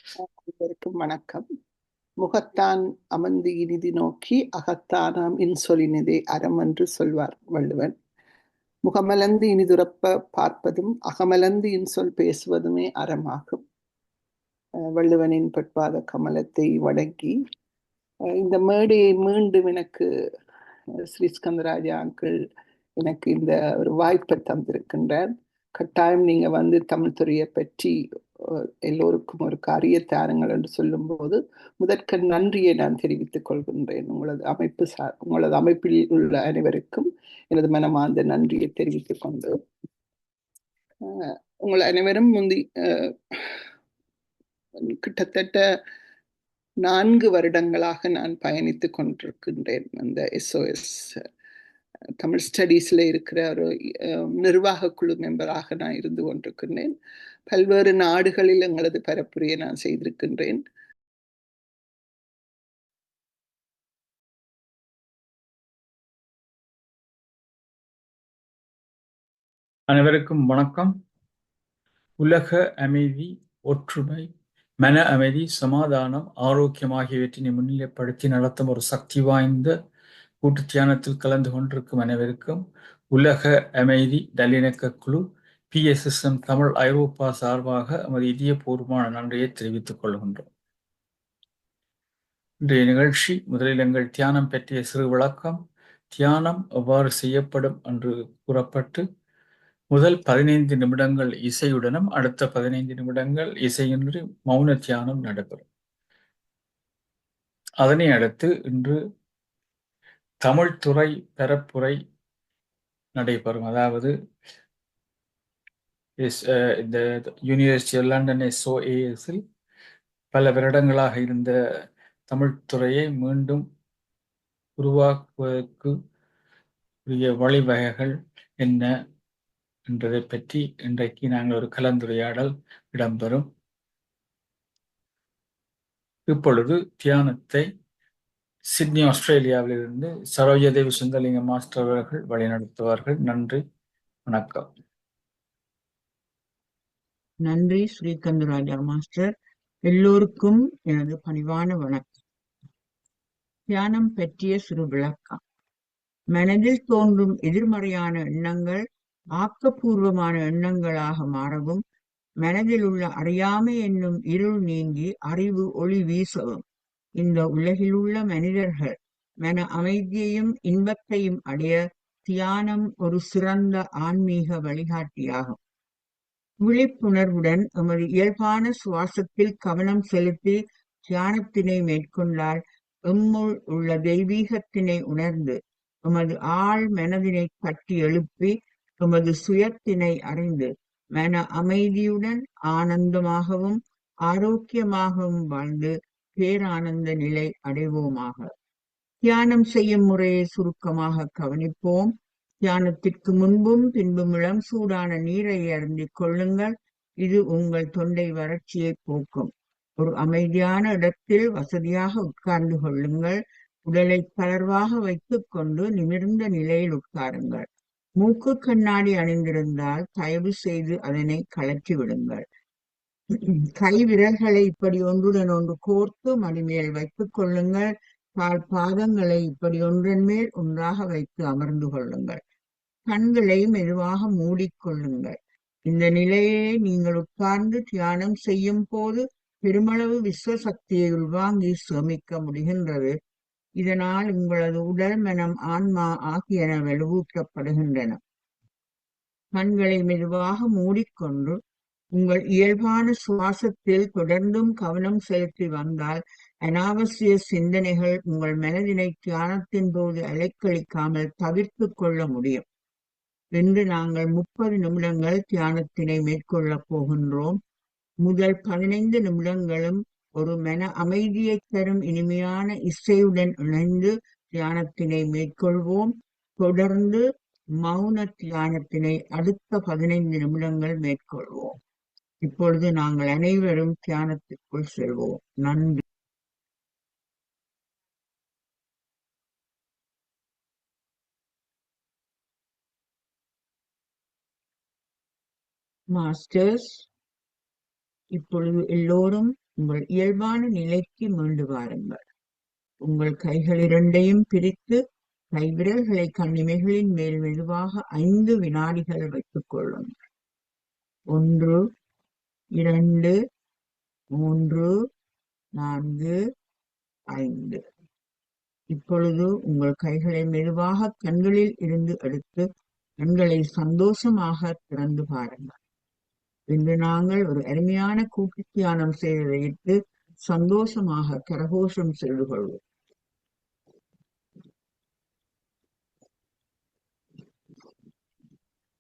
அனைவருக்கும் வணக்கம். முகத்தான் அமர்ந்து இனிதி நோக்கி அகத்தானாம் இன்சொலினிதே அறம் என்று சொல்வார் வள்ளுவன். முகமலர்ந்து இனிதுரப்ப பார்ப்பதும் அகமலர்ந்து இன்சொல் பேசுவதுமே அறமாகும். வள்ளுவனின் பொற்பாத கமலத்தை வணங்கி இந்த மேடையை மீண்டும் எனக்கு ஸ்ரீ ஸ்கந்தராஜா அங்கிள் எனக்கு இந்த ஒரு வாய்ப்பை தந்திருக்கின்றார். கட்டாயம் நீங்க வந்து தமிழ் துறையை பற்றி எல்லோருக்கும் ஒரு காரிய தாருங்கள் என்று சொல்லும்போது முதற்க நன்றியை நான் தெரிவித்துக் கொள்கின்றேன். உங்களது அமைப்பில் உள்ள அனைவருக்கும் எனது மனமார்ந்த நன்றியை தெரிவித்துக் கொண்டு உங்கள் அனைவரும் கிட்டத்தட்ட 4 வருடங்களாக நான் பயணித்துக் கொண்டிருக்கின்றேன். அந்த SOS தமிழ் ஸ்டடீஸ்ல இருக்கிற ஒரு நிர்வாக குழு மெம்பராக நான் இருந்து கொண்டிருக்கின்றேன். பல்வேறு நாடுகளில் எங்களது பரப்புரையை நான் செய்திருக்கின்றேன். அனைவருக்கும் வணக்கம். உலக அமைதி, ஒற்றுமை, மன அமைதி, சமாதானம், ஆரோக்கியம் ஆகியவற்றினை முன்னிலைப்படுத்தி நடத்தும் ஒரு சக்தி வாய்ந்த கூட்டு தியானத்தில் கலந்து கொண்டிருக்கும் அனைவருக்கும் உலக அமைதி நல்லிணக்க குழு PSSM தமிழ் ஐரோப்பா சார்பாக நமது இதயபூர்வமான நன்றியை தெரிவித்துக் கொள்கின்றோம். இன்றைய நிகழ்ச்சி முதலில் எங்கள் தியானம் பற்றிய சிறு விளக்கம், தியானம் எவ்வாறு செய்யப்படும் என்று கூறப்பட்டு முதல் 15 நிமிடங்கள் இசையுடனும் அடுத்த 15 நிமிடங்கள் இசையின்றி மௌன தியானம் நடைபெறும். அதனை அடுத்து இன்று தமிழ்துறை பரப்புரை நடைபெறும். அதாவது இந்த யூனிவர்சிட்டி ஆஃப் லண்டன் SOASல் பல வருடங்களாக இருந்த தமிழ்துறையை மீண்டும் உருவாக்குவதற்கு உரிய வழிவகைகள் என்ன என்றதை பற்றி இன்றைக்கு நாங்கள் ஒரு கலந்துரையாடல் இடம்பெறும். இப்பொழுது தியானத்தை சிட்னி ஆஸ்திரேலியாவிலிருந்து சரோஜதேவி சுந்தரலிங்க மாஸ்டர் அவர்கள் வழிநடத்துவார்கள். நன்றி, வணக்கம். நன்றி ஸ்ரீகந்தராஜா மாஸ்டர். எல்லோருக்கும் எனது பணிவான வணக்கம். தியானம் பற்றிய சிறு விளக்கம். மனதில் தோன்றும் எதிர்மறையான எண்ணங்கள் ஆக்கப்பூர்வமான எண்ணங்களாக மாறவும், மனதில் உள்ள அறியாமை என்னும் இருள் நீங்கி அறிவு ஒளி வீசவும் இந்த உலகில் உள்ள மனிதர்கள் மன அமைதியையும் இன்பத்தையும் அடைய தியானம் ஒரு சிறந்த ஆன்மீக வழிகாட்டியாகும். விழிப்புணர்வுடன் எமது இயல்பான சுவாசத்தில் கவனம் செலுத்தி தியானத்தினை மேற்கொண்டால் எம்முள் உள்ள தெய்வீகத்தினை உணர்ந்து எமது ஆழ் மனதினை கட்டி எழுப்பி எமது சுயத்தினை அறிந்து மன அமைதியுடன் ஆனந்தமாகவும் ஆரோக்கியமாகவும் வாழ்ந்து பேரானந்த நிலை அடைவோமாக. தியானம் செய்யும் முறையை சுருக்கமாக கவனிப்போம். தியானத்திற்கு முன்பும் பின்பும் இளம் சூடான நீரை அருந்திக் கொள்ளுங்கள். இது உங்கள் தொண்டை வறட்சியை போக்கும். ஒரு அமைதியான இடத்தில் வசதியாக உட்கார்ந்து கொள்ளுங்கள். உடலை தளர்வாக வைத்துக் கொண்டு நிமிர்ந்த நிலையில் உட்காருங்கள். மூக்கு கண்ணாடி அணிந்திருந்தால் தயவு செய்து அதனை கழற்றி விடுங்கள். கை விரல்களை இப்படி ஒன்றுடன் ஒன்று கோர்த்து மடிமேல் வைத்துக் கொள்ளுங்கள். கால் பாதங்களை இப்படி ஒன்றன் மேல் ஒன்றாக வைத்து அமர்ந்து கொள்ளுங்கள். கண்களை மெதுவாக மூடிக்கொள்ளுங்கள். இந்த நிலையை நீங்கள் உட்கார்ந்து தியானம் செய்யும் போது பெருமளவு விஸ்வசக்தியை உள்வாங்கி சேமிக்க முடிகின்றது. இதனால் உங்களது உடல், மனம், ஆன்மா ஆகியன வலுவூட்டப்படுகின்றன. கண்களை மெதுவாக மூடிக்கொண்டு உங்கள் இயல்பான சுவாசத்தில் தொடர்ந்தும் கவனம் செலுத்தி வந்தால் அனாவசிய சிந்தனைகள் உங்கள் மனதினை தியானத்தின் போது அலைக்கழிக்காமல் தவிர்த்து கொள்ள முடியும். இன்று நாங்கள் 30 நிமிடங்கள் தியானத்தினை மேற்கொள்ளப் போகின்றோம். முதல் 15 நிமிடங்களும் ஒரு மன அமைதியை தரும் இனிமையான இசையுடன் இணைந்து தியானத்தினை மேற்கொள்வோம். தொடர்ந்து மௌன தியானத்தினை அடுத்த 15 நிமிடங்கள் மேற்கொள்வோம். இப்பொழுது நாங்கள் அனைவரும் தியானத்திற்குள் செல்வோம். நன்றி. மாஸ்டர்ஸ், இப்பொழுது எல்லோரும் உங்கள் இயல்பான நிலைக்கு மீண்டு வாருங்கள். உங்கள் கைகள் இரண்டையும் பிரித்து கைவிரல்களை கண்ணிமைகளின் மேல் மெதுவாக 5 வினாடிகள் வைத்துக் கொள்ளுங்கள். 1, 2, 3, 4, 5. இப்பொழுது உங்கள் கைகளை மெதுவாக கண்களில் இருந்து எடுத்து கண்களை சந்தோஷமாக திறந்து பாருங்கள். இன்று நாங்கள் ஒரு அருமையான கூட்டு தியானம் செய்வதையிட்டு சந்தோஷமாக கரகோஷம் செய்து கொள்வோம்.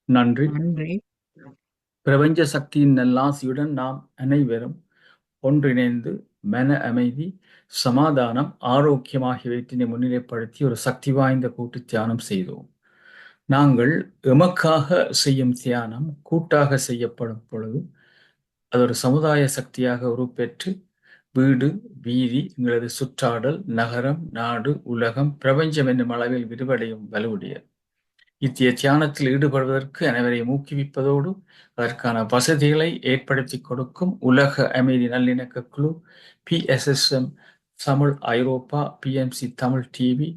நன்றி. நன்றி. பிரபஞ்ச சக்தியின் நல்லாசியுடன் நாம் அனைவரும் ஒன்றிணைந்து மன அமைதி, சமாதானம், ஆரோக்கியம் ஆகியவற்றினை முன்னிலைப்படுத்தி ஒரு சக்தி வாய்ந்த கூட்டு தியானம் செய்தோம். நாங்கள் எமக்காக செய்யும் தியானம் கூட்டாக செய்யப்படும் பொழுது அது ஒரு சமுதாய சக்தியாக உருப்பெற்று வீடு, வீதி, எங்களது சுற்றாடல், நகரம், நாடு, உலகம், பிரபஞ்சம் என்னும் அளவில் விரிவடையும் வலுவுடையது. இத்திய தியானத்தில் ஈடுபடுவதற்கு அனைவரையும் ஊக்குவிப்பதோடு அதற்கான வசதிகளை ஏற்படுத்தி கொடுக்கும் உலக அமைதி நல்லிணக்க குழு, PSSM தமிழ் ஐரோப்பா, PMC Tamil TV,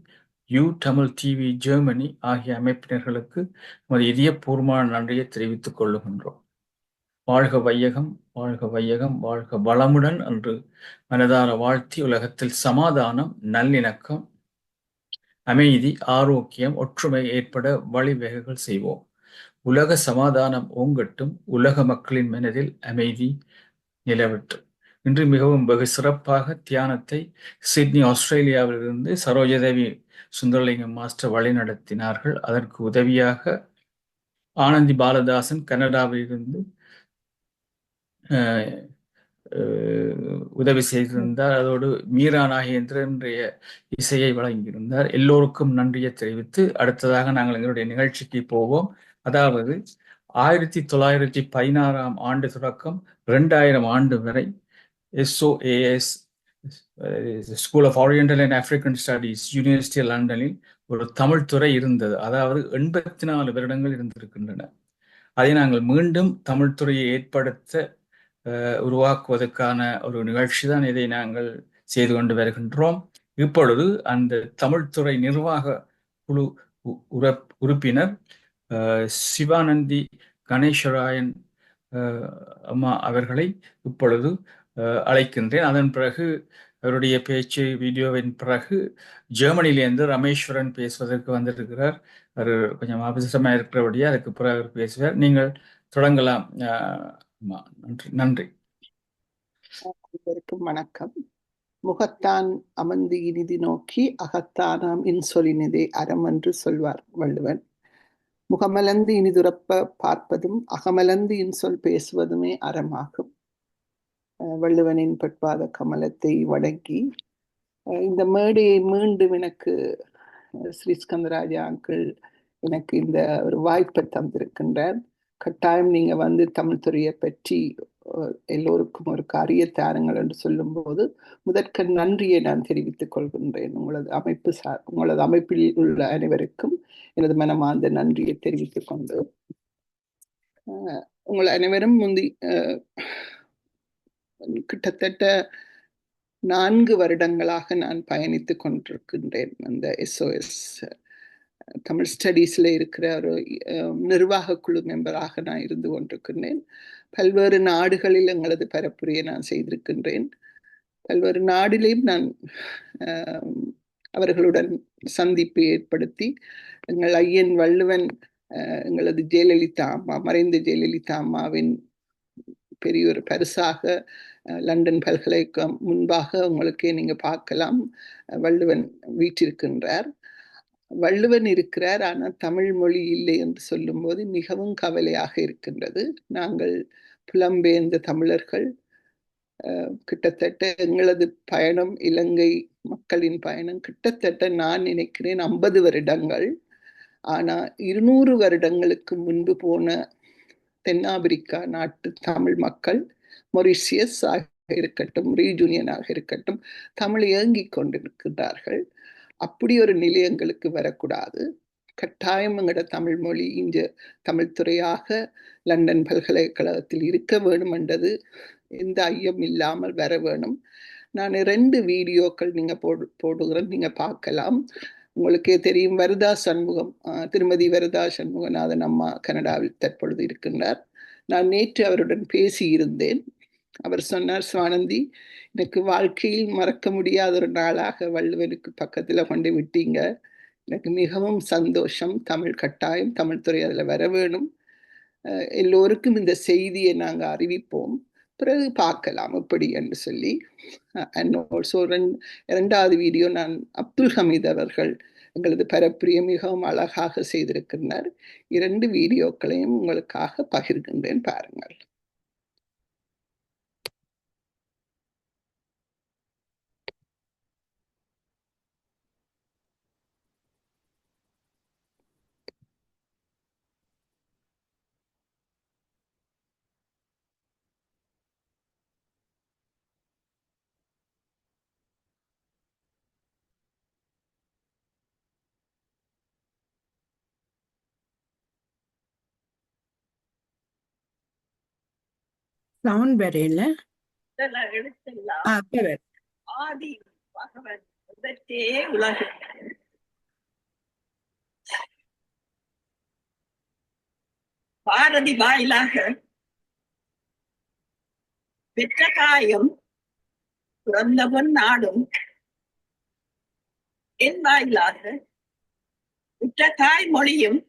Tamil TV Germany ஆகிய அமைப்பினர்களுக்கு நமது இதயபூர்வமான நன்றியை தெரிவித்துக் கொள்ளுகின்றோம். வாழ்க வையகம், வாழ்க வையகம், வாழ்க வளமுடன் என்று மனதார வாழ்த்தி உலகத்தில் சமாதானம், நல்லிணக்கம், அமைதி, ஆரோக்கியம், ஒற்றுமை ஏற்பட வழிவகைகள் செய்வோம். உலக சமாதானம் ஓங்கட்டும், உலக மக்களின் மனதில் அமைதி நிலவட்டும். இன்று மிகவும் வெகு சிறப்பாக தியானத்தை சிட்னி, ஆஸ்திரேலியாவிலிருந்து சரோஜதேவி சுந்தரலிங்கம் மாஸ்டர் வழி நடத்தினார்கள். அதற்கு உதவியாக ஆனந்தி பாலதாசன் கனடாவிலிருந்து உதவி செய்திருந்தார். அதோடு மீரா நாகேந்திரன் இசையை வழங்கியிருந்தார். எல்லோருக்கும் நன்றியை தெரிவித்து அடுத்ததாக நாங்கள் எங்களுடைய நிகழ்ச்சிக்கு போவோம். அதாவது 1916 ஆண்டு தொடக்கம் 2000 ஆண்டு வரை SOAS School of Oriental and African Studies University லண்டனில் ஒரு தமிழ் துறை இருந்தது. அதாவது 84 வருடங்கள் இருந்திருக்கின்றன. அதை நாங்கள் மீண்டும் தமிழ் துறையை ஏற்படுத்த உருவாக்குவதற்கான ஒரு நிகழ்ச்சி தான் இதை நாங்கள் செய்து கொண்டு வருகின்றோம். இப்பொழுது அந்த தமிழ்துறை நிர்வாக குழு உறுப்பினர் சிவானந்தி கணேசராயன் அம்மா அவர்களை இப்பொழுது அழைக்கின்றேன். அதன் பிறகு அவருடைய பேச்சு வீடியோவின் பிறகு ஜெர்மனியிலிருந்து ரமேஸ்வரன் பேசுவதற்கு வந்திருக்கிறார். அவர் கொஞ்சம் அவசரமாக இருக்கிறபடியே அதுக்கு பிறகு அவர் பேசுவார். நீங்கள் தொடங்கலாம். நன்றி. அனைவருக்கும் வணக்கம். முகத்தான் அமர்ந்து இனிதி நோக்கி அகத்தானாம் இன்சொலினதே அறம் என்று சொல்வார் வள்ளுவன். முகமலர்ந்து இனிதுரப்ப பார்ப்பதும் அகமலர்ந்து இன்சொல் பேசுவதுமே அறமாகும். வள்ளுவனின் பட்பாத கமலத்தை வணங்கி இந்த மேடையை மீண்டும் எனக்கு ஸ்ரீ ஸ்கந்தராஜா அங்கிள் எனக்கு இந்த ஒரு வாய்ப்பை தந்திருக்கின்றார். கட்டாயம் நீங்க வந்து தமிழ் துறையை பற்றி எல்லோருக்கும் ஒரு காரிய தாருங்கள் என்று சொல்லும் போது முதற்க நன்றியை நான் தெரிவித்துக் கொள்கின்றேன். உங்களது அமைப்பில் உள்ள அனைவருக்கும் எனது மனமார்ந்த நன்றியை தெரிவித்துக் கொண்டு உங்கள் அனைவரும் கிட்டத்தட்ட 4 வருடங்களாக நான் பயணித்துக் கொண்டிருக்கின்றேன். அந்த SOS தமிழ் ஸ்டடீஸ்ல இருக்கிற ஒரு நிர்வாக குழு மெம்பராக நான் இருந்து கொண்டிருக்கின்றேன். பல்வேறு நாடுகளில் எங்களது பரப்புரையை நான் செய்திருக்கின்றேன். பல்வேறு நாடுகளிலும் நான் அவர்களுடன் சந்திப்பு ஏற்படுத்தி எங்கள் ஐயன் வள்ளுவன் எங்களது ஜெயலலிதா அம்மா, மறைந்த ஜெயலலிதா அம்மாவின் பெரிய ஒரு பரிசாக லண்டன் பல்கலைக்கழகம் முன்பாக உங்களுக்கே நீங்க பார்க்கலாம், வள்ளுவன் வீற்றிருக்கின்றார். வள்ளுவன் இருக்கிறார், ஆனால் தமிழ் மொழி இல்லை என்று சொல்லும் போது மிகவும் கவலையாக இருக்கின்றது. நாங்கள் புலம்பெயர்ந்த தமிழர்கள் கிட்டத்தட்ட எங்களது பயணம், இலங்கை மக்களின் பயணம் கிட்டத்தட்ட நான் நினைக்கிறேன் 50 வருடங்கள். ஆனா 200 வருடங்களுக்கு முன்பு போன தென்னாப்பிரிக்கா நாட்டு தமிழ் மக்கள், மொரிஷியஸ் ஆக இருக்கட்டும், ரீயூனியனாக இருக்கட்டும், தமிழ் இயங்கிக் கொண்டிருக்கிறார்கள். அப்படி ஒரு நிலை எங்களுக்கு வரக்கூடாது. கட்டாயம் எங்களோட தமிழ் மொழி இங்க தமிழ் துறையாக லண்டன் பல்கலைக்கழகத்தில் இருக்க வேண்டும் என்றது எந்த ஐயம் இல்லாமல் வர வேணும். நான் 2 வீடியோக்கள் நீங்க போடுகிறேன், நீங்க பார்க்கலாம். உங்களுக்கே தெரியும், வரதா சண்முகம், திருமதி வரதா சண்முகநாதன் அம்மா கனடாவில் தற்பொழுது இருக்கின்றார். நான் நேற்று அவருடன் பேசியிருந்தேன். அவர் சொன்னார், சுவானந்தி, எனக்கு வாழ்க்கையில் மறக்க முடியாத ஒரு நாளாக வள்ளுவனுக்கு பக்கத்துல கொண்டு விட்டீங்க. எனக்கு மிகவும் சந்தோஷம். தமிழ் கட்டாயம், தமிழ் துறை அதில் வர வேணும். எல்லோருக்கும் இந்த செய்தியை நாங்கள் அறிவிப்போம், பிறகு பார்க்கலாம் எப்படி என்று சொல்லி. அண்ட் ஆல்சோ 2வது வீடியோ நான் அப்துல் ஹமீத் அவர்கள் எங்களது பரப்புரையை மிகவும் அழகாக செய்திருக்கின்றார். 2 வீடியோக்களையும் உங்களுக்காக பகிர்கின்றேன், பாருங்கள். சவுண்ட் வரையில ஆதி பகவன் முதற்றே உலகு பாரதி வாயிலாக பெற்ற காயம் பிறந்தவன் நாடும் என் வாயிலாக உற்ற தாய் மொழியும்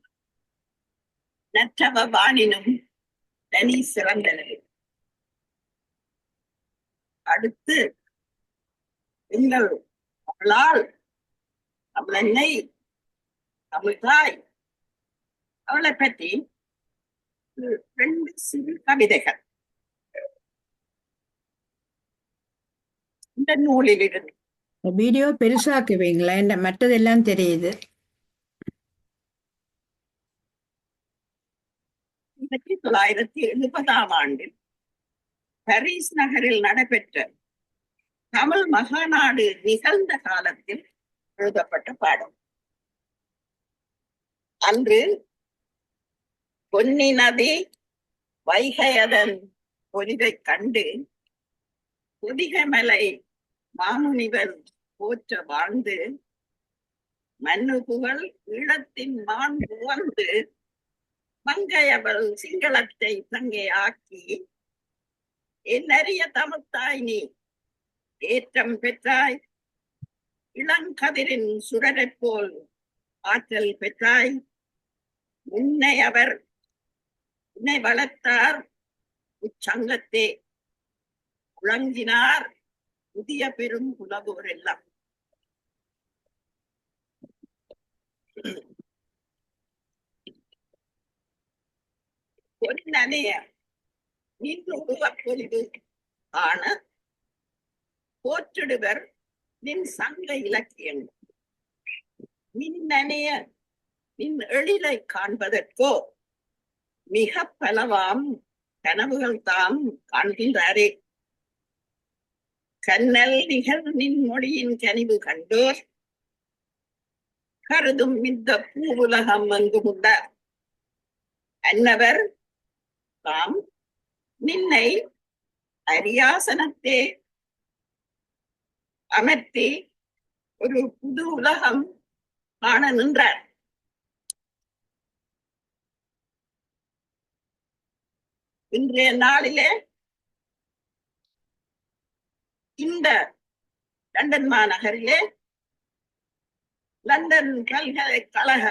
நற்றவ வாணினும் தனி சிறந்தனது. அடுத்து எங்கள் அவளால் தமிழன்னை தமிழ்தாய் அவளை பற்றி 2 சிறு கவிதைகள் இந்த நூலில் இருந்து. வீடியோ பெருசாக்குவீங்களா? மற்றதெல்லாம் தெரியுது. 1970ஆம் ஆண்டில் பாரிஸ் நகரில் நடைபெற்ற தமிழ் மகாநாடு நிகழ்ந்த காலத்தில் எழுதப்பட்ட பாடம். அன்று பொன்னி நதி வைகையதன் பொலிவை கண்டு பொதிகமலை மாமுனிவர் போற்ற வாழ்ந்து மண்ணு புகழ் ஈழத்தின் மான் புகழ்ந்து மங்கையவள் சிங்களத்தை தங்கை ஆக்கி என்னறிய தமிழ்த்தாய் நீ ஏற்றம் பெற்றாய், இளங்கதிரின் சுடரைப் போல் ஆற்றல் பெற்றாய், உன்னை அவர் உன்னை வளர்த்தார் உச்சங்கத்தே உழங்கினார் புதிய பெரும் புலவோர் எல்லாம். பொன்னனைய நின் உருவப் பொலிவு ஆன போற்றிடுவர் நின் சங்க இலக்கியங்கள். மின்னனைய நின் எழிலை காண்பதற்கோ மிக பலவாம் கனவுகள் தாம் காண்கின்றாரே. கண்ணல் நிகழ் நின் மொழியின் கனிவு கண்டோர் கருதும் இந்த பூவுலகம் வந்து உண்டார். அன்னவர் தாம் நின்னை அரியாசனத்தே அமர்த்தி ஒரு புது உலகம் காண நின்றார். இன்றைய நாளிலே இந்த லண்டன் மாநகரிலே லண்டன் பல்கலைக்கழக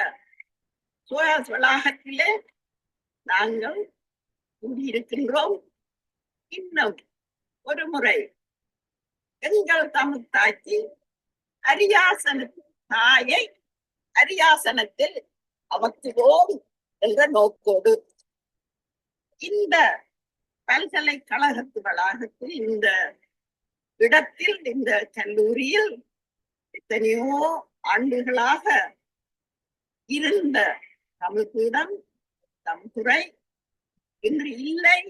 சோயாஸ் வளாகத்திலே நாங்கள் கூடியிருக்கின்றோம். இன்னும் ஒரு முறை எங்கள் தமிழ் தாய்க்கு தாயை அரியாசனத்தில் அமர்த்துவோம் என்ற நோக்கோடு இந்த பல்கலைக்கழகத்து வளாகத்தில், இந்த இடத்தில், இந்த கல்லூரியில் எத்தனையோ ஆண்டுகளாக இருந்த தமிழ்பீடம், தமிழ்துறை இன்று இல்லை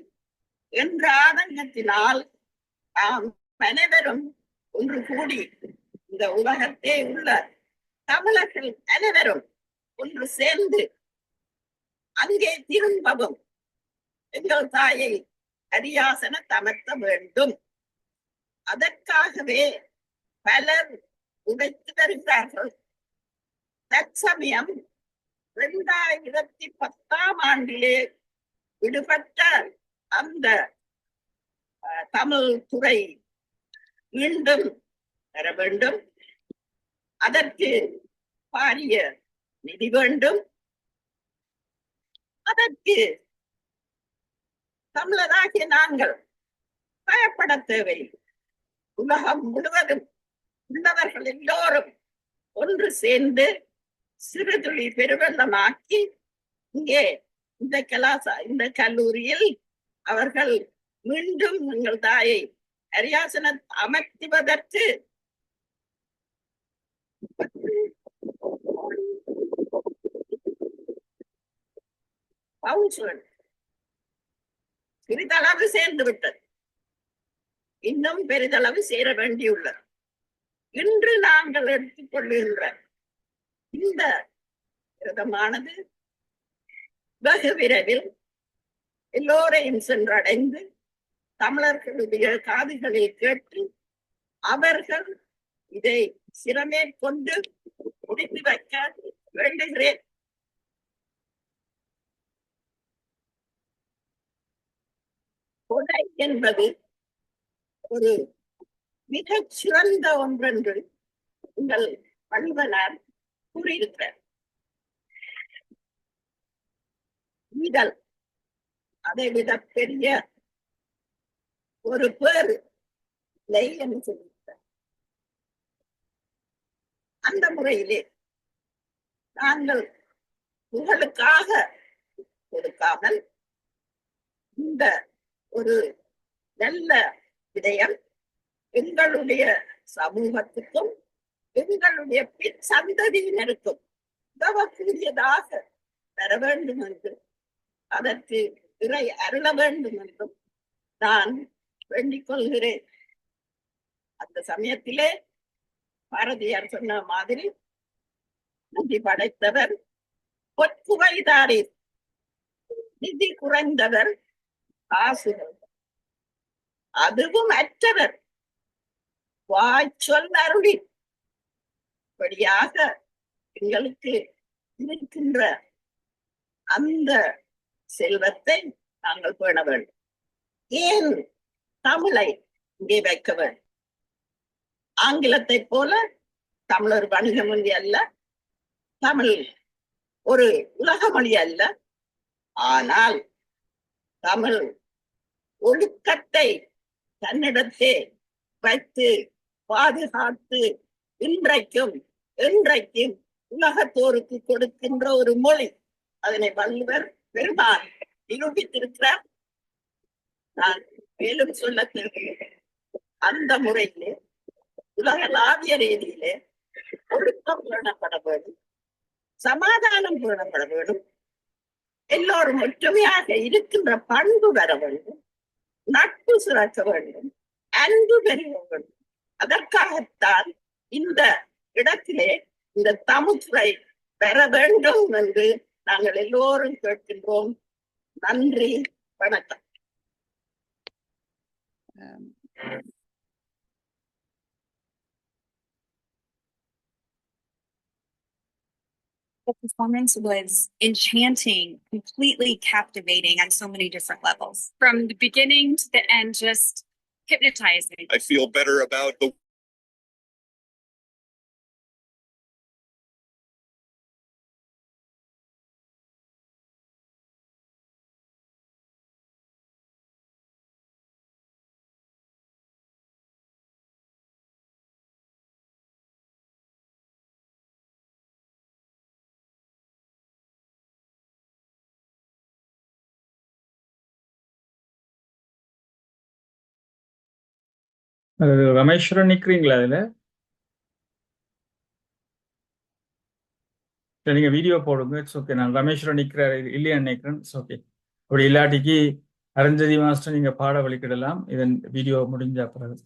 என்ற ஆதங்கத்தினால் நாம் அனைவரும் ஒன்று கூடி இந்த உலகத்தே உள்ள தமிழர்கள் அனைவரும் ஒன்று சேர்ந்து அங்கே திரும்பவும் எங்கள் தாயை அரியாசனம் அமர்த்த வேண்டும். அதற்காகவே பலர் உழைத்து வருகிறார்கள். தற்சமயம் 2010 விடுபட்ட அந்த தமிழ் துறை மீண்டும் பெற வேண்டும். அதற்கு பாரிய நிதி வேண்டும். அதற்கு தமிழராகிய நாங்கள் பயப்பட தேவை. உலகம் முழுவதும் உள்ளவர்கள் எல்லோரும் ஒன்று சேர்ந்து சிறுதுளி பெருவெள்ளமாக்கி இங்கே இந்த கல்லூரியில் அவர்கள் மீண்டும் எங்கள் தாயை அரியாசனம் அமர்த்துவதற்கு சிறிதளவு சேர்ந்து விட்டது. இன்னும் பெரிதளவு சேர வேண்டியுள்ளது. இன்று நாங்கள் எடுத்துக்கொள்ளுகின்ற இந்த விரதமானது வெகு விரைவில் எல்லோரையும் சென்றடைந்து தமிழர்களுடைய காதுகளில் கேட்டு அவர்கள் இதை சிரமேற்கொண்டு முடித்து வைக்க வேண்டுகிறேன். கொடை என்பது ஒரு மிகச் சிறந்த ஒன்றென்று உங்கள் வள்ளுவனார் கூறியிருக்கிறார். ஈதல் அதைவிட பெரிய ஒரு பேரு இல்லை என்று சொல்லியிருக்கிறார். அந்த முறையிலே நாங்கள் புகழுக்காக கொடுக்காமல் இந்த ஒரு நல்ல விடயம் எங்களுடைய சமூகத்துக்கும் எங்களுடைய பின் சந்ததியினருக்கும் உதவக்கூடியதாக பெற வேண்டும் என்று அதற்கு இறை அருள வேண்டும் என்றும் நான் வேண்டிக் கொள்கிறேன். அந்த சமயத்திலே பாரதியார் சொன்ன மாதிரி நிதி படைத்தவர் பொற்குவைதாரே, நிதி குறைந்தவர் காசுகள், அதுவும் அற்றவர் வாய்ச்சொல் அருளி படியாக எங்களுக்கு இருக்கின்ற அந்த செல்வத்தை நாங்கள் பேண வேண்டும். ஏன் தமிழை இங்கே வைக்க வேண்டும்? ஆங்கிலத்தை போல தமிழ் ஒரு வணிக மொழி அல்ல, தமிழ் ஒரு உலக மொழி அல்ல. ஆனால் தமிழ் ஒழுக்கத்தை தன்னிடத்தே வைத்து பாதுகாத்து இன்றைக்கும் என்றைக்கும் உலகத்தோருக்கு கொடுக்கின்ற ஒரு மொழி. அதனை வள்ளுவர் பெருமான் நிரூபித்திருக்கிறார். நான் மேலும் சொல்ல தேவையில்லை. அந்த முறையிலே உலகளாவிய ரீதியிலே ஒழுக்கம் பேணப்பட வேண்டும், சமாதானம் பேணப்பட வேண்டும், எல்லோரும் ஒற்றுமையாக இருக்கின்ற பண்பு வர வேண்டும், நட்பு சிறக்க வேண்டும், அன்பு பெருக வேண்டும். அதற்காகத்தான் இந்த இடத்திலே இந்த தமிழ்துறை பெற வேண்டும் என்று நாங்கள் எல்லோரும் கேட்கின்றோம். நன்றி, வணக்கம். The performance was enchanting, completely captivating on so many different levels. From the beginning to the end, just hypnotizing. I feel better about the Rameswaran நிக்கிறீங்களா அதுல? நீங்க வீடியோ போடுங்க. It's okay. நான் ரமேஸ்வரன் நிக்கிறாரு இல்லையா நினைக்கிறேன். It's okay. அப்படி இல்லாட்டிக்கு அருந்ததி மாஸ்டர் நீங்க பாட வலிக்கிடலாம். இதன் வீடியோ முடிஞ்ச பிறகு.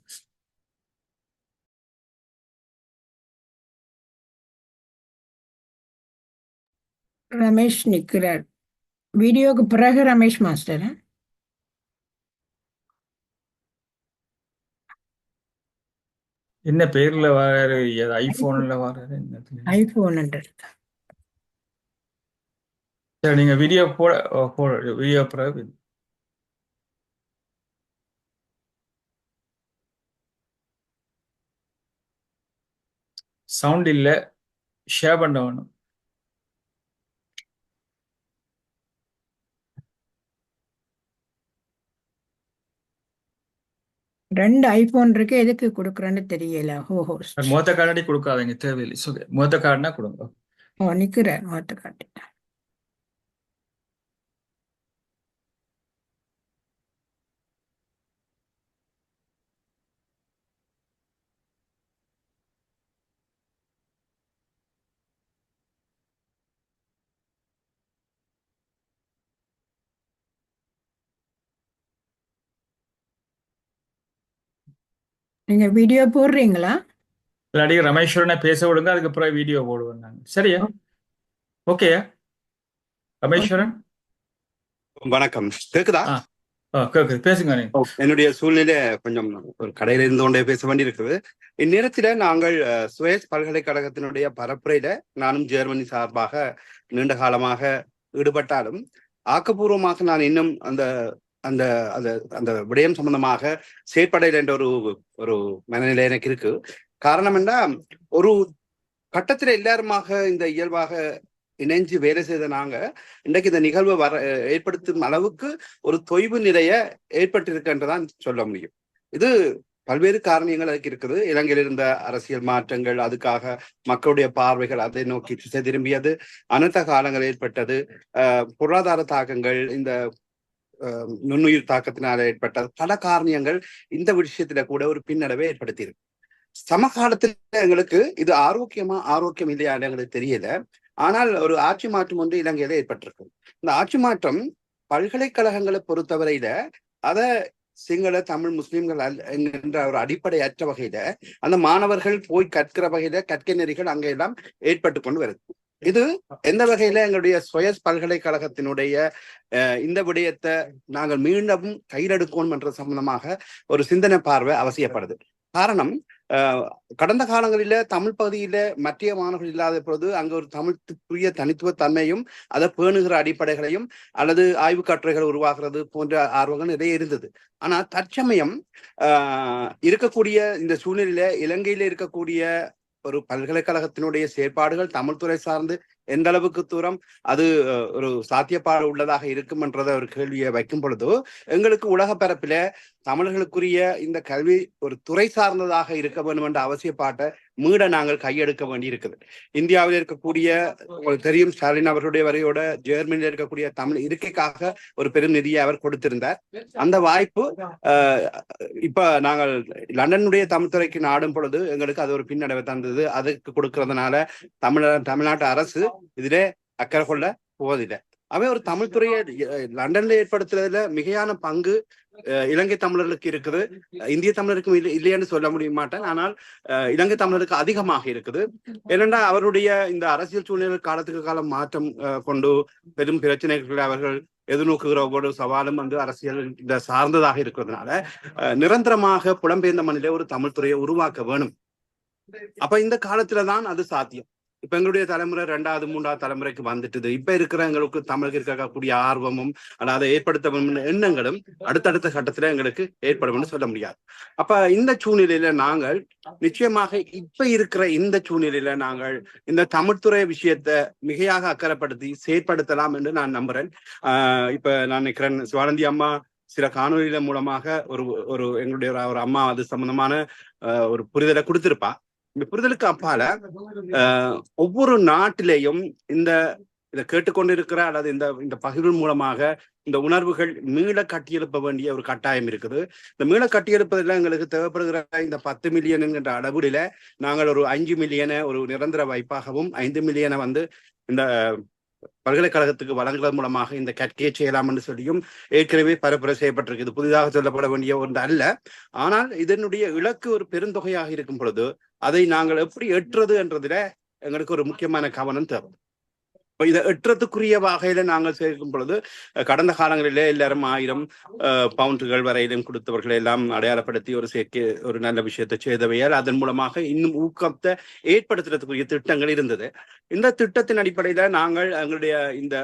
ரமேஷ் நிக்கிறார். வீடியோக்கு பிறகு ரமேஷ் மாஸ்டர். என்ன பேர்ல வராரு? ஐபோன்ல வராரு? ஐபோன் சரி, நீங்க வீடியோ வீடியோ பிறகு சவுண்ட் இல்ல, ஷேர் பண்ண வேணும். ரெண்டு ஐபோன் இருக்கு, எதுக்கு கொடுக்குறேன்னு தெரியல. மொத்த கார்டாடி கொடுக்காதீங்க, தேவையில்லை. மொத்த கார்டுனா கொடுங்க. நிக்கிறேன் மொத்த காட்டி. நீங்க வீடியோ போடுறீங்களா? இல்லாட்டி ரமேஸ்வரனை பேச விடுங்க, அதுக்கப்புறம் வீடியோ போடுவேன் நாங்க. சரியா? ஓகே ரமேஸ்வரன். வணக்கம், கேக்குதா? கேக்குது, பேசுங்க. என்னுடைய சூழ்நிலை கொஞ்சம் ஒரு கடையில இருந்து கொண்டே பேச வேண்டி இருக்குது. இந்நேரத்துல நாங்கள் சுயஸ் பல்கலைக்கழகத்தினுடைய பரப்புரையில நானும் ஜெர்மனி சார்பாக நீண்ட காலமாக ஈடுபட்டாலும் ஆக்கப்பூர்வமாக நான் இன்னும் அந்த அந்த அந்த அந்த விடயம் சம்பந்தமாக செயற்படையில் என்ற ஒரு மனநிலை எனக்கு இருக்கு. காரணம் என்ன, ஒரு கட்டத்துல எல்லாருமாக இந்த இயல்பாக இணைஞ்சு வேலை செய்த நாங்க இன்றைக்கு இந்த நிகழ்வை ஏற்படுத்தும் அளவுக்கு ஒரு தொய்வு நிலைய ஏற்பட்டிருக்கின்றதான் சொல்ல முடியும். இது பல்வேறு காரணங்கள் அதுக்கு இருக்குது. இலங்கையில் இருந்த அரசியல் மாற்றங்கள், அதுக்காக மக்களுடைய பார்வைகள் அதை நோக்கி திசை திரும்பியது, அனர்த்த காலங்கள் ஏற்பட்டது, பொருளாதார தாக்கங்கள், இந்த நுண்ணுயிர் தாக்கத்தினால ஏற்பட்ட பல காரணங்கள் இந்த விஷயத்துல கூட ஒரு பின்னடைவை ஏற்படுத்தியிருக்கு. சமகாலத்துல எங்களுக்கு இது ஆரோக்கியம் இல்லையான்னு எங்களுக்கு தெரியல. ஆனால் ஒரு ஆட்சி மாற்றம் ஒன்று இலங்கையில ஏற்பட்டிருக்கு. இந்த ஆட்சி மாற்றம் பல்கலைக்கழகங்களை பொறுத்தவரையில அதை சிங்கள, தமிழ், முஸ்லிம்கள் என்கின்ற ஒரு அடிப்படையற்ற வகையில அந்த மாணவர்கள் போய் கற்கிற வகையில கற்கை நெறிகள் அங்கெல்லாம் ஏற்பட்டு கொண்டு வருது. இது எந்த வகையில எங்களுடைய சுயஸ் பல்கலைக்கழகத்தினுடைய இந்த விடயத்தை நாங்கள் மீண்டும் கையிலெடுக்கணும் என்ற சம்பந்தமாக ஒரு சிந்தனை பார்வை அவசியப்படுது. காரணம், கடந்த காலங்களில தமிழ் பகுதியில மற்ற மாணவர்கள் இல்லாத பொழுது அங்க ஒரு தமிழுக்குரிய தனித்துவ தன்மையும் அதை பேணுகிற அடிப்படைகளையும் அல்லது ஆய்வு கட்டுரைகள் உருவாக்குறது போன்ற ஆர்வங்கள் நிறைய இருந்தது. ஆனா தற்சமயம் இருக்கக்கூடிய இந்த சூழ்நிலையில இலங்கையில இருக்கக்கூடிய ஒரு பல்கலைக்கழகத்தினுடைய செயற்பாடுகள் தமிழ் துறை சார்ந்து எந்த அளவுக்கு தூரம் அது ஒரு சாத்தியப்பாடு உள்ளதாக இருக்கும் என்றத ஒரு கேள்வியை வைக்கும் பொழுது எங்களுக்கு உலக பரப்பில தமிழர்களுக்குரிய இந்த கல்வி ஒரு துறை சார்ந்ததாக இருக்க வேண்டும் என்ற அவசியப்பாட்டை மீட நாங்கள் கையெடுக்க வேண்டி இருக்குது. இந்தியாவில் இருக்கக்கூடிய, உங்களுக்கு தெரியும், ஸ்டாலின் அவர்களுடைய வரையோட ஜெர்மனியில் இருக்கக்கூடிய தமிழ் இருக்கைக்காக ஒரு பெரும் நிதியை அவர் கொடுத்திருந்தார். அந்த வாய்ப்பு இப்ப நாங்கள் லண்டனுடைய தமிழ் துறைக்கு நாடும் பொழுது எங்களுக்கு அது ஒரு பின்னடைவை தந்தது. அதுக்கு கொடுக்கறதுனால தமிழ்நாட்டு அரசு இதிலே அக்கறை கொள்ள போவதில்லை. அவை ஒரு தமிழ் துறையை லண்டன்ல ஏற்படுத்துறதுல மிகையான பங்கு இலங்கை தமிழர்களுக்கு இருக்குது. இந்திய தமிழருக்கும் இல்லைன்னு சொல்ல முடிய மாட்டேன். ஆனால் இலங்கை தமிழருக்கு அதிகமாக இருக்குது. ஏனென்றா அவருடைய இந்த அரசியல் சூழ்நிலை காலத்துக்கு காலம் மாற்றம் கொண்டு பெரும் பிரச்சனைகளை அவர்கள் எதிர்நோக்குகிற ஒவ்வொரு சவாலும் அரசியல் இந்த சார்ந்ததாக இருக்கிறதுனால நிரந்தரமாக புலம்பெயர்ந்த மண்ணிலே ஒரு தமிழ் துறையை உருவாக்க வேணும். அப்ப இந்த காலத்துலதான் அது சாத்தியம். இப்ப எங்களுடைய தலைமுறை 2வது 3வது தலைமுறைக்கு வந்துட்டுது. இப்ப இருக்கிற எங்களுக்கு தமிழுக்கு இருக்கக்கூடிய ஆர்வமும் அதை ஏற்படுத்த எண்ணங்களும் அடுத்தடுத்த கட்டத்துல எங்களுக்கு ஏற்படும் சொல்ல முடியாது. அப்ப இந்த சூழ்நிலையில நாங்கள் நிச்சயமாக இப்ப இருக்கிற இந்த சூழ்நிலையில நாங்கள் இந்த தமிழ்துறை விஷயத்தை மிகையாக அக்கறைப்படுத்தி செயற்படுத்தலாம் என்று நான் நம்புறேன். இப்ப நான் நினைக்கிறேன் சிவானந்தி அம்மா சில காணொலியில மூலமாக ஒரு எங்களுடைய ஒரு அம்மா அது சம்பந்தமான ஒரு புரிதலை கொடுத்திருப்பா. இந்த புரிதலுக்கு அப்பால ஒவ்வொரு நாட்டிலேயும் இதை கேட்டுக்கொண்டிருக்கிற அல்லது இந்த பகிர்வு மூலமாக இந்த உணர்வுகள் மீள கட்டியெழுப்ப வேண்டிய ஒரு கட்டாயம் இருக்குது. இந்த மீள கட்டியெழுப்பதில் எங்களுக்கு தேவைப்படுகிற இந்த 10 மில்லியன் என்கின்ற அளவுல நாங்கள் ஒரு 5 மில்லியனை ஒரு நிரந்தர வாய்ப்பாகவும் 5 மில்லியனை இந்த பல்கலைக்கழகத்துக்கு வழங்குவதன் மூலமாக இந்த கற்கையை செய்யலாம் என்று சொல்லியும் ஏற்கனவே பரப்புரை செய்யப்பட்டிருக்கு. இது புதிதாக சொல்லப்பட வேண்டிய ஒன்று அல்ல. ஆனால் இதனுடைய இலக்கு ஒரு பெருந்தொகையாக இருக்கும் பொழுது அதை நாங்கள் எப்படி எட்டுறது என்றதுல எங்களுக்கு ஒரு முக்கியமான கவனம் தேவை. இதை எட்டுறதுக்குரிய வகையில நாங்கள் சேர்க்கும் பொழுது கடந்த காலங்களிலே எல்லாரும் 1000 பவுண்டுகள் வரையிலும் கொடுத்தவர்களை எல்லாம் அடையாளப்படுத்தி ஒரு நல்ல விஷயத்தை செய்தவையால் அதன் மூலமாக இன்னும் ஊக்கத்தை ஏற்படுத்துறதுக்குரிய திட்டங்கள் இருந்தது. இந்த திட்டத்தின் அடிப்படையில நாங்கள் எங்களுடைய இந்த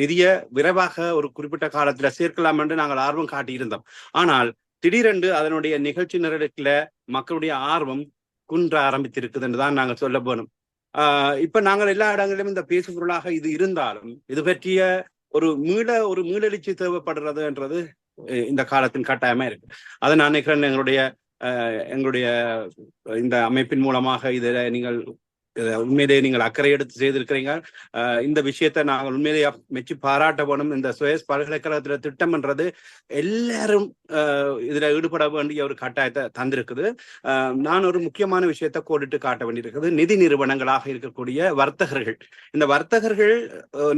நிதியை விரைவாக ஒரு குறிப்பிட்ட காலத்துல சேர்க்கலாம் என்று நாங்கள் ஆர்வம் காட்டியிருந்தோம். ஆனால் திடீரென்று அதனுடைய நிகழ்ச்சி நிரலுக்குள்ள மக்களுடைய ஆர்வம் குன்ற ஆரம்பித்திருக்குது என்றுதான் நாங்கள் சொல்ல போனோம். இப்ப நாங்கள் எல்லா இடங்களிலும் இந்த பேசும் பொருளாக இது இருந்தாலும் இது பற்றிய ஒரு மீளெழுச்சி தேவைப்படுறதுன்றது இந்த காலத்தின் கட்டாயமா இருக்கு. அதை நான் நினைக்கிறேன் எங்களுடைய இந்த அமைப்பின் மூலமாக இதில் நீங்கள் உண்மையிலேயே நீங்கள் அக்கறை எடுத்து செய்திருக்கிறீங்க. இந்த விஷயத்தை நாங்கள் உண்மையிலேயே மெச்சி பாராட்ட வேணும். இந்த சுயஸ் பல்கலைக்கழகத்துல திட்டம் என்றது எல்லாரும் இதுல ஈடுபட வேண்டிய ஒரு கட்டாயத்தை தந்திருக்குது. நான் ஒரு முக்கியமான விஷயத்தை கோடிட்டு காட்ட வேண்டியிருக்குது. நிதி நிறுவனங்களாக இருக்கக்கூடிய வர்த்தகர்கள், இந்த வர்த்தகர்கள்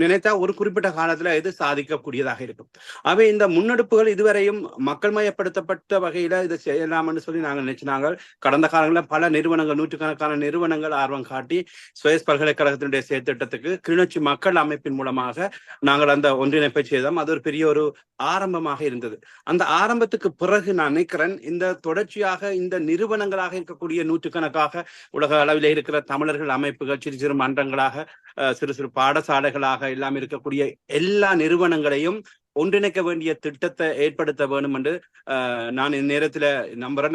நினைத்தா ஒரு குறிப்பிட்ட காலத்துல இது சாதிக்கக்கூடியதாக இருக்கும். அவை இந்த முன்னெடுப்புகள் இதுவரையும் மக்கள் மயப்படுத்தப்பட்ட வகையில இதை செய்யலாம்னு சொல்லி நாங்கள் நினைச்சினாங்க. கடந்த காலங்களில் பல நிறுவனங்கள், நூற்றுக்கணக்கான நிறுவனங்கள் ஆர்வம் காட்டி சுயஸ் பல்கலைக்கழகத்தினுடைய செயற்திட்டத்துக்கு கிளிநொச்சி மக்கள் அமைப்பின் மூலமாக நாங்கள் அந்த ஒன்றிணைப்பை செய்தோம். அது ஒரு பெரிய ஒரு ஆரம்பமாக இருந்தது. அந்த ஆரம்பத்துக்கு பிறகு நான் நினைக்கிறேன் இந்த தொடர்ச்சியாக இந்த நிறுவனங்களாக இருக்கக்கூடிய நூற்றுக்கணக்காக உலக அளவில் இருக்கிற தமிழர்கள் அமைப்புகள், சிறு சிறு மன்றங்களாக, சிறு சிறு பாடசாலைகளாக எல்லாம் இருக்கக்கூடிய எல்லா நிறுவனங்களையும் ஒன்றிணைக்க வேண்டிய திட்டத்தை ஏற்படுத்த வேணும் என்று நான் இந்நேரத்துல நம்புறேன்.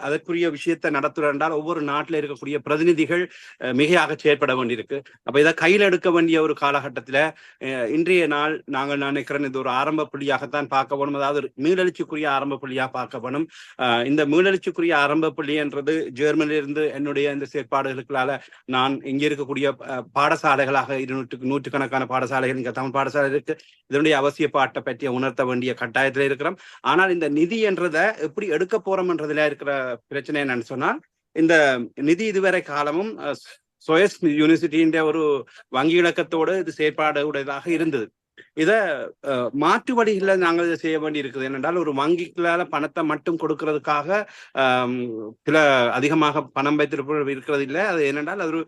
அதற்குரிய விஷயத்தை நடத்துறேன் என்றால் ஒவ்வொரு நாட்டில் இருக்கக்கூடிய பிரதிநிதிகள் மிகையாக செயற்பட வேண்டியிருக்கு. அப்ப இதை கையில் எடுக்க வேண்டிய ஒரு காலகட்டத்துல இன்றைய நாள் நான் நினைக்கிறேன் இது ஒரு ஆரம்ப புள்ளியாகத்தான் பார்க்க வேணும். அதாவது மீளெழுச்சிக்குரிய ஆரம்ப புள்ளியாக பார்க்க வேணும். இந்த மீளெழுச்சிக்குரிய ஆரம்ப புள்ளி என்றது ஜெர்மனியிலிருந்து என்னுடைய இந்த செயற்பாடுகளுக்களால நான் இங்க இருக்கக்கூடிய பாடசாலைகளாக 200 பாடசாலைகள், இங்க தமிழ் பாடசாலை இருக்கு, இதனுடைய அவசிய பற்றிய உணர்த்த வேண்டிய கட்டாயத்துல இருக்கிறோம். ஆனால் இந்த நிதி என்றதை எப்படி எடுக்க போறோம் என்றதுல இருக்கிற பிரச்சனை என்னன்னு சொன்னால், இந்த நிதி இதுவரை காலமும் சுயஸ் யூனிவர்சிட்டியின் ஒரு வங்கி இலக்கத்தோடு இது செயற்பாடு உடையதாக இருந்தது. இத மாற்று வழிகளை நாங்கள் இதை செய்ய வேண்டி இருக்குது. என்னென்றால் ஒரு வங்கிகளால பணத்தை மட்டும் கொடுக்கறதுக்காக சில அதிகமாக பணம் வைத்திருப்பவர்கள் இருக்கிறது இல்லை. அது என்னென்றால் அது ஒரு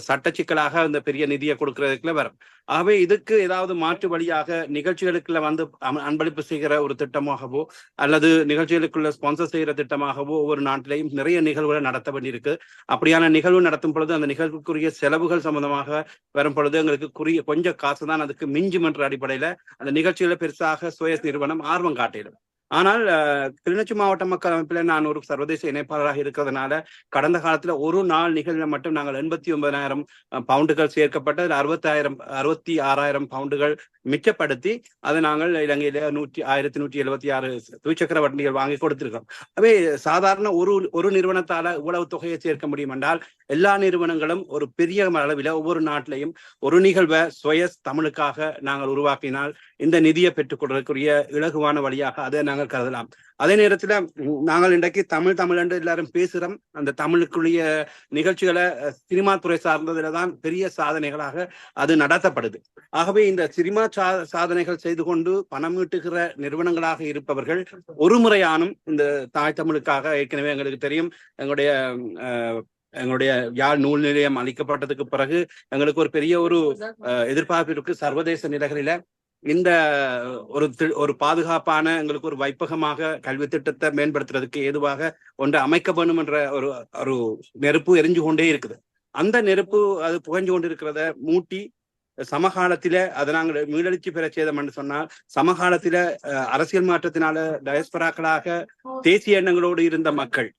சட்ட சிக்கலாக இந்த பெரிய நிதியை கொடுக்கறதுக்குள்ள வரும். ஆகவே இதுக்கு ஏதாவது மாற்று வழியாக நிகழ்ச்சிகளுக்குள்ள வந்து அன்பளிப்பு செய்கிற ஒரு திட்டமாகவோ அல்லது நிகழ்ச்சிகளுக்குள்ள ஸ்பான்சர் செய்கிற திட்டமாகவோ ஒவ்வொரு நாட்டிலையும் நிறைய நிகழ்வுகளை நடத்த வேண்டியிருக்கு. அப்படியான நிகழ்வு நடத்தும் பொழுது அந்த நிகழ்வுக்குரிய செலவுகள் சம்பந்தமாக வரும் பொழுது எங்களுக்கு கொஞ்சம் காசு தான் அதுக்கு மிஞ்சும் என்ற அடிப்படையில அந்த நிகழ்ச்சிகளை பெருசாக சுயஸ் நிறுவனம் ஆர்வம் காட்டிடும். ஆனால் கிளிநொச்சி மாவட்ட மக்கள் அமைப்பில் நான் ஒரு சர்வதேச இணைப்பாளராக இருக்கிறதுனால கடந்த காலத்துல ஒரு நாள் நிகழ்வுல மட்டும் நாங்கள் 89,000 பவுண்டுகள் சேர்க்கப்பட்டு 66,000 பவுண்டுகள் மிச்சப்படுத்தி அதை நாங்கள் இலங்கையில 1176 துவிச்சக்கர வண்டிகள் வாங்கி கொடுத்திருக்கோம். அவை சாதாரண ஒரு நிறுவனத்தால இவ்வளவு தொகையை சேர்க்க முடியும் என்றால் எல்லா நிறுவனங்களும் ஒரு பெரிய அளவில் ஒவ்வொரு நாட்டிலையும் ஒரு நிகழ்வை சுயஸ் தமிழுக்காக நாங்கள் உருவாக்கினால் இந்த நிதியை பெற்றுக் கொள்வதற்குரிய இலகுவான வழியாக அதை நாங்கள் கருதலாம். அதே நேரத்துல நாங்கள் இன்றைக்கு தமிழ் என்று எல்லாரும் பேசுறோம். அந்த தமிழுக்குரிய நிகழ்ச்சிகளை சினிமா துறை சார்ந்ததுலதான் பெரிய சாதனைகளாக அது நடத்தப்படுது. ஆகவே இந்த சினிமா சாதனைகள் செய்து கொண்டு பணம் ஈட்டுகிற நிறுவனங்களாக இருப்பவர்கள் ஒரு முறையானும் இந்த தாய் தமிழுக்காக, ஏற்கனவே எங்களுக்கு தெரியும் எங்களுடைய யாழ் நூல் நிலையம் அளிக்கப்பட்டதுக்கு பிறகு எங்களுக்கு ஒரு பெரிய ஒரு எதிர்பார்ப்பு இருக்கு. சர்வதேச நிலைகளில இந்த ஒரு பாதுகாப்பான எங்களுக்கு ஒரு வைப்பகமாக கல்வி திட்டத்தை மேம்படுத்துறதுக்கு ஏதுவாக ஒன்று அமைக்க வேண்டும் என்ற ஒரு நெருப்பு எரிஞ்சு கொண்டே இருக்குது. அந்த நெருப்பு அது புகஞ்சு கொண்டு இருக்கிறத மூட்டி சமகாலத்தில அதை நாங்கள் மீளெழுச்சி பெற செய்தோம் என்று சொன்னால், சமகாலத்தில அரசியல் மாற்றத்தினால டயஸ்பராக்களாக தேசிய எண்ணங்களோடு இருந்த மக்கள்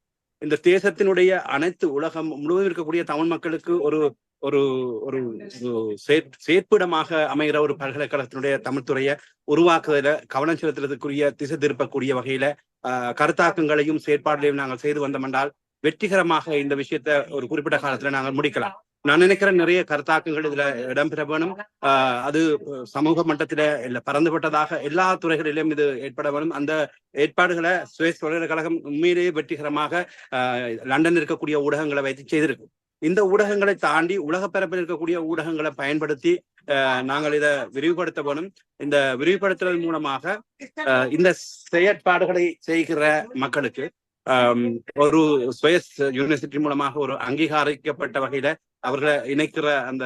இந்த தேசத்தினுடைய அனைத்து உலகம் முழுவதும் இருக்கக்கூடிய தமிழ் மக்களுக்கு ஒரு ஒரு ஒரு செயற்பிடமாக அமைகிற ஒரு பல்கலைக்கழகத்தினுடைய தமிழ்துறையை உருவாக்குவதில் கவனம் செலுத்துறதுக்குரிய திசை திருப்பக்கூடிய வகையில கருத்தாக்கங்களையும் செயற்பாடுகளையும் நாங்கள் செய்து வந்தோம் என்றால் வெற்றிகரமாக இந்த விஷயத்தை ஒரு குறிப்பிட்ட காலத்துல நாங்கள் முடிக்கலாம். நான் நினைக்கிறேன் நிறைய கருத்தாக்கங்கள் இதுல இடம்பெற வேணும். அது சமூக மட்டத்தில பறந்துபட்டதாக எல்லா துறைகளிலும் இது ஏற்பட வேணும். அந்த ஏற்பாடுகளை சுயஸ் பல்கலைக்கழகம் உண்மையிலேயே வெற்றிகரமாக லண்டன் இருக்கக்கூடிய ஊடகங்களை வைத்து செய்திருக்கு. இந்த ஊடகங்களை தாண்டி உலக பரப்பில் இருக்கக்கூடிய ஊடகங்களை பயன்படுத்தி நாங்கள் இதை விரிவுபடுத்த வேணும். இந்த விரிவுபடுத்துவதன் மூலமாக இந்த செயற்பாடுகளை செய்கிற மக்களுக்கு ஒரு சுயஸ் யூனிவர்சிட்டி மூலமாக ஒரு அங்கீகரிக்கப்பட்ட வகையில அவர்களை இணைக்கிற அந்த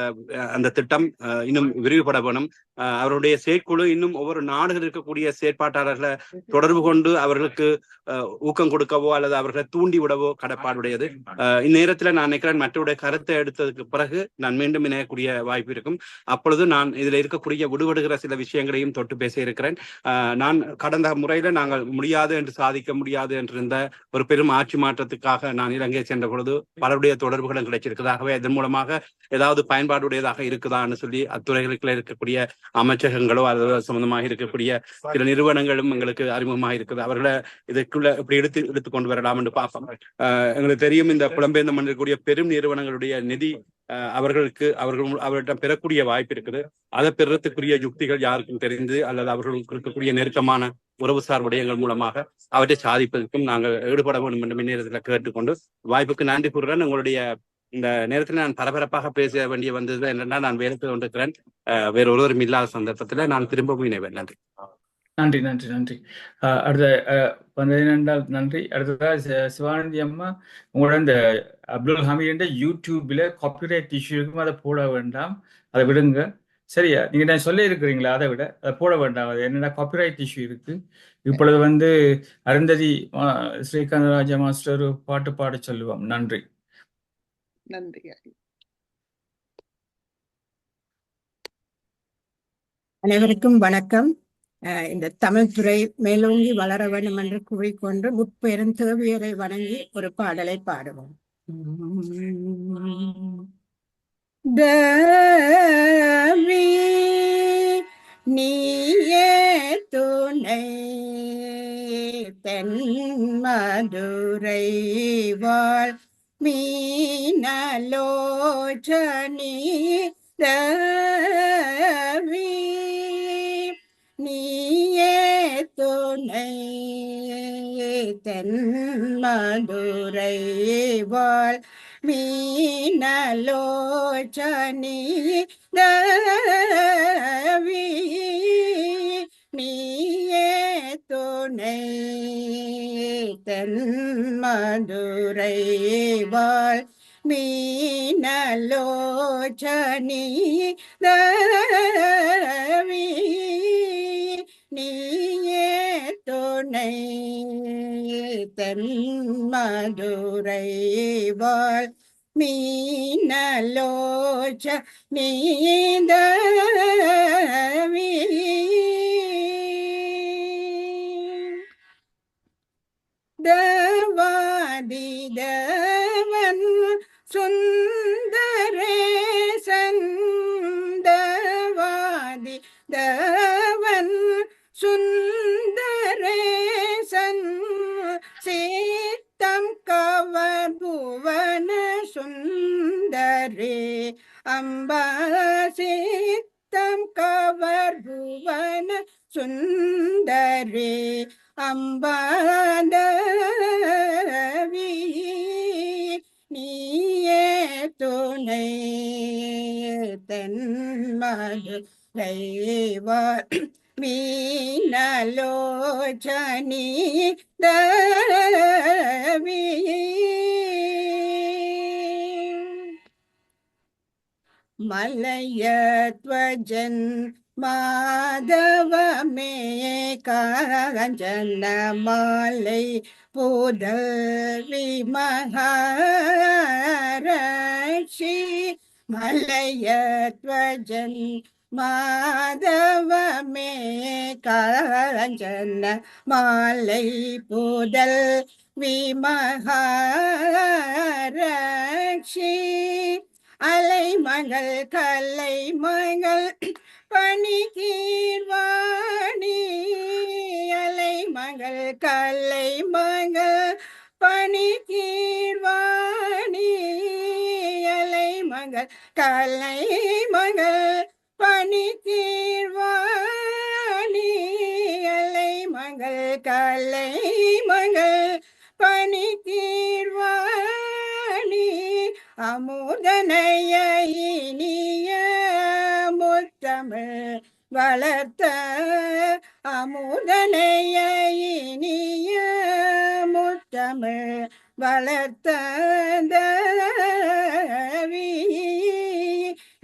அந்த திட்டம் இன்னும் விரிவுபட வேணும். அவருடைய செயற்குழு இன்னும் ஒவ்வொரு நாடுகள் இருக்கக்கூடிய செயற்பாட்டாளர்களை தொடர்பு கொண்டு அவர்களுக்கு ஊக்கம் கொடுக்கவோ அல்லது அவர்களை தூண்டி விடவோ கடப்பாடுடையது. இந்நேரத்தில் நான் நினைக்கிறேன் மற்றவருடைய கருத்தை எடுத்ததுக்கு பிறகு நான் மீண்டும் இணையக்கூடிய வாய்ப்பு இருக்கும். அப்பொழுது நான் இதில் இருக்கக்கூடிய விடுபடுகிற சில விஷயங்களையும் தொட்டு பேச இருக்கிறேன். நான் கடந்த முறையில நாங்கள் முடியாது என்று சாதிக்க முடியாது என்றிருந்த ஒரு பெரும் ஆட்சி மாற்றத்துக்காக நான் இலங்கை சென்ற பொழுது பலருடைய தொடர்புகளும் கிடைச்சிருக்கிறதாகவே இதன் மூலமாக ஏதாவது பயன்பாடுடையதாக இருக்குதான்னு சொல்லி அத்துறைகளுக்குள்ள இருக்கக்கூடிய அமைச்சகங்களோ அல்லது சம்பந்தமாக இருக்கக்கூடிய சில நிறுவனங்களும் எங்களுக்கு அறிமுகமாக இருக்குது. அவர்களை இதற்குள்ள இப்படி எடுத்து கொண்டு வரலாம் என்று பார்ப்போம். எங்களுக்கு தெரியும் இந்த புலம்பெயர்ந்த மன்னிருக்கக்கூடிய பெரும் நிறுவனங்களுடைய நிதி அவர்களிடம் பெறக்கூடிய வாய்ப்பு இருக்குது. அதை பெறத்துக்குரிய யுக்திகள் யாருக்கும் தெரிந்து அல்லது அவர்களுக்கு இருக்கக்கூடிய நெருக்கமான உறவுசார் விடயங்கள் மூலமாக அவற்றை சாதிப்பதற்கும் நாங்கள் ஈடுபட வேண்டும் என்று நேரத்தில் கேட்டுக்கொண்டு வாய்ப்புக்கு நன்றி கூறுகிறேன். உங்களுடைய இந்த நேரத்தில் நான் பரபரப்பாக பேச வேண்டிய வந்தது என்னன்னா, நான் வேலை கொண்டிருக்கிறேன். வேற ஒருவரும் இல்லாத சந்தர்ப்பத்தில் நான் திரும்பவும் இணைவேன். நன்றி நன்றி நன்றி நன்றி. அடுத்த என்னென்றால் நன்றி. அடுத்ததாக சிவானந்தி அம்மா, உங்களோட இந்த அப்துல் ஹமீது யூடியூப்ல காப்பிரைட் இஷ்யூ இருக்கும், அதை போட வேண்டாம், அதை விடுங்க. சரியா? நீங்க நான் சொல்லி இருக்கிறீங்களா? அதை விட அதை போட வேண்டாம். அது என்னென்ன காப்பிரைட் இஷ்யூ இருக்கு. இப்பொழுது அருந்ததி ஸ்ரீகாந்த் ராஜா மாஸ்டர் பாட்டு பாட சொல்லுவோம். நன்றி நன்றி. அனைவருக்கும் வணக்கம். இந்த தமிழ் துறை மேலோங்கி வளர வேண்டும் என்று கூறிக்கொண்டு முற்பெரும் தேவியரை வணங்கி ஒரு பாடலை பாடுவோம். தேவி நீயே துணை தென் மதுரை வாழ் மீனலோச்சனி தேவி நீயே துணை தென் மதுரை வாழ் மீனலோச்சனி தேவி நீயே துணை தென் மதுரை வாழ் மீனலோச்சனி தேவி நீயே துணை தென் மதுரை வாழ் மீனலோச்சனி தேவி தேவாதி தேவன் சுந்தரேசன் தேவாதி தேவன் சுந்தரேசன் சீத்தம் கவர் புவன சுந்தரே அம்பா சீத்தம் கவர் புவன சுந்தரே அம்பாதவி நீயே துணை தென் மதுரை வாழ் மீனலோச்சனி தேவி மலயத்வஜன் மாதவமே காஞ்சன மாலை புதல்வி மகாரட்சி மலயத்வஜன் மாதவமே காஞ்சன மாலை புதல்வி மகாரட்சி அலைமகள் கலை மகள் பணிகீர்வாணி அலைமகள் கலை மகள் பணிகீர்வாணி அலைமகள் கலை மகள் பணிகீர்வாணி அலைமகள் கலை மகள் பணிகீர்வாணி அமுதனைய இனிய முத்தமிழ் வளர்த்த அமுதனைய இனிய முத்தமிழ் வளர்த்த தேவி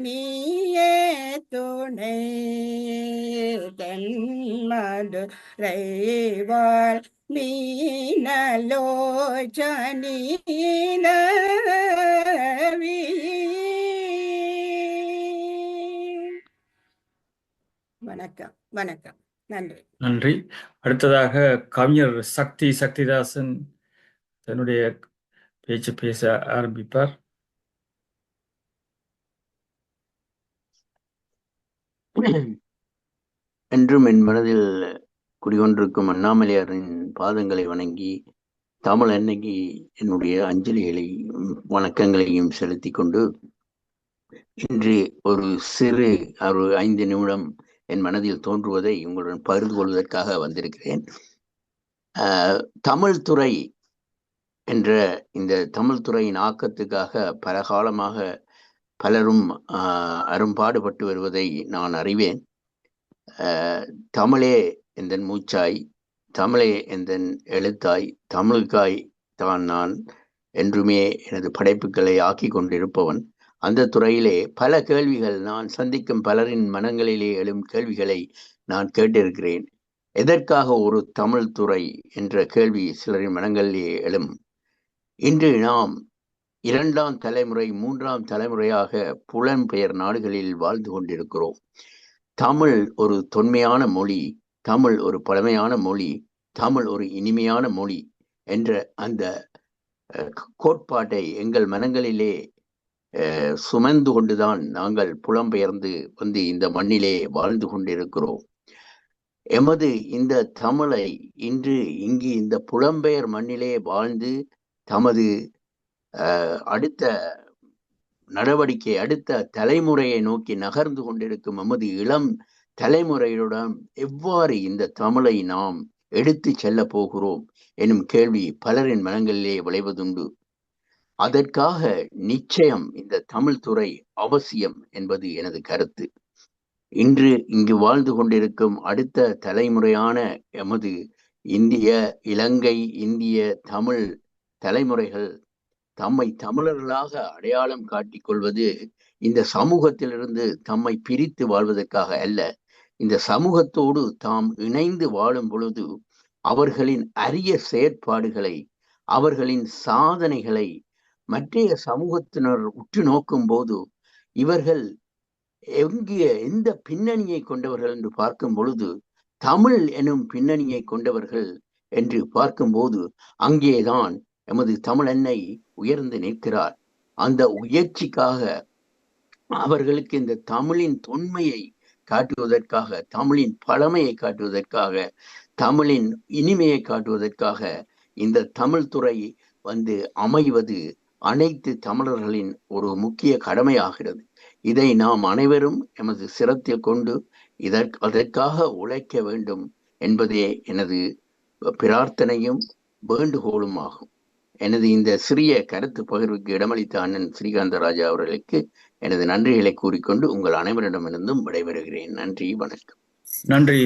நீயே துணை தென் மதுரை வாழ் மீனலோச்சனீனவி. வணக்கம் வணக்கம். நன்றி நன்றி. அடுத்ததாக கவிஞர் சக்திதாசன் தன்னுடைய பேச்சு பேச ஆரம்பிப்பார். என்றும் என் மனதில் குடிகொண்டிருக்கும் அண்ணாமலையாரின் பாதங்களை வணங்கி தமிழ் அன்னைக்கு என்னுடைய அஞ்சலிகளை வணக்கங்களையும் செலுத்தி கொண்டு இன்று ஒரு 5 நிமிடம் என் மனதில் தோன்றுவதை உங்களுடன் பகிர்ந்து கொள்வதற்காக வந்திருக்கிறேன். தமிழ் துறை என்ற இந்த தமிழ் துறையின் ஆக்கத்துக்காக பல காலமாக பலரும் அரும்பாடுபட்டு வருவதை நான் அறிவேன். தமிழே எந்தன் மூச்சாய், தமிழே எந்தன் எழுத்தாய், தமிழுக்காய் தான் நான் என்றுமே எனது படைப்புகளை ஆக்கி கொண்டிருப்பவன். அந்த துறையிலே பல கேள்விகள், நான் சந்திக்கும் பலரின் மனங்களிலே எழும் கேள்விகளை நான் கேட்டிருக்கிறேன். எதற்காக ஒரு தமிழ் துறை என்ற கேள்வி சிலரின் மனங்களிலே எழும். இன்று நாம் 2ஆம் தலைமுறை 3ஆம் தலைமுறையாக புலம்பெயர் நாடுகளில் வாழ்ந்து கொண்டிருக்கிறோம். தமிழ் ஒரு தொன்மையான மொழி, தமிழ் ஒரு பழமையான மொழி, தமிழ் ஒரு இனிமையான மொழி என்ற அந்த கோட்பாட்டை எங்கள் மனங்களிலே சுமந்து கொண்டுதான் நாங்கள் புலம்பெயர்ந்து வந்து இந்த மண்ணிலே வாழ்ந்து கொண்டிருக்கிறோம். எமது இந்த தமிழை இன்று இங்கு இந்த புலம்பெயர் மண்ணிலே வாழ்ந்து தமது அடுத்த நடவடிக்கை, அடுத்த தலைமுறையை நோக்கி நகர்ந்து கொண்டிருக்கும் எமது இளம் தலைமுறையுடன் எவ்வாறு இந்த தமிழை நாம் எடுத்து செல்ல போகிறோம் எனும் கேள்வி பலரின் மனங்களிலே விளைவதுண்டு. அதற்காக நிச்சயம் இந்த தமிழ் துறை அவசியம் என்பது எனது கருத்து. இன்று இங்கு வாழ்ந்து கொண்டிருக்கும் அடுத்த தலைமுறையான எமது இலங்கை இந்திய தமிழ் தலைமுறைகள் தம்மை தமிழர்களாக அடையாளம் காட்டிக் கொள்வது இந்த சமூகத்திலிருந்து தம்மை பிரித்து வாழ்வதற்காக அல்ல. இந்த சமூகத்தோடு தாம் இணைந்து வாழும் பொழுது அவர்களின் அரிய செயற்பாடுகளை, அவர்களின் சாதனைகளை மற்றைய சமூகத்தினர் உற்று நோக்கும் போது இவர்கள் எந்த பின்னணியை கொண்டவர்கள் என்று பார்க்கும் பொழுது தமிழ் எனும் பின்னணியை கொண்டவர்கள் என்று பார்க்கும்போது அங்கேதான் எமது தமிழன்னை உயர்ந்து நிற்கிறார். அந்த உயர்ச்சிக்காக அவர்களுக்கு இந்த தமிழின் தொன்மையை காட்டுவதற்காக, தமிழின் பழமையை காட்டுவதற்காக, தமிழின் இனிமையை காட்டுவதற்காக இந்த தமிழ் துறை வந்து அமைவது அனைத்து தமிழர்களின் ஒரு முக்கிய கடமையாகிறது. இதை நாம் அனைவரும் எமது சிரத்தில் கொண்டு அதற்காக உழைக்க வேண்டும் என்பதே எனது பிரார்த்தனையும் வேண்டுகோளும் ஆகும். எனது இந்த சிறிய கருத்து பகிர்வுக்கு இடமளித்த அண்ணன் ஸ்ரீகாந்தராஜா அவர்களுக்கு எனது நன்றிகளை கூறிக்கொண்டு உங்கள் அனைவரிடமிருந்தும் விடைபெறுகிறேன். நன்றி, வணக்கம். நன்றி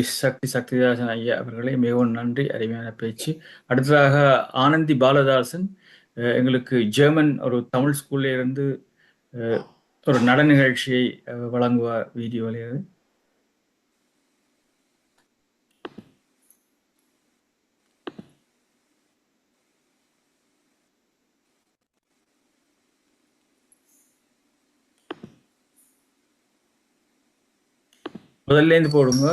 சக்திதாசன் ஐயா அவர்களே, மிகவும் நன்றி, அருமையான பேச்சு. அடுத்ததாக ஆனந்தி பாலதாசன் எங்களுக்கு ஜெர்மன் ஒரு தமிழ் ஸ்கூல்ல இருந்து ஒரு நட நிகழ்ச்சியை வழங்குவார் வீடியோவில். முதல்ல இருந்து போடுங்க.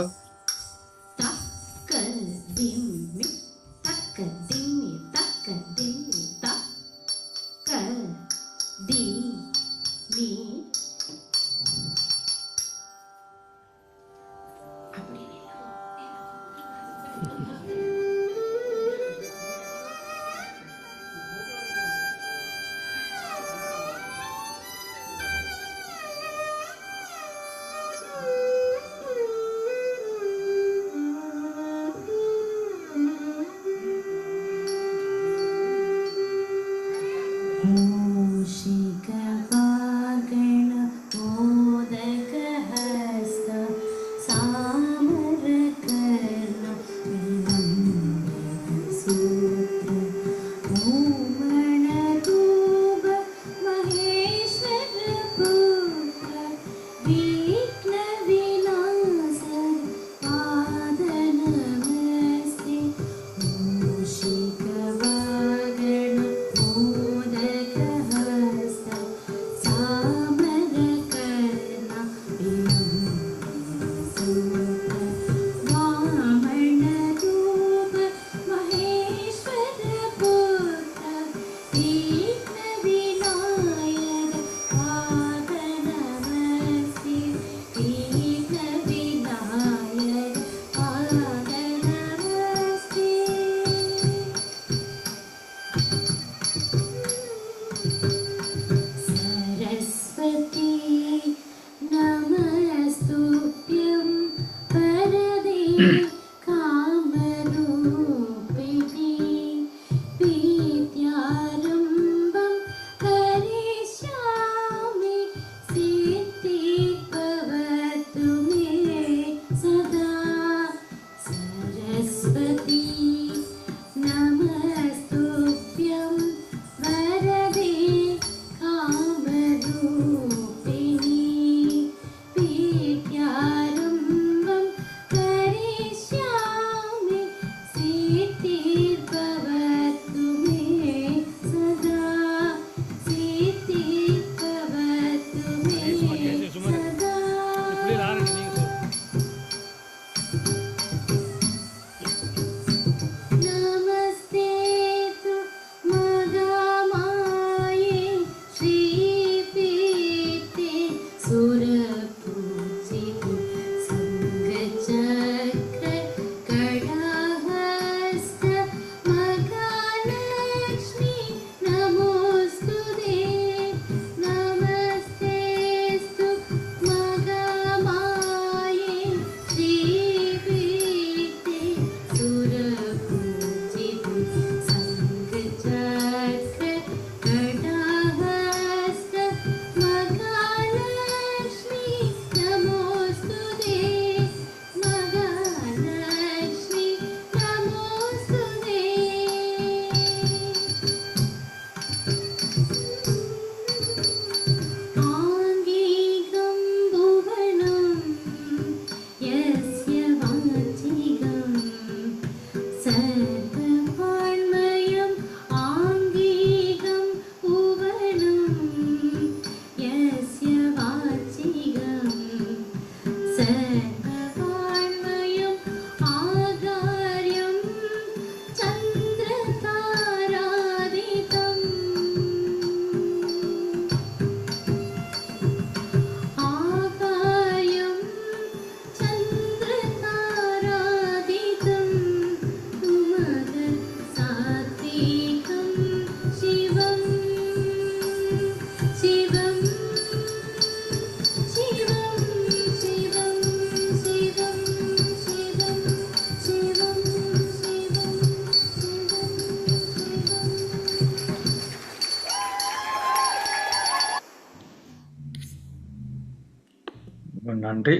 நன்றி.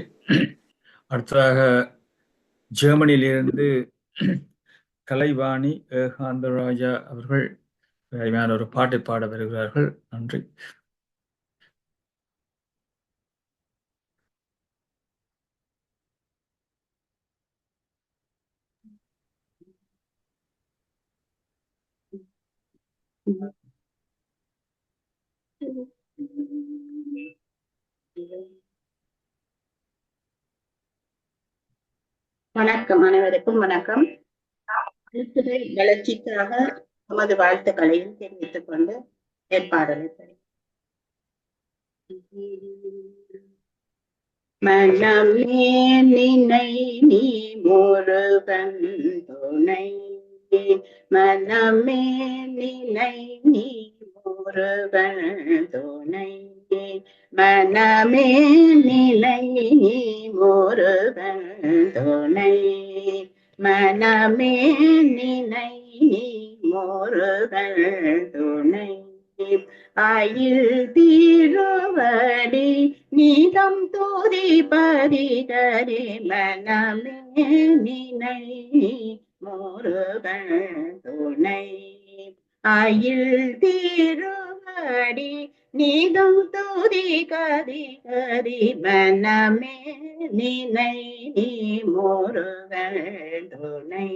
அடுத்ததாக ஜெர்மனியிலிருந்து கலைவாணி ஏகாந்தராஜா அவர்கள் அருமையான ஒரு பாட்டை பாட வருகிறார்கள். நன்றி. வணக்கம், அனைவருக்கும் வணக்கம். எழுத்துறை வளர்ச்சிக்காக நமது வாழ்த்துக்களையும் தெரிவித்துக் கொண்டு ஏற்பாடுகளை மனமே நினை நீ முருகன் துணை, மனமே நினை நீ முருகன் துணை, மனமே நினை நீ முருகன் துணை, மனமே நினை நீ முருகன் துணை, ஆயில் தீருவடி நீதம் தூதி பதிகரி, மனமே நினை நீ முருகன் துணை, ஆயில் தீருவடி நீதம் தூதி கரி கரி, மனமே நினை நீ முருகன் துணை,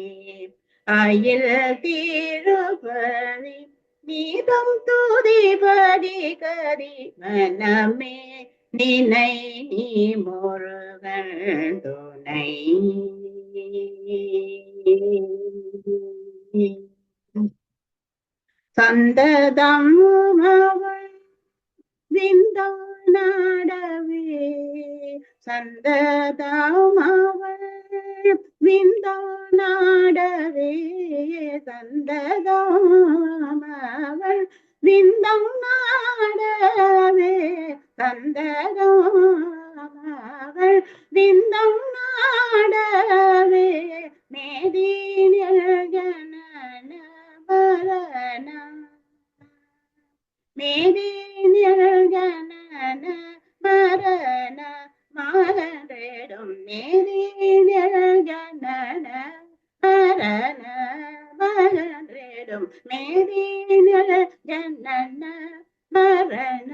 ஆயில் தீருவடி நீதம் தூதி படி கரி, மனமே நினை நீ முருகன் துணை. சந்ததம் அவள் விந்தானடவே, சந்ததம் அவள் விந்தானடவே, சந்ததம் அவள் விந்தம் நாடவே, சந்ததம் அவள் விந்தம் நாடவே, தரும் மேதீன ஜனன மரண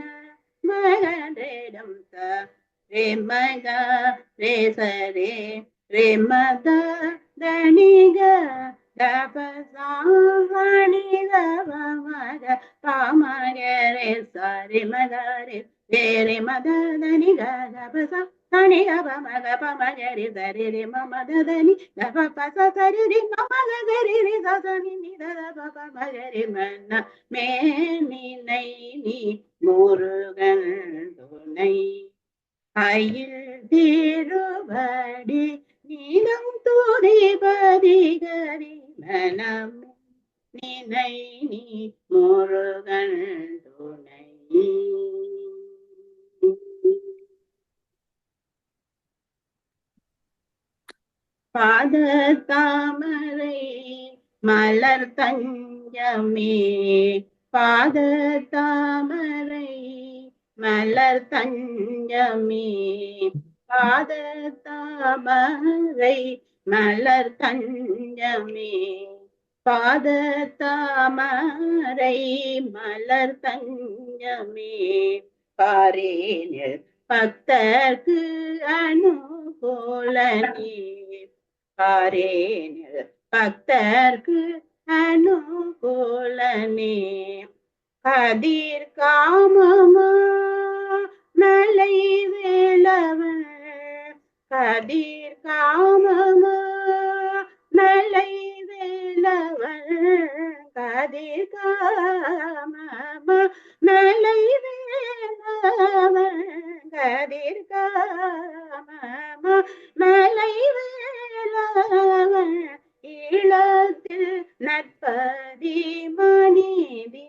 மகரேடம் ரே மக ரே சரே ரே மத தனிக தபசாணி தவ மக பாமகரே சரி மகரே ரே மத தனிக தபசா தனி கப மக பமகரி சரி ரே மம தனி கப பச சரி ரி மம கரி ரி சசனி நித பப மகரி மன்ன மே நினை நீ முருகன் துணை அயில் திருவடி நீலம் தூதி பதிகரி மனம் நினை நீ முருகன் துணை. பாத தாமரை மலர் தஞ்சமே பாத தாமரை மலர் தஞ்சமே பாத தாமரை மலர் தஞ்சமே பாத தாமரை மலர் தஞ்சமே பாரேனில் பக்தர்க்கு அனுகூலனே பாரேனில் பக்தர்க்கு அனுகூலனே கதிர் காமமா மலை வேளவன் கதிர் காமமா மலை வேளவன் கதிர் காமமா மலை வேளவன் கதிர் காமமா மலை வேளவன் ஈழத்தில் நற்பதி மணிதி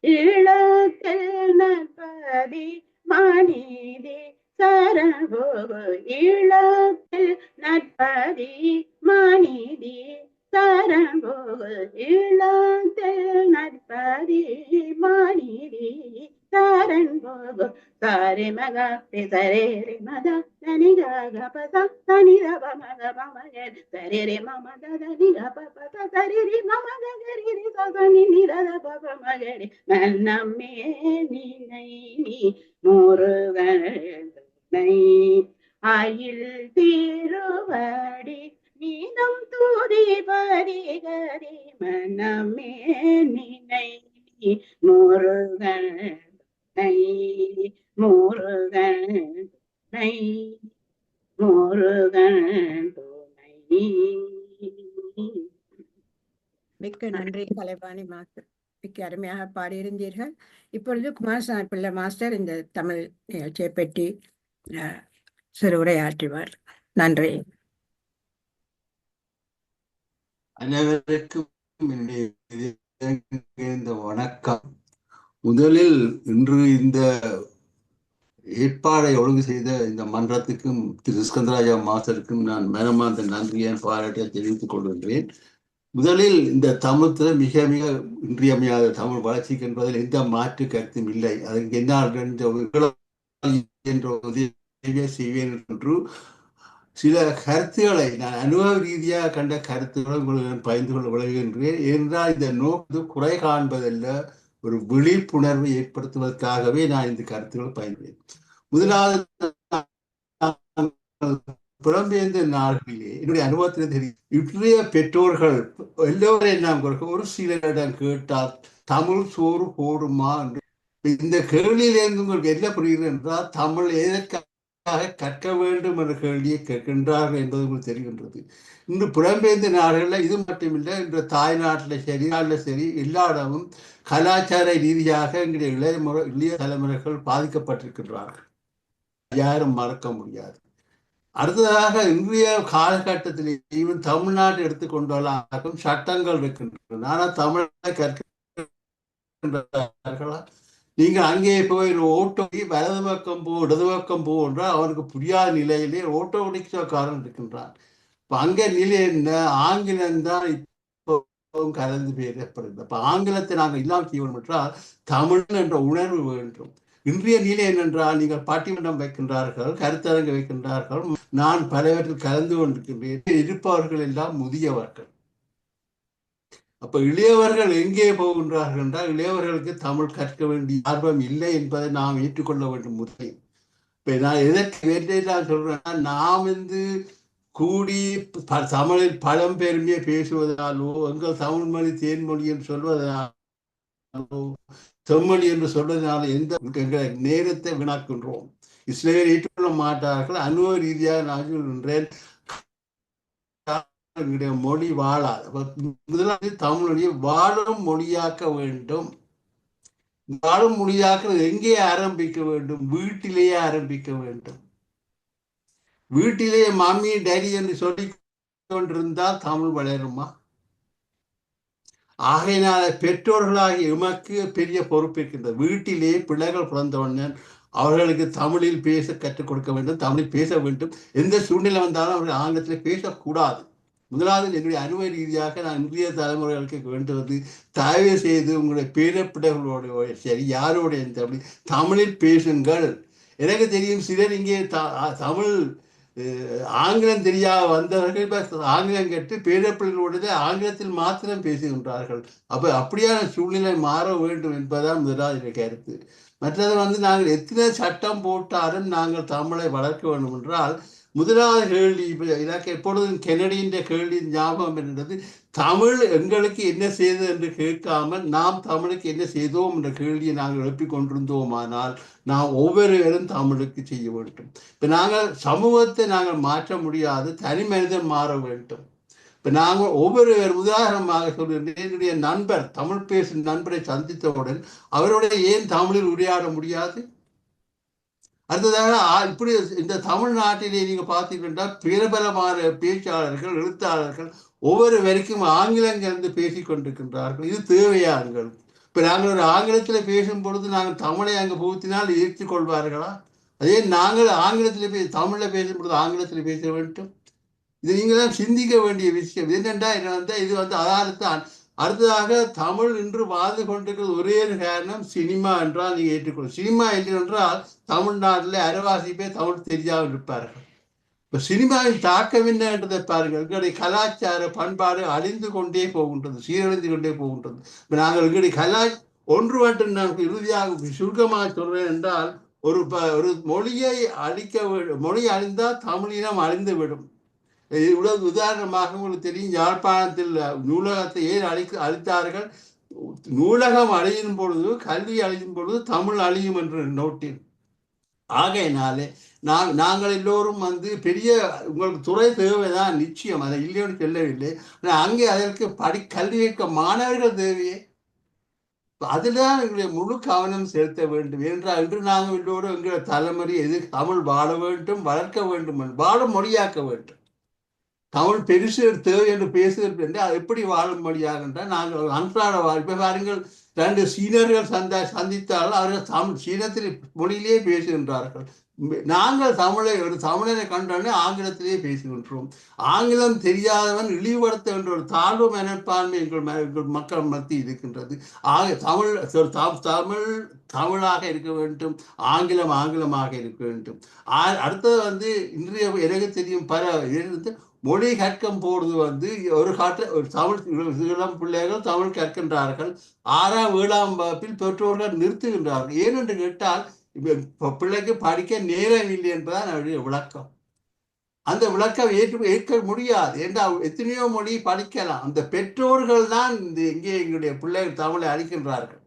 ஈழத்தில் நற்பதி மணிதி சரபோகு ஈழத்தில் நற்பதி மணிதி சரபோகு ஈழத்தில் நற்பதி மணிதி சரண் போகு சாரி மக சரே ரே மத தனி கபச தனி ரப மக பமகர் சரே ரே மம தனி கபச சரி ரி மம கரி ரி சசனி நிரத பப மகரி மன்னமே நினை நீ முருகன் துணை அயில் திருவடி நீதம் தூதி பரிகரி மன்னமே நினை நீ முருகன் முருகன் துணை முருகன் துணை. மிக்க நன்றி கலைவாணி மாஸ்டர், மிக்க அருமையாக பாடியிருந்தீர்கள். இப்பொழுது குமாரசாமி பிள்ளை மாஸ்டர் இந்த தமிழ் நிகழ்ச்சியை பற்றி சிறு உரையாற்றுவார். நன்றி. அனைவருக்கும் வணக்கம். முதலில் இன்று இந்த ஏற்பாடை ஒழுங்கு செய்த இந்த மன்றத்துக்கும் திரு ஸ்கந்தராஜா மாஸ்டருக்கும் நான் மனமார்ந்த நன்றியை பாராட்ட தெரிவித்துக் கொள்கின்றேன். முதலில் இந்த தமிழ் மிக மிக இன்றியமையாத தமிழ் வளர்ச்சிக்கு என்பதில் எந்த மாற்று கருத்தும் இல்லை. அதற்கு என்ன செய்வேன் என்று சில கருத்துக்களை நான் அனுபவ ரீதியாக கண்ட கருத்துக்களை உங்களுக்கு பகிர்ந்து கொள்ள விளைகின்றேன். ஏனென்றால் இந்த நோக்கு குறை காண்பதல்ல, ஒரு விழிப்புணர்வை ஏற்படுத்துவதற்காகவே நான் இந்த கருத்துக்களை பயன்படுகிறேன். முதலாவது, புலம்பெயர்ந்த நாடுகளிலே என்னுடைய அனுபவத்தில் தெரியும், இன்றைய பெற்றோர்கள் எல்லோரையும் நாம் ஒரு சிலரிடம் கேட்டால் தமிழ் சோறு போடுமா என்று. இந்த கேள்வியிலிருந்து உங்களுக்கு என்ன புரிகிறது என்றால், தமிழ் எதற்காக கற்க வேண்டும் என்ற கேள்வியை கேட்கின்றார்கள் என்பது உங்களுக்கு தெரிகின்றது. இன்று புலம்பெயர்ந்த நாடுகளில் இது மட்டுமில்லை, இன்று தாய் நாட்டில் சரி நாட்டில் சரி எல்லா இடமும் கலாச்சார ரீதியாக எங்களுடைய இளைய தலைமுறைகள் பாதிக்கப்பட்டிருக்கின்றார்கள். யாரும் மறக்க முடியாது. அடுத்ததாக இன்றைய காலகட்டத்தில் தமிழ்நாட்டை எடுத்துக்கொண்டாலும் சட்டங்கள் வைக்கின்றன. ஆனால் தமிழை கற்கின்றார்களா? நீங்கள் அங்கே போய் ஓட்டோ வலது பக்கம் போ இடது பக்கம் போ என்றால் அவனுக்கு புரியாத நிலையிலே ஓட்டோ ரிக்ஷாக்காரன் இருக்கின்றான். இப்போ அங்கே நிலை என்ன? ஆங்கிலம்தான் இப்போ கலந்து பேசப்படுகிறது. அப்போ ஆங்கிலத்தை நாங்கள் இல்லாமல் செய்வோம் என்றால் தமிழ் என்ற உணர்வு வேண்டும். இன்றைய நிலை என்னென்றால், நீங்கள் பட்டிமன்றம் வைக்கின்றார்கள், கருத்தரங்கு வைக்கின்றார்கள். நான் பலவற்றில் கலந்து கொண்டிருக்கின்றேன். இருப்பவர்கள் எல்லாம் முதியவர்கள். அப்ப இளையவர்கள் எங்கே போகின்றார்கள் என்றால் இளையவர்களுக்கு தமிழ் கற்க வேண்டிய ஆர்வம் இல்லை என்பதை நாம் ஏற்றுக்கொள்ள வேண்டும் முதலில். இப்ப நான் எதற்கு நான் சொல்றேன்னா, நாம் கூடி தமிழில் பழம்பெருமையை பேசுவதாலோ எங்கள் தமிழ் மொழி தேன்மொழி என்று சொல்வதனாலோ செம்மொழி என்று சொல்வதனால எந்த நேரத்தை வீணாக்கின்றோம். இஸ்லேயர் ஏற்றுக்கொள்ள மாட்டார்கள். அனுபவ ரீதியாக நான் சொல்கின்றேன், மொழி வாழாது. முதலாவது தமிழ் மொழியை வாழும் மொழியாக்க வேண்டும். வாழும் மொழியாக்க எங்கே ஆரம்பிக்க வேண்டும்? வீட்டிலேயே ஆரம்பிக்க வேண்டும். வீட்டிலேயே மாமி டேடி என்று சொல்லிக் கொண்டிருந்தால் தமிழ் வளருமா? ஆகையினால பெற்றோர்களாகி எமக்கு பெரிய பொறுப்பு இருக்கின்றது. வீட்டிலேயே பிள்ளைகள் பிறந்தவுடனே அவர்களுக்கு தமிழில் பேச கற்றுக் கொடுக்க வேண்டும், தமிழில் பேச வேண்டும். எந்த சூழ்நிலை வந்தாலும் அவர்கள் ஆங்கிலத்தில் பேசக்கூடாது. முதலாவது என்னுடைய அனுபவ ரீதியாக நான் இந்திய தலைமுறைகளுக்கு வேண்டுவது, தயவு செய்து உங்களுடைய பேரப்பிள்ளைகளோட சரி யாரோட தமிழில் பேசுங்கள். எனக்கு தெரியும் சிலர் இங்கே தமிழ் ஆங்கிலம் தெரியாத வந்தவர்கள் இப்ப ஆங்கிலம் கேட்டு பேரப்பிள்ளைகளோடு ஆங்கிலத்தில் மாத்திரம் பேசுகின்றார்கள். அப்ப அப்படியான சூழ்நிலை மாற வேண்டும் என்பதுதான் முதலாவது கருத்து. மற்றது நாங்கள் எத்தனை சட்டம் போட்டாலும் நாங்கள் தமிழை வளர்க்க வேண்டும் என்றால், முதலாவது கேள்வி எனக்கு எப்பொழுதும் கெனடியின் கேள்வி ஞாபகம் என்றது, தமிழ் எங்களுக்கு என்ன செய்தது என்று கேட்காமல் நாம் தமிழுக்கு என்ன செய்தோம் என்ற கேள்வியை நாங்கள் எழுப்பிக் கொண்டிருந்தோமானால் நாம் ஒவ்வொருவரும் தமிழுக்கு செய்ய வேண்டும். இப்ப நாங்கள் சமூகத்தை நாங்கள் மாற்ற முடியாது, தனி மனிதன் மாற வேண்டும். இப்ப நாங்கள் ஒவ்வொருவர் உதாரணமாக சொல்கிறேன், என்னுடைய நண்பர் தமிழ் பேசும் நண்பரை சந்தித்தவுடன் அவருடைய ஏன் தமிழில் உரையாட முடியாது? அடுத்ததாக இப்படி இந்த தமிழ்நாட்டிலே நீங்க பார்த்தீங்கன்னா பிரபலமான பேச்சாளர்கள் எழுத்தாளர்கள் ஒவ்வொரு வரைக்கும் ஆங்கிலங்கிலிருந்து பேசிக் கொண்டிருக்கின்றார்கள். இது தேவையாங்கள். இப்ப நாங்கள் ஒரு ஆங்கிலத்தில் பேசும் பொழுது நாங்கள் தமிழை அங்கு புகுத்தினால் ஏற்றுக் கொள்வார்களா? அதே நாங்கள் ஆங்கிலத்தில் தமிழில் பேசும் பொழுது ஆங்கிலத்தில் பேச வேண்டும். இது நீங்களாம் சிந்திக்க வேண்டிய விஷயம். என்னென்றா இது அதால்தான். அடுத்ததாக தமிழ் இன்று வாழ்ந்து கொண்டிருக்கிறது ஒரே காரணம் சினிமா என்றால் நீங்க ஏற்றுக்கொள்ளும். சினிமா என்றால் தமிழ்நாட்டில் அரைவாசி பேர் தமிழ் தெரியாமல் இருப்பார்கள். இப்ப சினிமாவின் தாக்கம் என்ன என்றதை பாருங்கள். எங்களுடைய கலாச்சார பண்பாடு அழிந்து கொண்டே போகின்றது, சீரழிந்து கொண்டே போகின்றது. இப்ப நாங்கள் எங்களுடைய ஒன்று மட்டும் நான் இறுதியாக சுருக்கமாக சொல்றேன் என்றால், ஒரு மொழியை அழிக்க வேண்டும். மொழி அழிந்தால் தமிழினம் அழிந்து விடும். இவ்வளவு உதாரணமாக உங்களுக்கு தெரியும், யாழ்ப்பாணத்தில் நூலகத்தை ஏன் அழித்தார்கள்? நூலகம் அழியும் பொழுது, கல்வி அழியும் பொழுது தமிழ் அழியும் என்ற நோட்டில். ஆகையினாலே நாங்கள் எல்லோரும் பெரிய உங்களுக்கு துறை தேவைதான், நிச்சயம், அதை இல்லையோன்னு சொல்லவில்லை. அங்கே அதற்கு கல்வி கேட்க மாணவர்கள் தேவையே. அதுதான் எங்களுடைய முழு கவனம் செலுத்த வேண்டும். என்றால் இன்று நாங்கள் எல்லோரும் எங்களுடைய தலைமுறை தமிழ் வாழ வேண்டும், வளர்க்க வேண்டும், வாழ மொழியாக்க வேண்டும். தமிழ் பெருசு தேவை என்று பேசுகிறது என்று அது எப்படி வாழும் மொழியாக நாங்கள் அன்றாட வாழ்க்கை பாருங்கள். 2 சீனர்கள் சந்தித்தால் அவர்கள் தமிழ் சீனத்தில் மொழியிலேயே பேசுகின்றார்கள். நாங்கள் ஒரு தமிழனை கண்டோடனே ஆங்கிலத்திலேயே பேசுகின்றோம். ஆங்கிலம் தெரியாதவன் இழிவுபடுத்த என்ற ஒரு தாழ்வு மனப்பான்மை எங்கள் மக்கள் மத்தியில் இருக்கின்றது. தமிழ் தமிழாக இருக்க வேண்டும், ஆங்கிலம் ஆங்கிலமாக இருக்க வேண்டும். அடுத்தது இன்றைய எனக்கு தெரியும் மொழி கற்கும் போது ஒரு தமிழ் இளம் பிள்ளைகள் தமிழ் கற்கின்றார்கள். 6ஆம் 7ஆம் வகுப்பில் பெற்றோர்கள் நிறுத்துகின்றார்கள். ஏனென்று கேட்டால் பிள்ளைக்கு படிக்க நேரம் இல்லை என்பதுதான் அவருடைய விளக்கம். அந்த விளக்கம் ஏற்க முடியாது என்றால் எத்தனையோ மொழி படிக்கலாம். அந்த பெற்றோர்கள் தான் இங்கே எங்களுடைய பிள்ளைகள் தமிழை அழிக்கின்றார்கள்.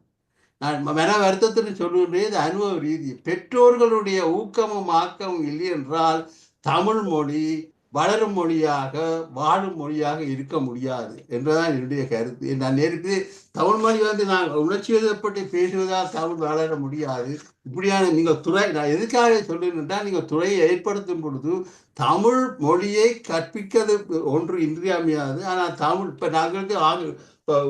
நான் மன வருத்தத்தில் சொல்லுகின்றேன், இது அனுபவ ரீதி. பெற்றோர்களுடைய ஊக்கமும் ஆக்கமும் இல்லை என்றால் தமிழ் மொழி வளரும் மொழியாக வாழும் மொழியாக இருக்க முடியாது என்றுதான் என்னுடைய கருத்து. நான் நேருக்கு தமிழ் மொழி நாங்கள் உணர்ச்சி வசப்பட்டு பேசுவதால் தமிழ் வளர முடியாது. இப்படியான நீங்கள் துறை, நான் எதுக்காக சொல்லுன்னா, நீங்கள் துறையை ஏற்படுத்தும் பொழுது தமிழ் மொழியை கற்பிக்கிறது ஒன்று இன்றியமையாது. ஆனால் தமிழ் இப்ப நாங்களுக்கு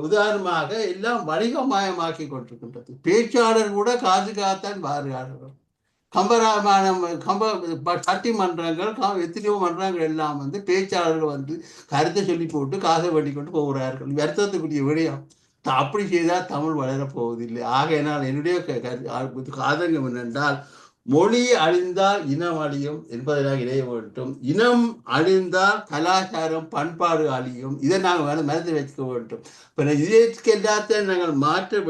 உதாரணமாக எல்லாம் வணிகமயமாக்கி கொண்டிருக்கின்றது. பேச்சாளர் கூட காசுக்காகத்தான் வாருகிறார்கள். கம்பராமாயணம் பட்டிமன்றங்கள் எத்தனையோ மன்றங்கள் எல்லாம் பேச்சாளர்கள் கருத்தை சொல்லி போட்டு காசை வட்டி கொண்டு போகிறார்கள். வருத்தத்துக்குரிய விடயம். அப்படி செய்தால் தமிழ் வளரப் போவதில்லை. ஆகையினால் என்னுடைய ஆதங்கம் என்னென்றால், மொழி அழிந்தால் இனம் அழியும் என்பதெல்லாம் இணைய வேண்டும். இனம் அழிந்தால் கலாச்சாரம் பண்பாடு அழியும். இதை நாங்கள் மனதில் வச்சுக்க வேண்டும். இப்போ இதற்கு எல்லாத்தையும் நாங்கள்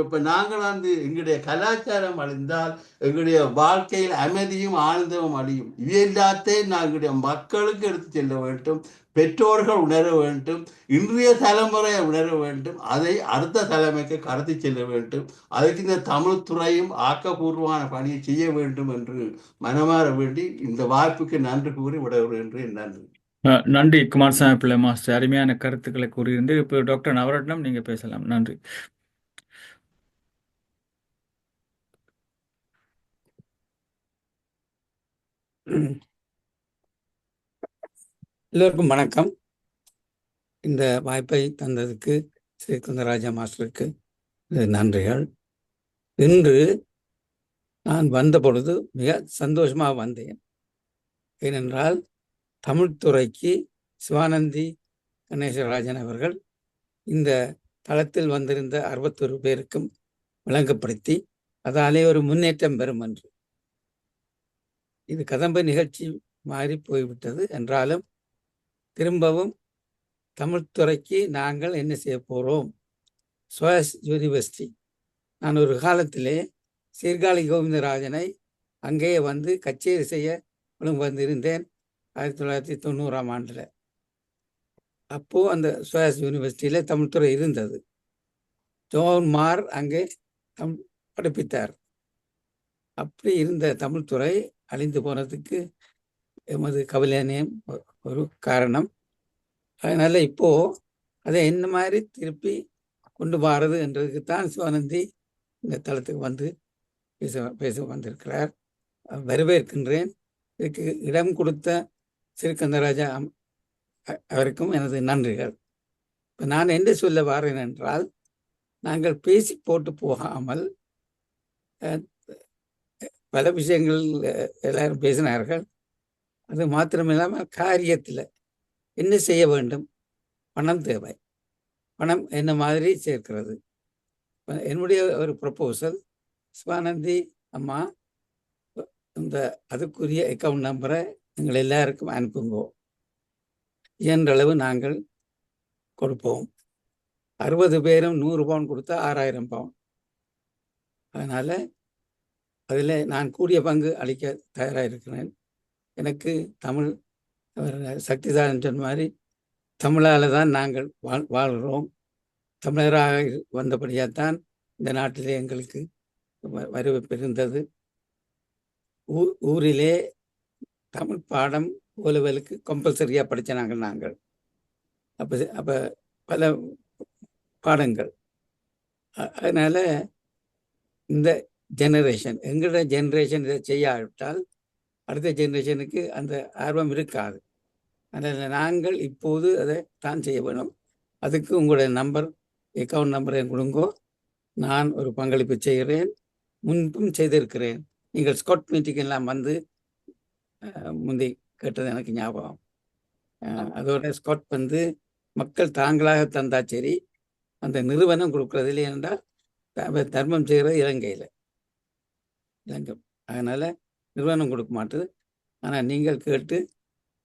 இப்போ நாங்கள் எங்களுடைய கலாச்சாரம் அழிந்தால் எங்களுடைய வாழ்க்கையில் அமைதியும் ஆனந்தமும் அழியும். இது எல்லாத்தையும் நாங்களுடைய மக்களுக்கு எடுத்து செல்ல வேண்டும். பெற்றோர்கள் உணர வேண்டும், இன்றைய தலைமுறை உணர வேண்டும், அதை அடுத்த தலைமைக்கு கடத்தி செல்ல வேண்டும். அதுக்கு இந்த தமிழ் துறையும் ஆக்கப்பூர்வமான பணியை செய்ய வேண்டும் என்று மனமாற வேண்டி இந்த வாய்ப்புக்கு நன்றி கூறி விடைபெறுகின்றேன். நன்றி. நன்றி குமாரசாமி பிள்ளை மாஸ்டர், அருமையான கருத்துக்களை கூறியிருந்து. இப்போ டாக்டர் நவரட்னம் நீங்க பேசலாம். நன்றி. எல்லோருக்கும் வணக்கம். இந்த வாய்ப்பை தந்ததுக்கு ஸ்ரீ குந்தராஜா மாஸ்டருக்கு நன்றிகள். இன்று நான் வந்த பொழுது மிக சந்தோஷமாக வந்தேன். ஏனென்றால் தமிழ்துறைக்கு சிவானந்தி கணேசராஜன் அவர்கள் இந்த தளத்தில் வந்திருந்த 61 பேருக்கும் விளங்கப்படுத்தி அதாலே ஒரு முன்னேற்றம் பெறும் என்று. இது கதம்ப நிகழ்ச்சி மாறி போய்விட்டது என்றாலும் திரும்பவும் தமிழ்துறைக்கு நாங்கள் என்ன செய்ய போகிறோம். சுவாஸ் யூனிவர்சிட்டி, நான் ஒரு காலத்திலே சீர்காழி கோவிந்தராஜனை அங்கே வந்து கச்சேரி செய்ய வந்திருந்தேன் 1990ஆம் ஆண்டில். அப்போது அந்த சுவாஸ் யூனிவர்சிட்டியில் தமிழ்துறை இருந்தது. ஜோன் மார் அங்கே படிப்பித்தார். அப்படி இருந்த தமிழ்துறை அழிந்து போனதுக்கு எமது கவலையானேயும் ஒரு காரணம். அதனால் இப்போது அதை என்ன மாதிரி திருப்பி கொண்டு வாரது என்றதுக்கு தான் சிவானந்தி இந்த தளத்துக்கு வந்து பேச வந்திருக்கிறார். வரவேற்கின்றேன். இதுக்கு இடம் கொடுத்த ஸ்ரீகந்தராஜா அவருக்கும் எனது நன்றிகள். இப்போ நான் என்ன சொல்ல வாரேன் என்றால், நாங்கள் பேசி போட்டு போகாமல் பல விஷயங்கள் எல்லாரும் பேசினார்கள். அது மாத்திரமில்லாமல் காரியத்தில் என்ன செய்ய வேண்டும். பணம் தேவை. பணம் என்ன மாதிரி சேர்க்கிறது. என்னுடைய ஒரு ப்ரப்போசல், சிவானந்தி அம்மா இந்த அதுக்குரிய அக்கௌண்ட் நம்பரை எங்கள் எல்லாருக்கும் அனுப்புங்கோ. இயன்றளவு நாங்கள் கொடுப்போம். 60 பேரும் 100 பவுன் கொடுத்தா 6000 பவுன். அதனால் அதில் நான் கூடிய பங்கு அளிக்க தயாராக இருக்கிறேன். எனக்கு தமிழ் சக்திதான் சொன்ன மாதிரி தமிழால் தான் நாங்கள் வாழ்கிறோம். தமிழராக வந்தபடியாகத்தான் இந்த நாட்டிலே எங்களுக்கு வரவேற்பு இருந்தது. ஊரிலே தமிழ் பாடம் ஓலவலுக்கு கம்பல்சரியாக படித்த நாங்கள் அப்போ பல பாடங்கள். அதனால் இந்த ஜெனரேஷன், எங்களோட ஜெனரேஷன் இதை செய்யாவிட்டால் அடுத்த ஜெனரேஷனுக்கு அந்த ஆர்வம் இருக்காது. அதனால் நாங்கள் இப்போது அதை தான் செய்ய வேணும். அதுக்கு உங்களுடைய நம்பர், அக்கௌண்ட் நம்பரை கொடுங்கோ. நான் ஒரு பங்களிப்பு செய்கிறேன். முன்பும் செய்திருக்கிறேன். நீங்கள் ஸ்காட் மீட்டிங் எல்லாம் வந்து முந்தி கேட்டது எனக்கு ஞாபகம். அதோட ஸ்காட் வந்து மக்கள் தாங்களாக தந்தா சரி, அந்த நிறுவனம் கொடுக்கறது இல்லை என்றால் தர்மம் செய்கிறது இலங்கை. அதனால் நிறுவனம் கொடுக்க மாட்டுது. ஆனால் நீங்கள் கேட்டு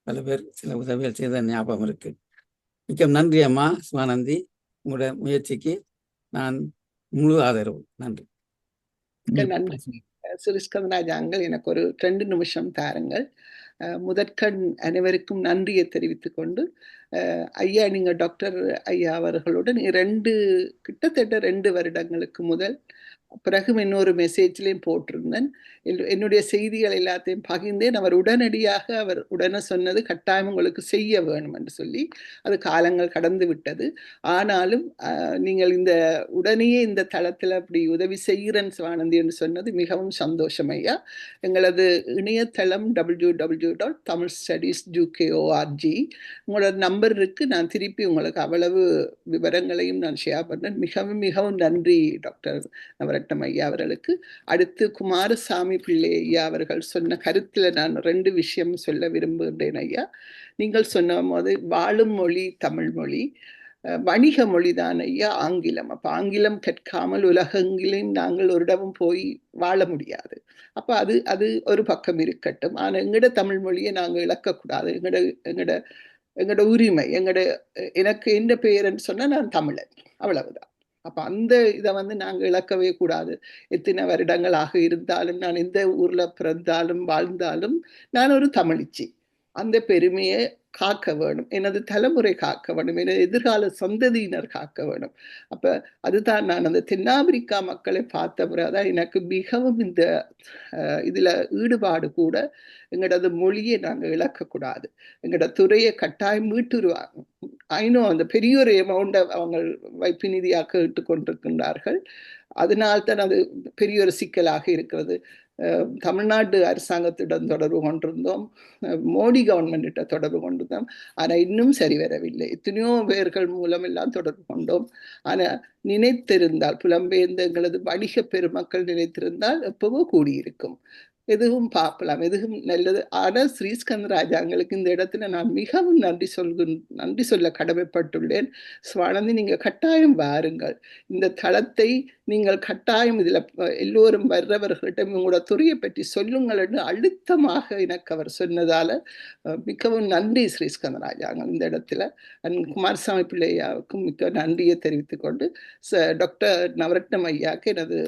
பல பேர் சில உதவிகள் செய்த ஞாபகம் இருக்கு. மிக்க நன்றி அம்மா சிவானந்தி. உங்களோட முயற்சிக்கு நான் முழு ஆதரவு. நன்றி. நன்றி சுரேஷ்கந்தராஜாங்கள். எனக்கு ஒரு 2 நிமிஷம் தாருங்கள். முதற்கண் அனைவருக்கும் நன்றியை தெரிவித்துக் கொண்டு, ஐயா நீங்கள் டாக்டர் ஐயா அவர்களுடன் கிட்டத்தட்ட 2 வருடங்களுக்கு முதல் பிறகு இன்னொரு மெசேஜ்லையும் போட்டிருந்தேன். என்னுடைய செய்திகள் எல்லாத்தையும் பகிர்ந்தேன். அவர் உடனடியாக உடனே சொன்னது கட்டாயம் உங்களுக்கு செய்ய வேணும் என்று சொல்லி, அது காலங்கள் கடந்து விட்டது. ஆனாலும் நீங்கள் உடனேயே இந்த தளத்தில் அப்படி உதவி செய்கிறேன் சிவானந்தி என்று சொன்னது மிகவும் சந்தோஷம் ஐயா. எங்களது இணையதளம் www.tamilstudies.uk.org. உங்களோட நம்பர் இருக்கு. நான் திருப்பி உங்களுக்கு அவ்வளவு விவரங்களையும் நான் ஷேர் பண்ணேன். மிகவும் மிகவும் நன்றி டாக்டர் நவரட்னம் ஐயா அவர்களுக்கு. அடுத்து குமாரசாமி பிள்ளை ஐயா அவர்கள் சொன்ன கருத்தில் நான் 2 விஷயம் சொல்ல விரும்புகின்றேன் ஐயா. நீங்கள் சொன்ன போது வாழும் மொழி தமிழ் மொழி. வணிக மொழிதான் ஐயா ஆங்கிலம். அப்ப ஆங்கிலம் கற்காமல் உலகெங்கிலும் நாங்கள் ஒரு இடமும் போய் வாழ முடியாது. அப்ப அது அது ஒரு பக்கம் இருக்கட்டும். ஆனா எங்கட தமிழ் மொழியை நாங்கள் இழக்கக்கூடாது. எங்கட எங்கட உரிமை, எனக்கு என்ன பெயர்ன்னு சொன்னா நான் தமிழன், அவ்வளவுதான். அப்ப அந்த இதை நாங்கள் இழக்கவே கூடாது. எத்தனை வருடங்களாக இருந்தாலும், நான் எந்த ஊர்ல பிறந்தாலும் வாழ்ந்தாலும் நான் ஒரு தமிழிச்சி. அந்த பெருமையை காக்க வேணும், எனது தலைமுறை காக்க வேணும், எனது எதிர்கால சந்ததியினர் காக்க வேணும். அப்ப அதுதான் நான் அந்த தென்னாப்பிரிக்கா மக்களை பார்த்த பிறகுதான் எனக்கு மிகவும் இந்த இதுல ஈடுபாடு கூட. எங்களோட மொழியை நாங்கள் இழக்கக்கூடாது, எங்களோட துறையை கட்டாயம் மீட்டுருவாங்க. ஐநோ அந்த பெரிய ஒரு அமௌண்ட்டை அவங்க வைப்பு நிதியாக கேட்டு கொண்டிருக்கின்றார்கள். அதனால்தான் அது பெரிய ஒரு சிக்கலாக இருக்கிறது. தமிழ்நாடு அரசாங்கத்திடம் தொடர்பு கொண்டிருந்தோம், மோடி கவர்மெண்ட்ட தொடர்பு கொண்டிருந்தோம். ஆனால் இன்னும் சரி வரவில்லை. எத்தனையோ பேர்கள் மூலம் எல்லாம் தொடர்பு கொண்டோம். ஆனால் நினைத்திருந்தால், புலம்பெயர்ந்த எங்களது வணிக பெருமக்கள் நினைத்திருந்தால் எப்பவோ கூடியிருக்கும். எதுவும் பார்க்கலாம், எதுவும் நல்லது. ஆனால் ஸ்ரீஸ்கந்தராஜாங்களுக்கு இந்த இடத்துல நான் மிகவும் நன்றி சொல்ல கடமைப்பட்டுள்ளேன். ஸ்வானந்தி, நீங்க கட்டாயம் வாருங்கள், இந்த தளத்தை நீங்கள் கட்டாயம் இதுல எல்லோரும் வர்றவர்களிட்ட உங்களோட துறையை பற்றி சொல்லுங்கள் என்று அழுத்தமாக எனக்கு அவர் சொன்னதால மிகவும் நன்றி ஸ்ரீஸ்கந்தராஜாங்க. இந்த இடத்துல குமாரசாமி பிள்ளையாவுக்கும் மிக்க நன்றியை தெரிவித்துக் கொண்டு டாக்டர் நவரட்னம் ஐயாவுக்கு எனது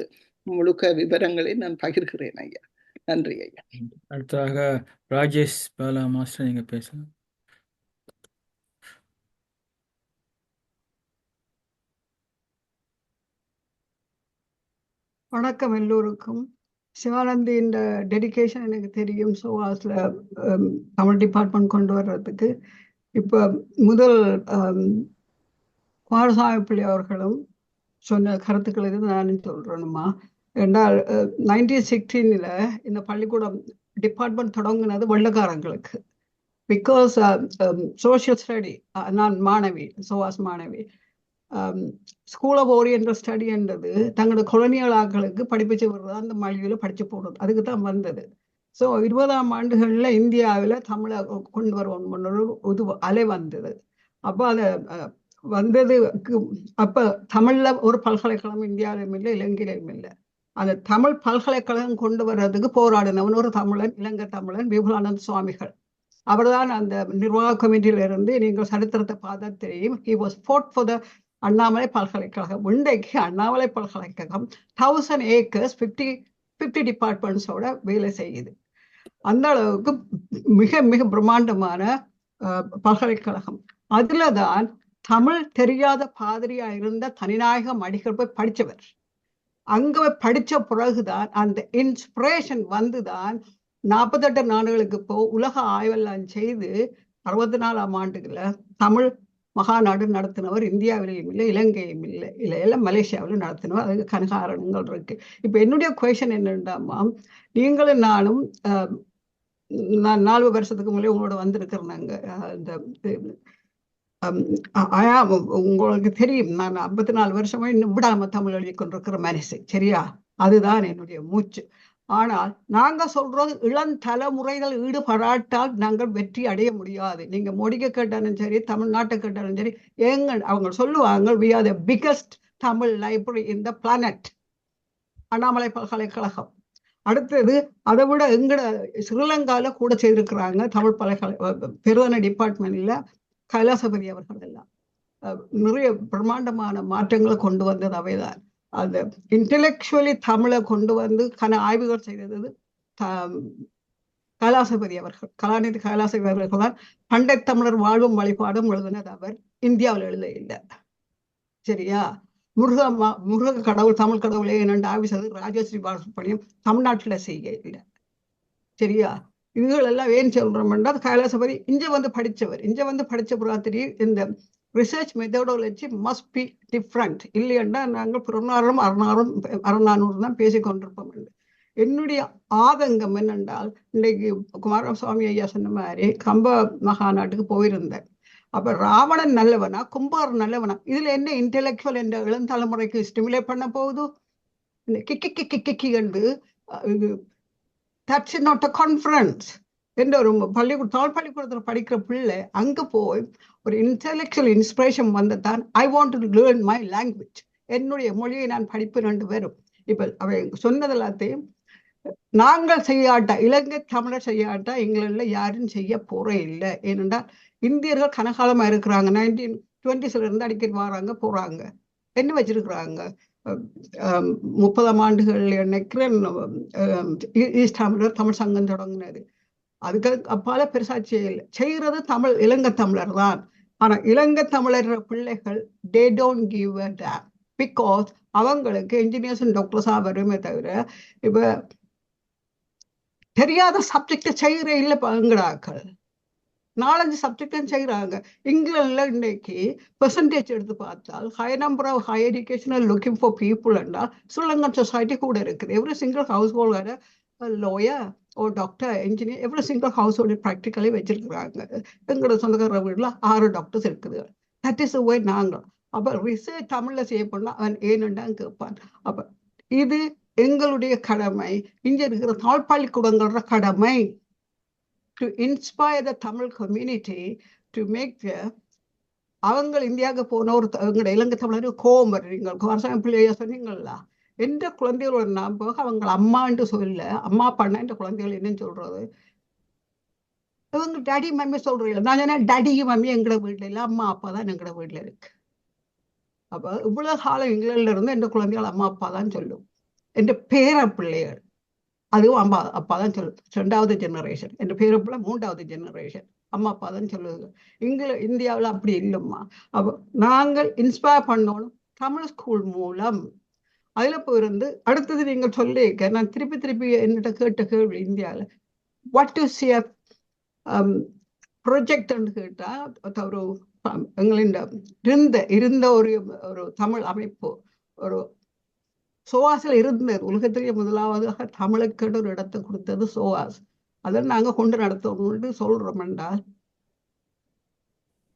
முழுக்க விவரங்களை நான் பகிர்கிறேன் ஐயா. நன்றி ஐயா. அடுத்ததாக ராஜேஷ் பாலா மாஸ்டர், நீங்க பேசலாம். வணக்கம் எல்லோருக்கும். சிவானந்தி இந்த டெடிகேஷன் எனக்கு தெரியும். சோவாஸ்ல தமிழ் டிபார்ட்மெண்ட் கொண்டு வர்றதுக்கு இப்போ முதல் குமாரசாமி பிள்ளை அவர்களும் சொன்ன கருத்துக்களை நானும் சொல்றேனுமா. என்றால் 1916 இந்த பள்ளிக்கூடம் டிபார்ட்மெண்ட் தொடங்கினது வெள்ளக்காரங்களுக்கு. பிகாஸ் சோஷியல் ஸ்டடி, நான் மாணவி, சோவாஸ் மாணவி. ஸ்கூல் ஆஃப் ஓரியன்டல் ஸ்டடி என்றது தங்களோட கொலனியல் ஆட்களுக்கு படிப்பிச்சு விடுறது, அந்த மொழியில படிச்சு போடுறது, அதுக்கு தான் வந்தது. ஸோ 20ஆம் ஆண்டுகளில் இந்தியாவில் தமிழை கொண்டு வருவோம் ஒரு அலை வந்தது. அப்போ அதை வந்ததுக்கு அப்போ தமிழில் ஒரு பல்கலைக்கழகம் இந்தியாவிலும் இல்லை, இலங்கையிலும் இல்லை. அந்த தமிழ் பல்கலைக்கழகம் கொண்டு வர்றதுக்கு போராடினவன் ஒரு தமிழன், இலங்கை தமிழன் விபுலானந்த சுவாமிகள். அவர்தான் அந்த நிர்வாக கமிட்டியில இருந்து, நீங்கள் சரித்திரத்தை பார்த்தா தெரியும், he was fought for the Annamalai பல்கலைக்கழகம். இன்றைக்கு அண்ணாமலை பல்கலைக்கழகம் 1000 acres 50 டிபார்ட்மெண்ட்ஸோட வேலை செய்யுது. அந்த அளவுக்கு மிக மிக பிரம்மாண்டமான பல்கலைக்கழகம். அதுல தான் தமிழ் தெரியாத பாதிரியா இருந்த தனிநாயகம் அடிகள் போய் படிச்சவர். அங்க படிச்ச பிறகுதான் அந்த இன்ஸ்பிரேஷன் வந்துதான் 48 நாடுகளுக்கு உலக ஆய்வெல்லாம் செய்து 64ஆம் ஆண்டுல தமிழ் மகாநாடு நடத்தினவர். இந்தியாவிலையும் இல்லை, இலங்கையும் இல்லை, எல்லாம் மலேசியாவிலும் நடத்தினவர். அதுக்கு காரணங்கள் இருக்கு. இப்ப என்னுடைய குவெஷன் என்னண்டாமா, நீங்களும் நானும் நான் 4 வருஷத்துக்கு முன்னாடி உங்களோட வந்திருக்கிறேங்க. இந்த உங்களுக்கு தெரியும், நான் 54 வருஷமா இன்னும் விடாம தமிழ் எழுதி கொண்டிருக்கிற மனசு, சரியா? அதுதான் என்னுடைய மூச்சு. ஆனால் நாங்க சொல்றது இளந்தலைமுறைகள் ஈடுபடாட்டால் நாங்கள் வெற்றி அடைய முடியாது. நீங்க மோடிக்க கேட்டாலும் சரி, தமிழ்நாட்டை கேட்டாலும் சரி, அவங்க சொல்லுவாங்க we are the biggest Tamil library in the planet. Annamalai பல்கலைக்கழகம். அடுத்தது அதை விட எங்கட ஸ்ரீலங்கால கூட செய்திருக்கிறாங்க தமிழ் பெருதன டிபார்ட்மெண்ட்ல கைலாசபதி அவர்கள் எல்லாம் நிறைய பிரம்மாண்டமான மாற்றங்களை கொண்டு வந்தது அவைதான். அந்த இன்டெலெக்சுவலி தமிழை கொண்டு வந்து ஆய்வுகள் செய்தது கைலாசபதி அவர்கள், கலாநிதி கைலாசபதி அவர்கள் தான். பண்டை தமிழர் வாழ்வும் வழிபாடும் எழுதினது அவர், இந்தியாவில் எழுத இல்லை, சரியா? முருக கடவுள், தமிழ் கடவுளே என்னென்று ஆவிசது ராஜஸ்ரீ பாலசுப்ரமணியம் தமிழ்நாட்டில் செய்ய இல்லை, சரியா? இதுகள் எல்லாம் ஏன் சொல்றோம் என்றால், கைலாசபதி இங்க வந்து படிச்ச புறாத்திரி இந்த research methodology must be different. இல்லையென்றா நாங்கள் 600 தான் பேசிக்கொண்டிருப்போம். என்னுடைய ஆதங்கம் என்னென்றால், இன்றைக்கு குமாரசுவாமி ஐயா சொன்ன மாதிரி கம்ப மகாநாட்டுக்கு போயிருந்தேன். அப்ப ராவணன் நல்லவனா கும்பகர் நல்லவனா, இதுல என்ன இன்டெலெக்சுவல் என்ற இளந்தலைமுறைக்கு ஸ்டிமுலேட் பண்ண போகுது? கிக்கி என்று தட்ஸ் நாட் அ கான்ஃபரன்ஸ். என்ற ஒரு தமிழ் பள்ளிக்கூடத்தில் படிக்கிற பிள்ளை அங்கே போய் ஒரு இன்டெலெக்சுவல் இன்ஸ்பிரேஷன் வந்துதான் I want to learn my language, என்னுடைய மொழியை நான் படிப்பு 2 பேரும். இப்போ அவை சொன்னது எல்லாத்தையும் நாங்கள் செய்யாட்டா, இலங்கை தமிழர் செய்யாட்டா எங்களில் யாரும் செய்ய போறே இல்லை. ஏனென்றால் இந்தியர்கள் கனகாலமாக இருக்கிறாங்க. 1920s இருந்து அடிக்கடி வராங்க போறாங்க. என்ன வச்சிருக்கிறாங்க? 30ஆம் ஆண்டுகள் நினைக்கிறேன் ஈஸ்ட் தமிழர் தமிழ் சங்கம் தொடங்கினது. அதுக்கு அப்பால பெருசா செய்யறது இலங்கை தமிழர் தான். ஆனா இலங்கை தமிழர் பிள்ளைகள் they don't give a damn because அவங்களுக்கு இன்ஜினியர்ஸ் அண்ட் டாக்டர்ஸா வருமே தவிர இப்ப தெரியாத சப்ஜெக்ட செய்யற இல்லை எங்கடாக்கள். 4-5 சப்ஜெக்டும் செய்யறாங்க. இங்கிலாந்துல இன்னைக்கு பெர்சன்டேஜ் எடுத்து பார்த்தால் high number of high educational looking for people என்றால் ஸ்ரீலங்கன் சொசைட்டி கூட இருக்குது. Every single household lawyer or doctor engineer every single household practically வச்சிருக்கிறாங்க. எங்களோட சொந்தக்கார வீட்டில் 6 டாக்டர்ஸ் இருக்குது. தட் இஸ் வே நாங்கள். அப்போ ரிசர்ச் தமிழில் செய்ய போனால் அவன் ஏனுண்டான்னு கேட்பான். அப்போ இது எங்களுடைய கடமை, இங்கே இருக்கிற தமிழ் பள்ளிக்கூடங்களோட கடமை to inspire the Tamil community to make அவங்க இந்தியாவுக்கு போன ஒரு எங்களோட இலங்கை தமிழர் கோபம் வருவீங்க. பிள்ளையா சொன்னீங்களா, எந்த குழந்தைகளோட ஞாபகம் அவங்க அம்மான்னு சொல்ல, அம்மா அப்பான்னா இந்த குழந்தைகள் என்னன்னு சொல்றது, இவங்க டாடி மம்மி சொல்றீங்களா. நான் சொன்னா டாடியும் மம்மி எங்கட வீட்டுல இல்லை, அம்மா அப்பா தான் எங்கட வீட்டுல இருக்கு. அப்ப இவ்வளவு காலம் இங்கிலாந்துல இருந்து எந்த குழந்தைகள் அம்மா அப்பா தான் சொல்லும். என் பேர பிள்ளைகள் அதுவும் அம்மா அப்பா தான் சொல்லுது. 2வது ஜெனரேஷன். என் பேர பிள்ளை 3வது ஜெனரேஷன் அம்மா அப்பா தான் சொல்லுது. இந்தியாவில் அப்படி இல்லைம்மா. அப்போ நாங்கள் இன்ஸ்பயர் பண்ணணும் தமிழ் ஸ்கூல் மூலம். அதுல போயிருந்து அடுத்தது நீங்கள் சொல்லியிருக்க நான் திருப்பி என்னிட்ட கேட்ட கேள்வி, இந்தியாவில் வாட் டு சி ப்ரொஜெக்ட்னு கேட்டா ஒரு எங்களின் இருந்த ஒரு தமிழ் அமைப்பு ஒரு சோவாஸ்ல இருந்தது. உலகத்திலேயே முதலாவதாக தமிழுக்கு ஒரு இடத்தை கொடுத்தது சோவாஸ். அதை நாங்க கொண்டு நடத்தணும்னு சொல்றோம் என்றால்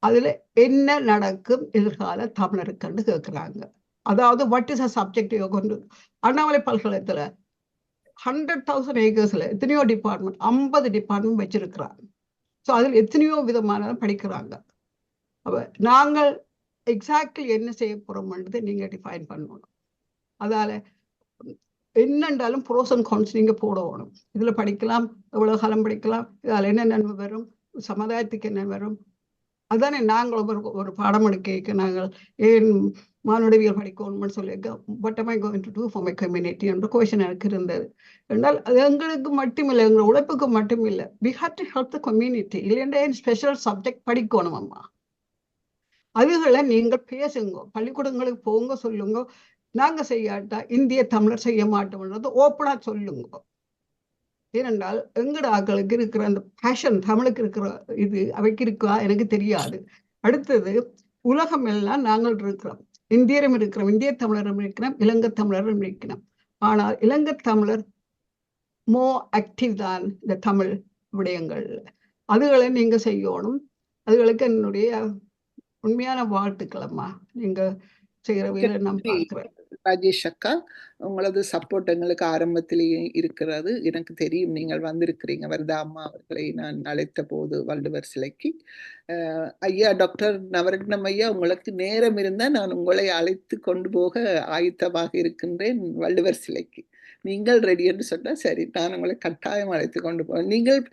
அதுல என்ன நடக்கும் எதிர்கால தமிழருக்குன்னு கேட்கிறாங்க. அதாவது வாட் இஸ் அ சப்ஜெக்ட் கொண்டு அண்ணாமலை பல்கலைக்கழகத்துல 100,000 ஏக்கர்ஸ்ல எத்தனையோ டிபார்ட்மெண்ட் 50 டிபார்ட்மெண்ட் வச்சிருக்கிறாங்க. ஸோ அதில் எத்தனையோ விதமான படிக்கிறாங்க. அப்ப நாங்கள் எக்ஸாக்ட்லி என்ன செய்ய போறோம்ன்றது நீங்க டிஃபைன் பண்ணணும். அதால என்னென்றாலும் ப்ரோஸ் அண்ட் கான்ஸ் நீங்க போடணும். இதுல படிக்கலாம், எவ்வளவு காலம் படிக்கலாம், இதால் என்ன நன்மை வரும், சமுதாயத்துக்கு என்ன வரும். அதானே நாங்கள் ஒரு பாடம் எடுக்க நாங்கள் ஏன் மானுடவியல் படிக்கணும்னு சொல்லியிருக்க what am I going to do for my community என்ற கொஸ்டின் எனக்கு இருந்தது. என்றால் அது எங்களுக்கு மட்டுமில்லை, எங்கள் உழைப்புக்கு மட்டுமில்லை, we have to help the community. இல்லைன்னா ஸ்பெஷல் சப்ஜெக்ட் படிக்கணும் அம்மா. அதுகளை நீங்கள் பேசுங்க, பள்ளிக்கூடங்களுக்கு போங்க, சொல்லுங்க. நாங்க செய்யாட்டா இந்திய தமிழர் செய்ய மாட்டோம்ன்றது ஓப்பனா சொல்லுங்க. ஏனென்றால் எங்கட ஆக்களுக்கு இருக்கிற அந்த பேஷன் தமிழுக்கு இருக்கிற இது அவைக்கு இருக்கா எனக்கு தெரியாது. அடுத்தது உலகம் எல்லாம் நாங்கள் இருக்கிறோம், இந்தியரும் இருக்கிறோம், இந்திய தமிழரும் இருக்கிறோம், இலங்கை தமிழரும் இருக்கிறோம். ஆனால் இலங்கை தமிழர் மோ ஆக்டிவ் தான் இந்த தமிழ் விடயங்கள். அதுகளை நீங்க செய்யணும். அதுகளுக்கு என்னுடைய உண்மையான வாழ்த்துக்களம்மா. நீங்க செய்கிற வேலை நான் பார்க்கிறேன். ராஜேஷ் அக்கா, உங்களது சப்போர்ட் எங்களுக்கு ஆரம்பத்திலேயே இருக்கிறது. எனக்கு தெரியும் நீங்கள் வந்திருக்கிறீங்க. வரதா அம்மா அவர்களை நான் அழைத்த போது வள்ளுவர் சிலைக்கு. ஐயா டாக்டர் நவரத்னம் ஐயா, உங்களுக்கு நேரம் இருந்தால் நான் உங்களை அழைத்து கொண்டு போக ஆயத்தமாக இருக்கின்றேன் வள்ளுவர் சிலைக்கு. நீங்கள் ரெடி என்று சொன்னால் சரி, நான் உங்களை கட்டாயம் அழைத்து கொண்டு போவேன். நீங்கள்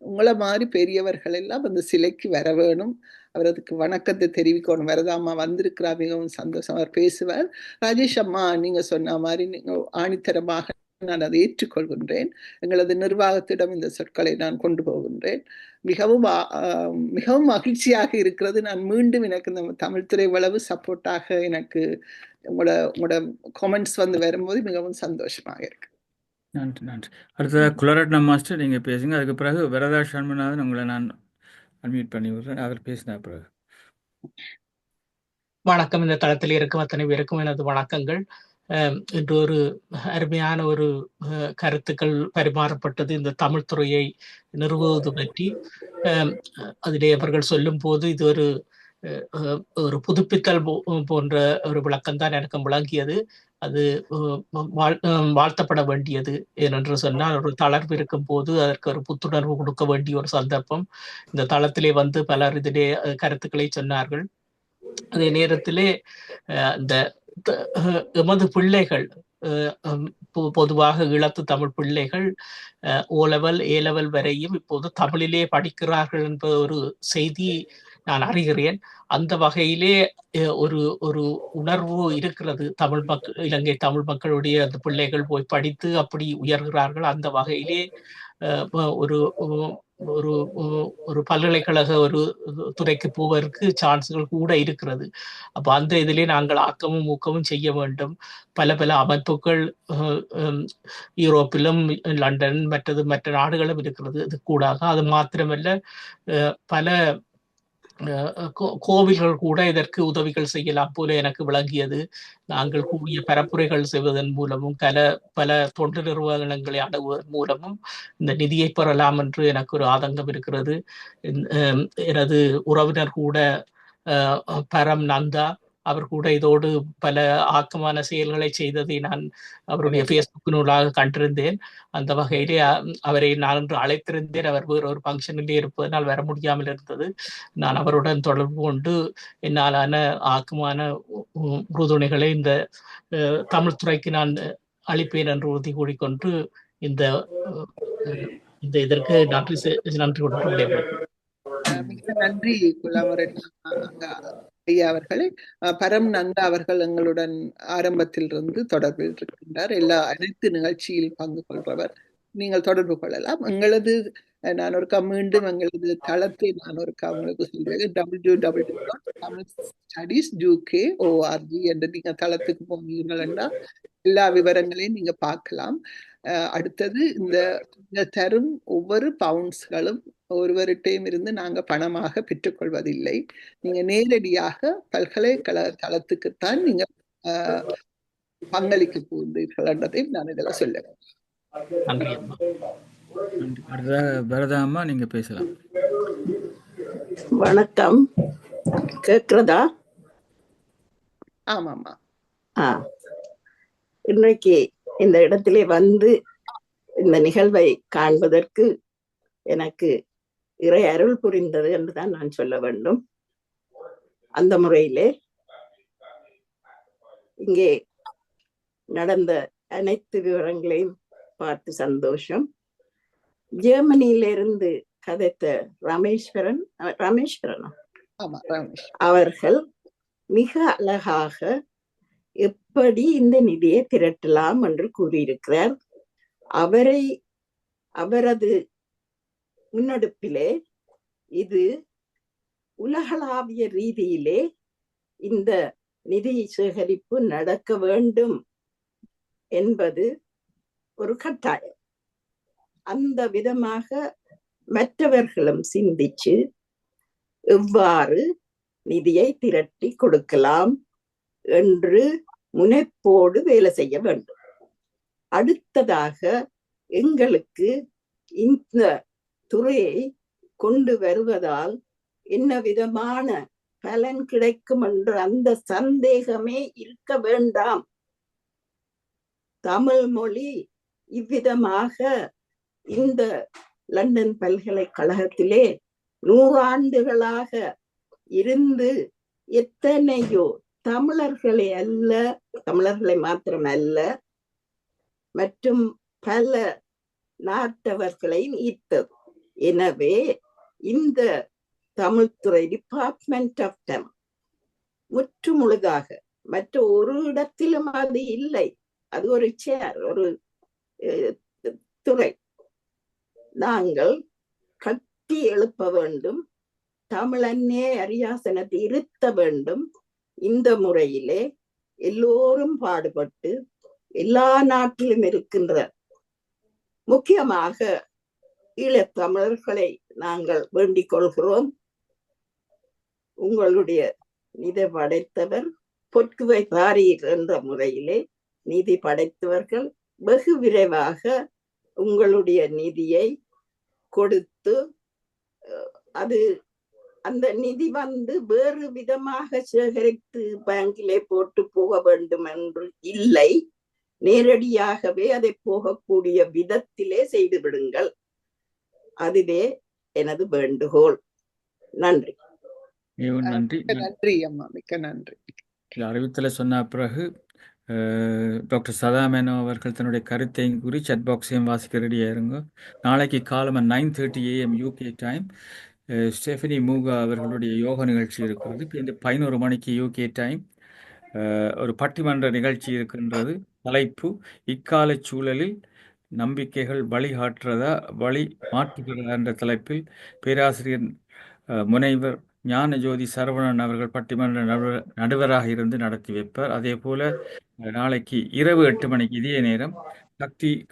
உங்களை மாதிரி பெரியவர்கள் எல்லாம் அந்த சிலைக்கு வர வேணும். அவர் அதுக்கு வணக்கத்தை தெரிவிக்கணும். வரதாம்மா வந்திருக்கிறா, மிகவும் சந்தோஷம். அவர் பேசுவார். ராஜேஷ் அம்மா, நீங்க சொன்ன மாதிரி நீங்க ஆணித்தரமாக நான் அதை ஏற்றுக்கொள்கின்றேன். எங்களது நிர்வாகத்திடம் இந்த சொற்களை நான் கொண்டு போகின்றேன். மிகவும் மகிழ்ச்சியாக இருக்கிறது. நான் மீண்டும் எனக்கு இந்த தமிழ் துறை இவ்வளவு சப்போர்ட்டாக எனக்கு உங்களோட கமெண்ட்ஸ் வந்து வரும்போது மிகவும் சந்தோஷமாக இருக்கு. நன்றி நன்றி. அடுத்ததாக குலரட்னம் மாஸ்டர் நீங்க பேசுங்க. அதுக்கு பிறகு வரதா சண்முகநாதன் உங்களை நான் அன்மியூட் பண்ணி விடுறேன். அவர் பேசின பிறகு. வணக்கம். இந்த தளத்தில் இருக்கும் அத்தனை பேருக்கும் எனது வணக்கங்கள். இன்று ஒரு அருமையான ஒரு கருத்துக்கள் பரிமாறப்பட்டது இந்த தமிழ் துறையை நிறுவுவது பற்றி. அதிலே அவர்கள் சொல்லும் போது இது ஒரு ஒரு புதுப்பித்தல் போன்ற ஒரு விளக்கம் தான் எனக்கு விளங்கியது. அது வாழ்த்தப்பட வேண்டியது. ஏனென்று சொன்னால், ஒரு தளர்வு இருக்கும் போது அதற்கு ஒரு புத்துணர்வு கொடுக்க வேண்டிய ஒரு சந்தர்ப்பம். இந்த தளத்திலே வந்து பலர் இதிலே கருத்துக்களை சொன்னார்கள். அதே நேரத்திலே இந்த எமது பிள்ளைகள் பொதுவாக ஈழத்து தமிழ் பிள்ளைகள் O-level A-level வரையும் இப்போது தமிழிலே படிக்கிறார்கள் என்ற ஒரு செய்தி நான் அறிகிறேன். அந்த வகையிலே ஒரு ஒரு உணர்வு இருக்கிறது. தமிழ் மக்கள், இலங்கை தமிழ் மக்களுடைய அந்த பிள்ளைகள் போய் படித்து அப்படி உயர்கிறார்கள். அந்த வகையிலே ஒரு ஒரு ஒரு பல்கலைக்கழக ஒரு துறைக்கு போவதற்கு சான்ஸ்கள் கூட இருக்கிறது. அப்ப அந்த இதிலே நாங்கள் ஆக்கமும் ஊக்கமும் செய்ய வேண்டும். பல பல அமைப்புகள் யூரோப்பிலும் லண்டன் மற்ற நாடுகளும் இருக்கிறது. இது கூடாக அது மாத்திரமல்ல, பல கோவில்கள் கூட இதற்கு உதவிகள் செய்யலாம் போல எனக்கு விளங்கியது. நாங்கள் கூடிய பரப்புரைகள் செய்வதன் மூலமும் பல தொண்டு நிறுவனங்களை அணுகுவதன் மூலமும் இந்த நிதியை பெறலாம் என்று எனக்கு ஒரு ஆதங்கம் இருக்கிறது. எனது உறவினர் கூட பரம் நந்தா, அவர் கூட இதோடு பல ஆக்கமான செயல்களை செய்ததை நான் அவருடைய ஃபேஸ்புக் நூலாக கண்டிருந்தேன். அந்த வகையிலே அவரை நான் இன்று அழைத்திருந்தேன். அவர் வேறு ஒரு ஃபங்க்ஷனிலே இருப்பதனால் வர முடியாமல் இருந்தது. நான் அவருடன் தொடர்பு கொண்டு என்னாலான ஆக்கமான உறுதுணைகளை இந்த தமிழ் துறைக்கு நான் அளிப்பேன் என்று உறுதி கூறிக்கொண்டு இந்த இதற்கு நன்றி கொண்டு விடைபெறுகிறேன். மிக நன்றி குலாமரட்ன ஐயா அவர்களே. பரம் நந்தா அவர்கள் எங்களுடன் ஆரம்பத்திலிருந்து தொடர்பில் இருக்கின்றார். அனைத்து நிகழ்ச்சியில் பங்கு கொள்றவர். நீங்கள் தொடர்பு கொள்ளலாம். நான் ஒருக்கா மீண்டும் எங்களது தளத்தை நான் ஒருக்கா உங்களுக்கு சொல்றேன். www.tamilstudies.uk.org என்ற நீங்க தளத்துக்கு போனீர்கள் என்றால் எல்லா விவரங்களையும் நீங்க பார்க்கலாம். அடுத்தது இந்த தரும் ஒவ்வொரு பவுண்ட்ஸ்களும் ஒருவர்கிட்டையும் இருந்து நாங்க பணமாக பெற்றுக்கொள்வதில்லை. நீங்க நேரடியாக பல்கலைக்கழக தளத்துக்குத்தான் நீங்க பங்களிக்க போகிறீர்கள் என்றதையும் நான் இதில் சொல்லுறேன். வரதாம்மா, நீங்க பேசலாம். வணக்கம், கேக்குறதா? ஆமாம்மா. இன்றைக்கு இந்த இடத்திலே வந்து இந்த நிகழ்வை காண்பதற்கு எனக்கு இறை அருள் புரிந்தது என்றுதான் நான் சொல்ல வேண்டும். அந்த முறையிலே இங்கே நடந்த அனைத்து விவரங்களையும் பார்த்து சந்தோஷம். ஜெர்மனியிலிருந்து கதைத்த ராமேஸ்வரன் அவர்கள் மிக அழகாக எப்படி இந்த நிதியை திரட்டலாம் என்று கூறியிருக்கிறார். அவரது முன்னெடுப்பிலே இது உலகளாவிய ரீதியிலே இந்த நிதி சேகரிப்பு நடக்க வேண்டும் என்பது ஒரு கட்டாயம். அந்த விதமாக மற்றவர்களும் சிந்திச்சு எவ்வாறு நிதியை திரட்டி கொடுக்கலாம் என்று முனைப்போடு வேலை செய்ய வேண்டும். அடுத்ததாக எங்களுக்கு இந்த துறையை கொண்டு வருவதால் என்ன விதமான பலன் கிடைக்கும் என்ற அந்த சந்தேகமே இருக்க வேண்டாம். தமிழ் மொழி இவ்விதமாக இந்த லண்டன் பல்கலைக்கழகத்திலே 100 ஆண்டுகளாக இருந்து எத்தனையோ தமிழர்களை மாத்திரமல்ல மற்றும் பல நாட்டவர்களையும் ஈர்த்தது. எனவே இந்த தமிழ்துறை டிபார்ட்மெண்ட் ஆஃப் தமிழ் முற்று முழுதாக மற்ற ஒரு இடத்திலும் அது இல்லை. அது ஒரு ஒரு துறை. நாங்கள் கட்டி எழுப்ப வேண்டும். தமிழன்னே அரியாசனத்தை இருத்த வேண்டும். இந்த முறையிலே எல்லோரும் பாடுபட்டு எல்லா நாட்டிலும் இருக்கின்ற முக்கியமாக ஈழத்தமிழர்களை நாங்கள் வேண்டிக் கொள்கிறோம். உங்களுடைய நிதி படைத்தவர் பொற்குவை தாரீர் என்ற முறையிலே நிதி படைத்தவர்கள் வெகு விரைவாக உங்களுடைய நிதியை கொடுத்து அந்த நிதி வேறு விதமாக சேகரித்து பேங்கிலே போட்டு போக வேண்டும் என்று இல்லை, நேரடியாகவே அதை போகக்கூடிய விதத்திலே செய்து விடுங்கள். அதுவே எனது வேண்டுகோள். நன்றி. நன்றி. நன்றி அம்மா, மிக்க நன்றி. அறிவித்தலை சொன்ன பிறகு டாக்டர் சதா மேனோ அவர்கள் தன்னுடைய கருத்தையும் கூறி சட் பாக்ஸையும் வாசிக்க ரெடியாக இருங்க. நாளைக்கு காலம் 9:30 AM UK time Stephanie Muga அவர்களுடைய யோகா நிகழ்ச்சி இருக்கிறது. இப்போ இந்த 11 மணிக்கு UK டைம் ஒரு பட்டிமன்ற நிகழ்ச்சி இருக்கின்றது. தலைப்பு இக்கால சூழலில் நம்பிக்கைகள் வழிகாட்டுறதா வழி மாற்றுகிறதா என்ற தலைப்பில் பேராசிரியர் முனைவர் ஞானஜோதி சரவணன் அவர்கள் பட்டிமன்ற நடுவராக இருந்து நடத்தி வைப்பார். அதே போல நாளைக்கு இரவு 8 மணிக்கு இதே நேரம்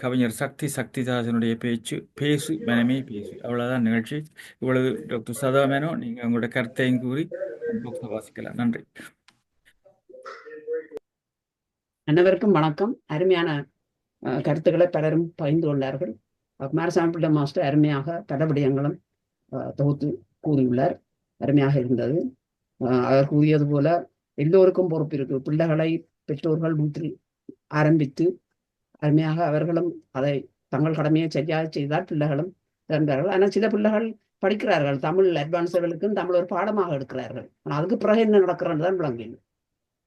கவிஞர் சக்திதாசனுடைய பேசு மனமே பேசு. அவ்வளவுதான் நிகழ்ச்சி. இவ்வளவு டாக்டர் சதா மேனோ, நீங்க உங்களோட கருத்தையும் கூறி வாசிக்கலாம். நன்றி. அனைவருக்கும் வணக்கம். அருமையான கருத்துக்களை பலரும் பகிர்ந்து கொண்டார்கள். குமாரசாமி பிள்ளை மாஸ்டர் அருமையாக பல விடயங்களும் தொகுத்து கூறியுள்ளார். அருமையாக இருந்தது. அவர் கூறியது போல எல்லோருக்கும் பொறுப்பு இருக்கு. பிள்ளைகளை பெற்றோர்கள் வீட்டில் ஆரம்பித்து அருமையாக அவர்களும் அதை தங்கள் கடமையை சரியாக செய்தால் பிள்ளைகளும் திறந்தார்கள். ஆனால் சில பிள்ளைகள் படிக்கிறார்கள், தமிழ் அட்வான்ஸ் லெவலுக்கும் தமிழ் ஒரு பாடமாக எடுக்கிறார்கள். ஆனால் அதுக்கு பிறகு என்ன நடக்கிறது தான் விளங்கணும்.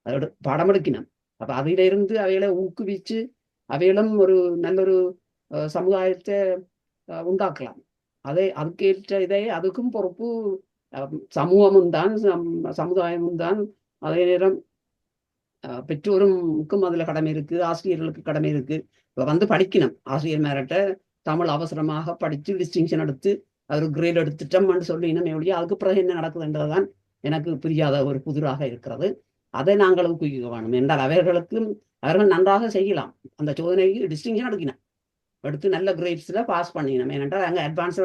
அதோட பாடம் எடுக்கணும். அப்போ அதிலிருந்து அவைகளை ஊக்குவிச்சு அவைகளும் ஒரு நல்லொரு சமுதாயத்தை உண்டாக்கலாம். அதுக்கேற்ற அதுக்கும் பொறுப்பு சமூகமும் தான், சமுதாயமும் தான். அதே நேரம் பெற்றோருக்கும் அதுல கடமை இருக்கு, ஆசிரியர்களுக்கு கடமை இருக்கு. இப்போ படிக்கணும். ஆசிரியர் மேரட்ட தமிழ் அவசரமாக படித்து டிஸ்டிங்ஷன் எடுத்து அது கிரேட் எடுத்துட்டோம்னு சொல்லி இன்னும் அதுக்கு பிறகு என்ன நடக்குதுன்றதுதான் எனக்கு புரியாத ஒரு புதிராக இருக்கிறது. அதை நாங்கள் ஊக்குவிக்க வேணும் என்றால் அவர்கள் நன்றாக செய்யலாம். அந்த சோதனைக்கு டிஸ்டிங்ஷன் எடுத்து நல்ல கிரேட்ஸில் பாஸ் பண்ணிக்கணும். ஏனென்றால் அங்கே அட்வான்ஸ்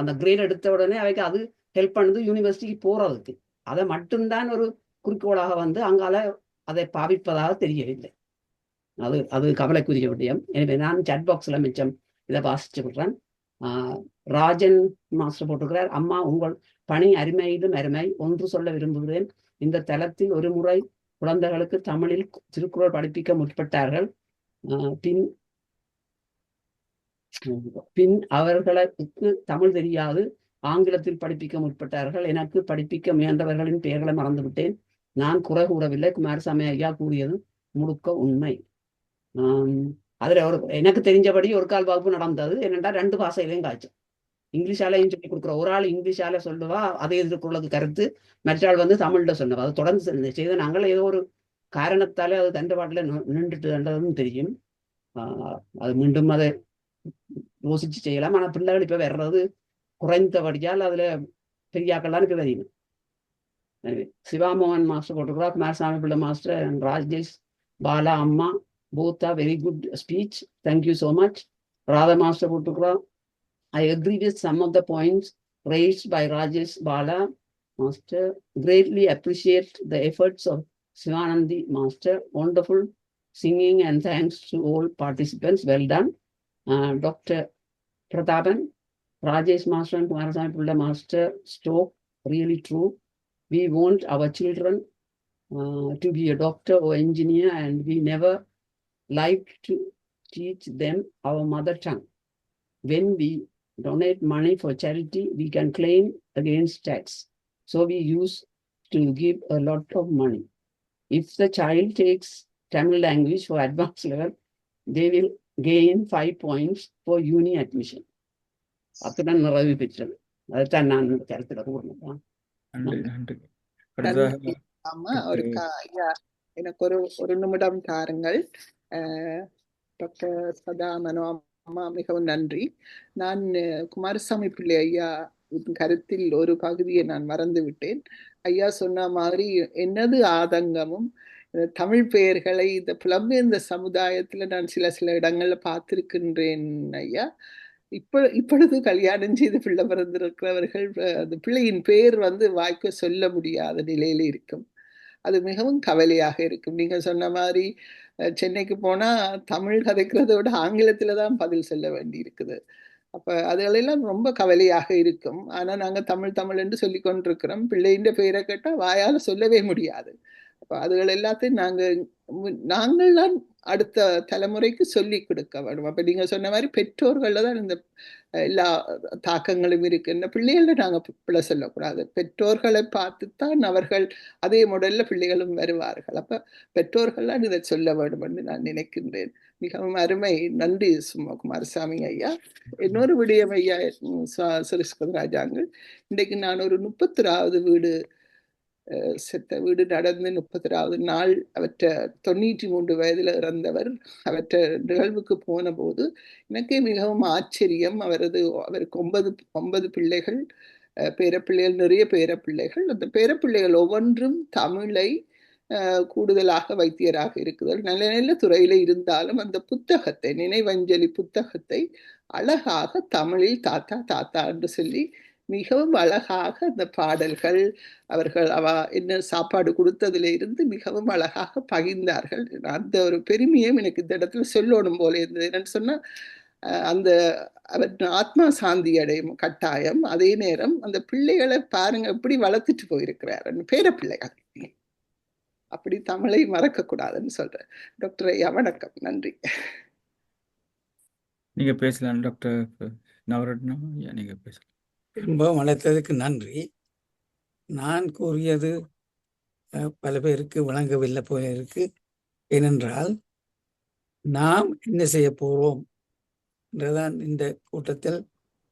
அந்த கிரேட் எடுத்த உடனே அவைக்கு அது ஹெல்ப் பண்ணுது யூனிவர்சிட்டிக்கு போகிறதுக்கு. அதை மட்டும்தான் ஒரு குறிக்கோளாக அங்கால அதை பாவிப்பதாக தெரியவில்லை. அது கவலைக்குரிய விடயம். எனவே நான் சாட் பாக்ஸில் மிச்சம் இதை வாசிச்சு விடுறேன். ராஜன் மாஸ்டர் போட்டுக்கிறார், அம்மா உங்கள் பணி அருமையிலும் அருமை. ஒன்று சொல்ல விரும்புகிறேன். இந்த தளத்தில் ஒரு முறை குழந்தைகளுக்கு தமிழில் திருக்குறள் படிப்பிக்க முற்பட்டார்கள். பின் அவர்களுக்கு தமிழ் தெரியாது, ஆங்கிலத்தில் படிப்பிக்க முற்பட்டார்கள். எனக்கு படிப்பிக்க முயன்றவர்களின் பெயர்களை மறந்துவிட்டேன். நான் குறை கூறவில்லை. குமாரசாமி ஐயா கூறியது முழுக்க உண்மை. அதுல எனக்கு தெரிஞ்சபடி ஒரு கால் வகுப்பு நடந்தது. என்னென்றா 2 பாஷையிலையும் காய்ச்சல். இங்கிலீஷாலையும் சொல்லி கொடுக்குற ஒரு ஆள் இங்கிலீஷால சொல்லுவா, அதே திருக்குறளுக்கு கருத்து. மற்றாள் தமிழ்ல சொன்னவா. அது தொடர்ந்து செய்த நாங்கள் ஏதோ ஒரு காரணத்தாலே அது தண்டை பாட்டில் நின்றுட்டுன்றதும் தெரியும். அது மீண்டும் அதை யோசிச்சு செய்யலாம். ஆனால் பிள்ளைகள் இப்ப வர்றது குறைந்தபடியால் அதுல பெரியாக்கள்லாம் எனக்கு தெரியும். சிவாமோகன் மாஸ்டர் போட்டுக்கிறா, குமாரசாமி பிள்ளை மாஸ்டர் அண்ட் ராஜேஷ் பாலா அம்மா both are very good speech. Thank you so much. Radha master போட்டுக்கிறா, I agree with some of the points raised by Rajesh Bala master. Greatly appreciate the efforts of Sivanandi master. Wonderful singing and thanks to all participants. Well done. Dr. Prathapan, Rajesh master and Kumarasamy Pilla master spoke really true. We want our children to be a doctor or engineer, and we never like to teach them our mother tongue. When we donate money for charity, we can claim against tax. So we used to give a lot of money. If the child takes Tamil language for advanced level, they will gain 5 points for uni admission. அதுதான் நிறைவு பெற்றது. அதுதான் நான் கருத்துல கூறணும். ஆமா, ஐயா எனக்கு ஒரு நிமிடம் தாருங்கள். டாக்டர் சதா மேனோ அம்மா மிகவும் நன்றி. நான் குமாரசாமி பிள்ளை ஐயா கருத்தில் ஒரு பகுதியை நான் மறந்து விட்டேன். ஐயா சொன்ன மாதிரி என்னது ஆதங்கமும் தமிழ் பெயர்களை இந்த புலம்பெயர்ந்த சமுதாயத்துல நான் சில இடங்கள்ல பார்த்திருக்கின்றேன் ஐயா. இப்பொழுது கல்யாணம் செய்து பிள்ளை பிறந்திருக்கிறவர்கள் அந்த பிள்ளையின் பெயர் வாய்க்க சொல்ல முடியாத நிலையில இருக்கும். அது மிகவும் கவலையாக இருக்கும். நீங்க சொன்ன மாதிரி சென்னைக்கு போனா தமிழ் கதைக்கிறத விட ஆங்கிலத்துல தான் பதில் சொல்ல வேண்டி இருக்குது. அப்ப அதுகளெல்லாம் ரொம்ப கவலையாக இருக்கும். ஆனா நாங்க தமிழ் தமிழ் என்று சொல்லிக் கொண்டிருக்கிறோம். பிள்ளையின் பெயரை கேட்டா வாயால சொல்லவே முடியாது. அப்ப அதுகள் எல்லாத்தையும் நாங்கள் தான் அடுத்த தலைமுறைக்கு சொல்லிக் கொடுக்க வேண்டும். அப்ப நீங்க சொன்ன மாதிரி பெற்றோர்கள்ல தான் இந்த எல்லா தாக்கங்களும் இருக்கு. இந்த பிள்ளைகளை நாங்க பிள்ளை சொல்லக்கூடாது. பெற்றோர்களை பார்த்துத்தான் அவர்கள் அதே மாடல்ல பிள்ளைகளும் வருவார்கள். அப்ப பெற்றோர்கள்லாம் இதை சொல்ல வேண்டும் என்று நான் நினைக்கின்றேன். மிகவும் அருமை. நன்றி குமாரசாமி ஐயா. இன்னொரு விடயம் ஐயா சுரேஷ்கராஜாங்கள், இன்றைக்கு நான் ஒரு 31வது வீடு செத்த வீடு நடந்து 31வது நாள் அவற்ற 93 வயதில் இறந்தவர் அவற்ற நிகழ்வுக்கு போன போது எனக்கே மிகவும் ஆச்சரியம். அவருக்கு 9 பிள்ளைகள், பேரப்பிள்ளைகள், நிறைய பேரப்பிள்ளைகள். அந்த பேரப்பிள்ளைகள் ஒவ்வொன்றும் தமிழை கூடுதலாக வைத்தியராக இருக்குதல், நல்ல நல்ல துறையில இருந்தாலும் அந்த புத்தகத்தை, நினைவஞ்சலி புத்தகத்தை அழகாக தமிழில் தாத்தா தாத்தா என்று சொல்லி மிகவும் அழகாக அந்த பாடல்கள், அவர்கள் என்ன சாப்பாடு கொடுத்ததுல இருந்து மிகவும் அழகாக பகிர்ந்தார்கள். அந்த ஒரு பெருமையும் எனக்கு இந்த இடத்துல சொல்லணும் போல இருந்தது. என்னன்னு சொன்னா அந்த அவர் ஆத்மா சாந்தி அடையும் கட்டாயம். அதே நேரம் அந்த பிள்ளைகளை பாருங்க எப்படி வளர்த்துட்டு போயிருக்கிறார், பேர பிள்ளைகள். அப்படி தமிழை மறக்க கூடாதுன்னு சொல்றேன். டாக்டர் ஐயா வணக்கம், நன்றி. நீங்க பேசலாம் டாக்டர் நவரத்னம் ஐயா, நீங்க பேசலாம். அனுபவம் அளித்ததுக்கு நன்றி. நான் கூறியது பல பேருக்கு விளங்கவில்லை போல இருக்கு. ஏனென்றால் நாம் என்ன செய்ய போறோம் என்றுதான் இந்த கூட்டத்தில்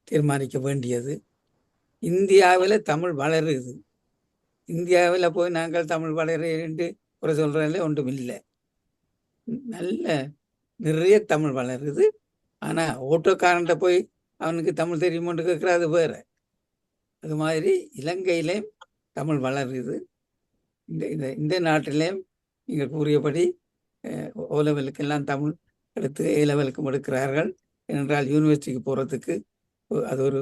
தீர்மானிக்க வேண்டியது. இந்தியாவில் தமிழ் வளருது. இந்தியாவில் போய் நாங்கள் தமிழ் வளரு என்று குறை சொல்றதுல ஒன்றும் இல்லை. நல்ல நிறைய தமிழ் வளருது. ஆனா ஓட்டோக்காரன்ட்ட போய் அவனுக்கு தமிழ் தெரியுமோன்னு கேட்குறது வேற. அது மாதிரி இலங்கையிலே தமிழ் வளருது. இந்த நாட்டிலேயும் நீங்கள் கூறியபடி ஓ லெவலுக்கெல்லாம் தமிழ் எடுத்து ஏ லெவலுக்கும் எடுக்கிறார்கள். ஏனென்றால் யூனிவர்சிட்டிக்கு போகிறதுக்கு அது ஒரு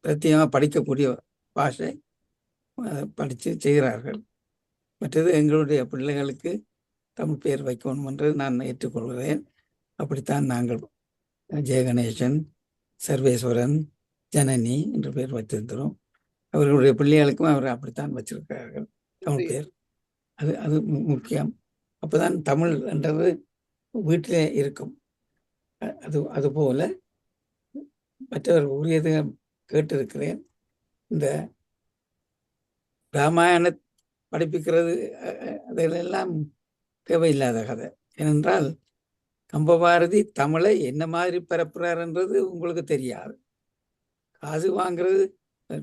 பிரத்யேகமாக படிக்கக்கூடிய பாஷை, படித்து செய்கிறார்கள். மற்றது எங்களுடைய பிள்ளைகளுக்கு தமிழ் பெயர் வைக்கணும் என்று நான் ஏற்றுக்கொள்கிறேன். அப்படித்தான் நாங்கள் ஜெயகணேசன், சர்வேஸ்வரன், ஜனனி என்று பெயர் வைத்திருக்கிறோம். அவர்களுடைய பிள்ளைகளுக்கும் அவர் அப்படித்தான் வச்சிருக்கிறார்கள் தமிழ் பெயர். அது முக்கியம். அப்போதான் தமிழ் என்றது வீட்டிலே இருக்கும். அதுபோல மற்றவர் உரியது கேட்டிருக்கிறேன். இந்த ராமாயண படிப்பிக்கிறது அதெல்லாம் தேவையில்லாத கதை. ஏனென்றால் கம்பபாரதி தமிழை என்ன மாதிரி பரப்புறாருன்றது உங்களுக்கு தெரியாது. காசு வாங்குறது,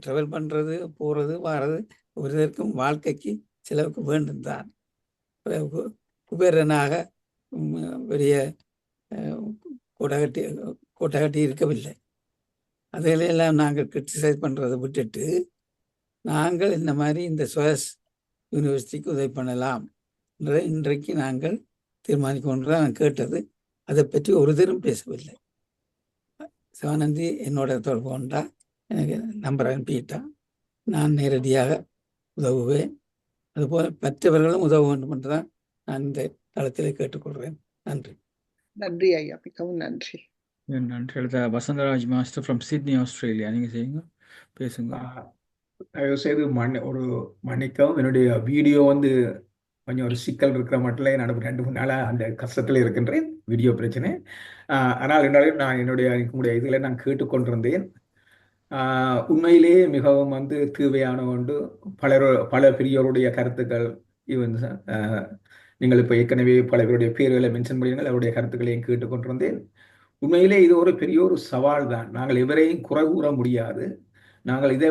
ட்ராவல் பண்ணுறது, போகிறது, வாரது ஒருவருக்கும் வாழ்க்கைக்கு செலவுக்கு வேண்டும் தான். குபேரனாக பெரிய கோட்டை கட்டி இருக்கவில்லை. அதையெல்லாம் நாங்கள் கிரிட்டிசைஸ் பண்ணுறதை விட்டுட்டு நாங்கள் இந்த மாதிரி இந்த சுவாஸ் யூனிவர்சிட்டிக்கு உதவி பண்ணலாம் என்ற இன்றைக்கு நாங்கள் தீர்மானிக்கொண்டு நான் கேட்டது. அதை பற்றி ஒரு தரம் பேசவில்லை. சிவானந்தி என்னோட தொடர்பு கொண்டா, எனக்கு நம்பர் அனுப்பிட்டா, நான் நேரடியாக உதவுவேன். அதுபோல் மற்றவர்களும் உதவ வேண்டும் என்றுதான் நான் இந்த தளத்தில் கேட்டுக்கொள்கிறேன். நன்றி. நன்றி ஐயா, மிகவும் நன்றி. நன்றி. அடுத்த Vasantharaj master from Sydney, Australia. நீங்க செய்யுங்க, பேசுங்க. தயவு செய்து ஒரு மன்னிக்கவும், என்னுடைய வீடியோ கொஞ்சம் ஒரு சிக்கல் இருக்கிற மட்டும் நான் 2-3 நாளாக அந்த கஷ்டத்தில் இருக்கின்றேன், வீடியோ பிரச்சனை. ஆனால் இருந்தாலும் நான் என்னுடைய இதில் நான் கேட்டுக்கொண்டிருந்தேன். உண்மையிலேயே மிகவும் தேவையான ஒன்று. பல பெரியோருடைய கருத்துக்கள், ஈவன் நீங்கள் இப்போ ஏற்கனவே பல பேருடைய பேர்களை மென்ஷன் பண்ணுங்கள், அவருடைய கருத்துக்களையும் கேட்டுக்கொண்டிருந்தேன். உண்மையிலே இது ஒரு பெரிய ஒரு சவால் தான். நாங்கள் எவரையும் குறை கூற முடியாது. நாங்கள் இதை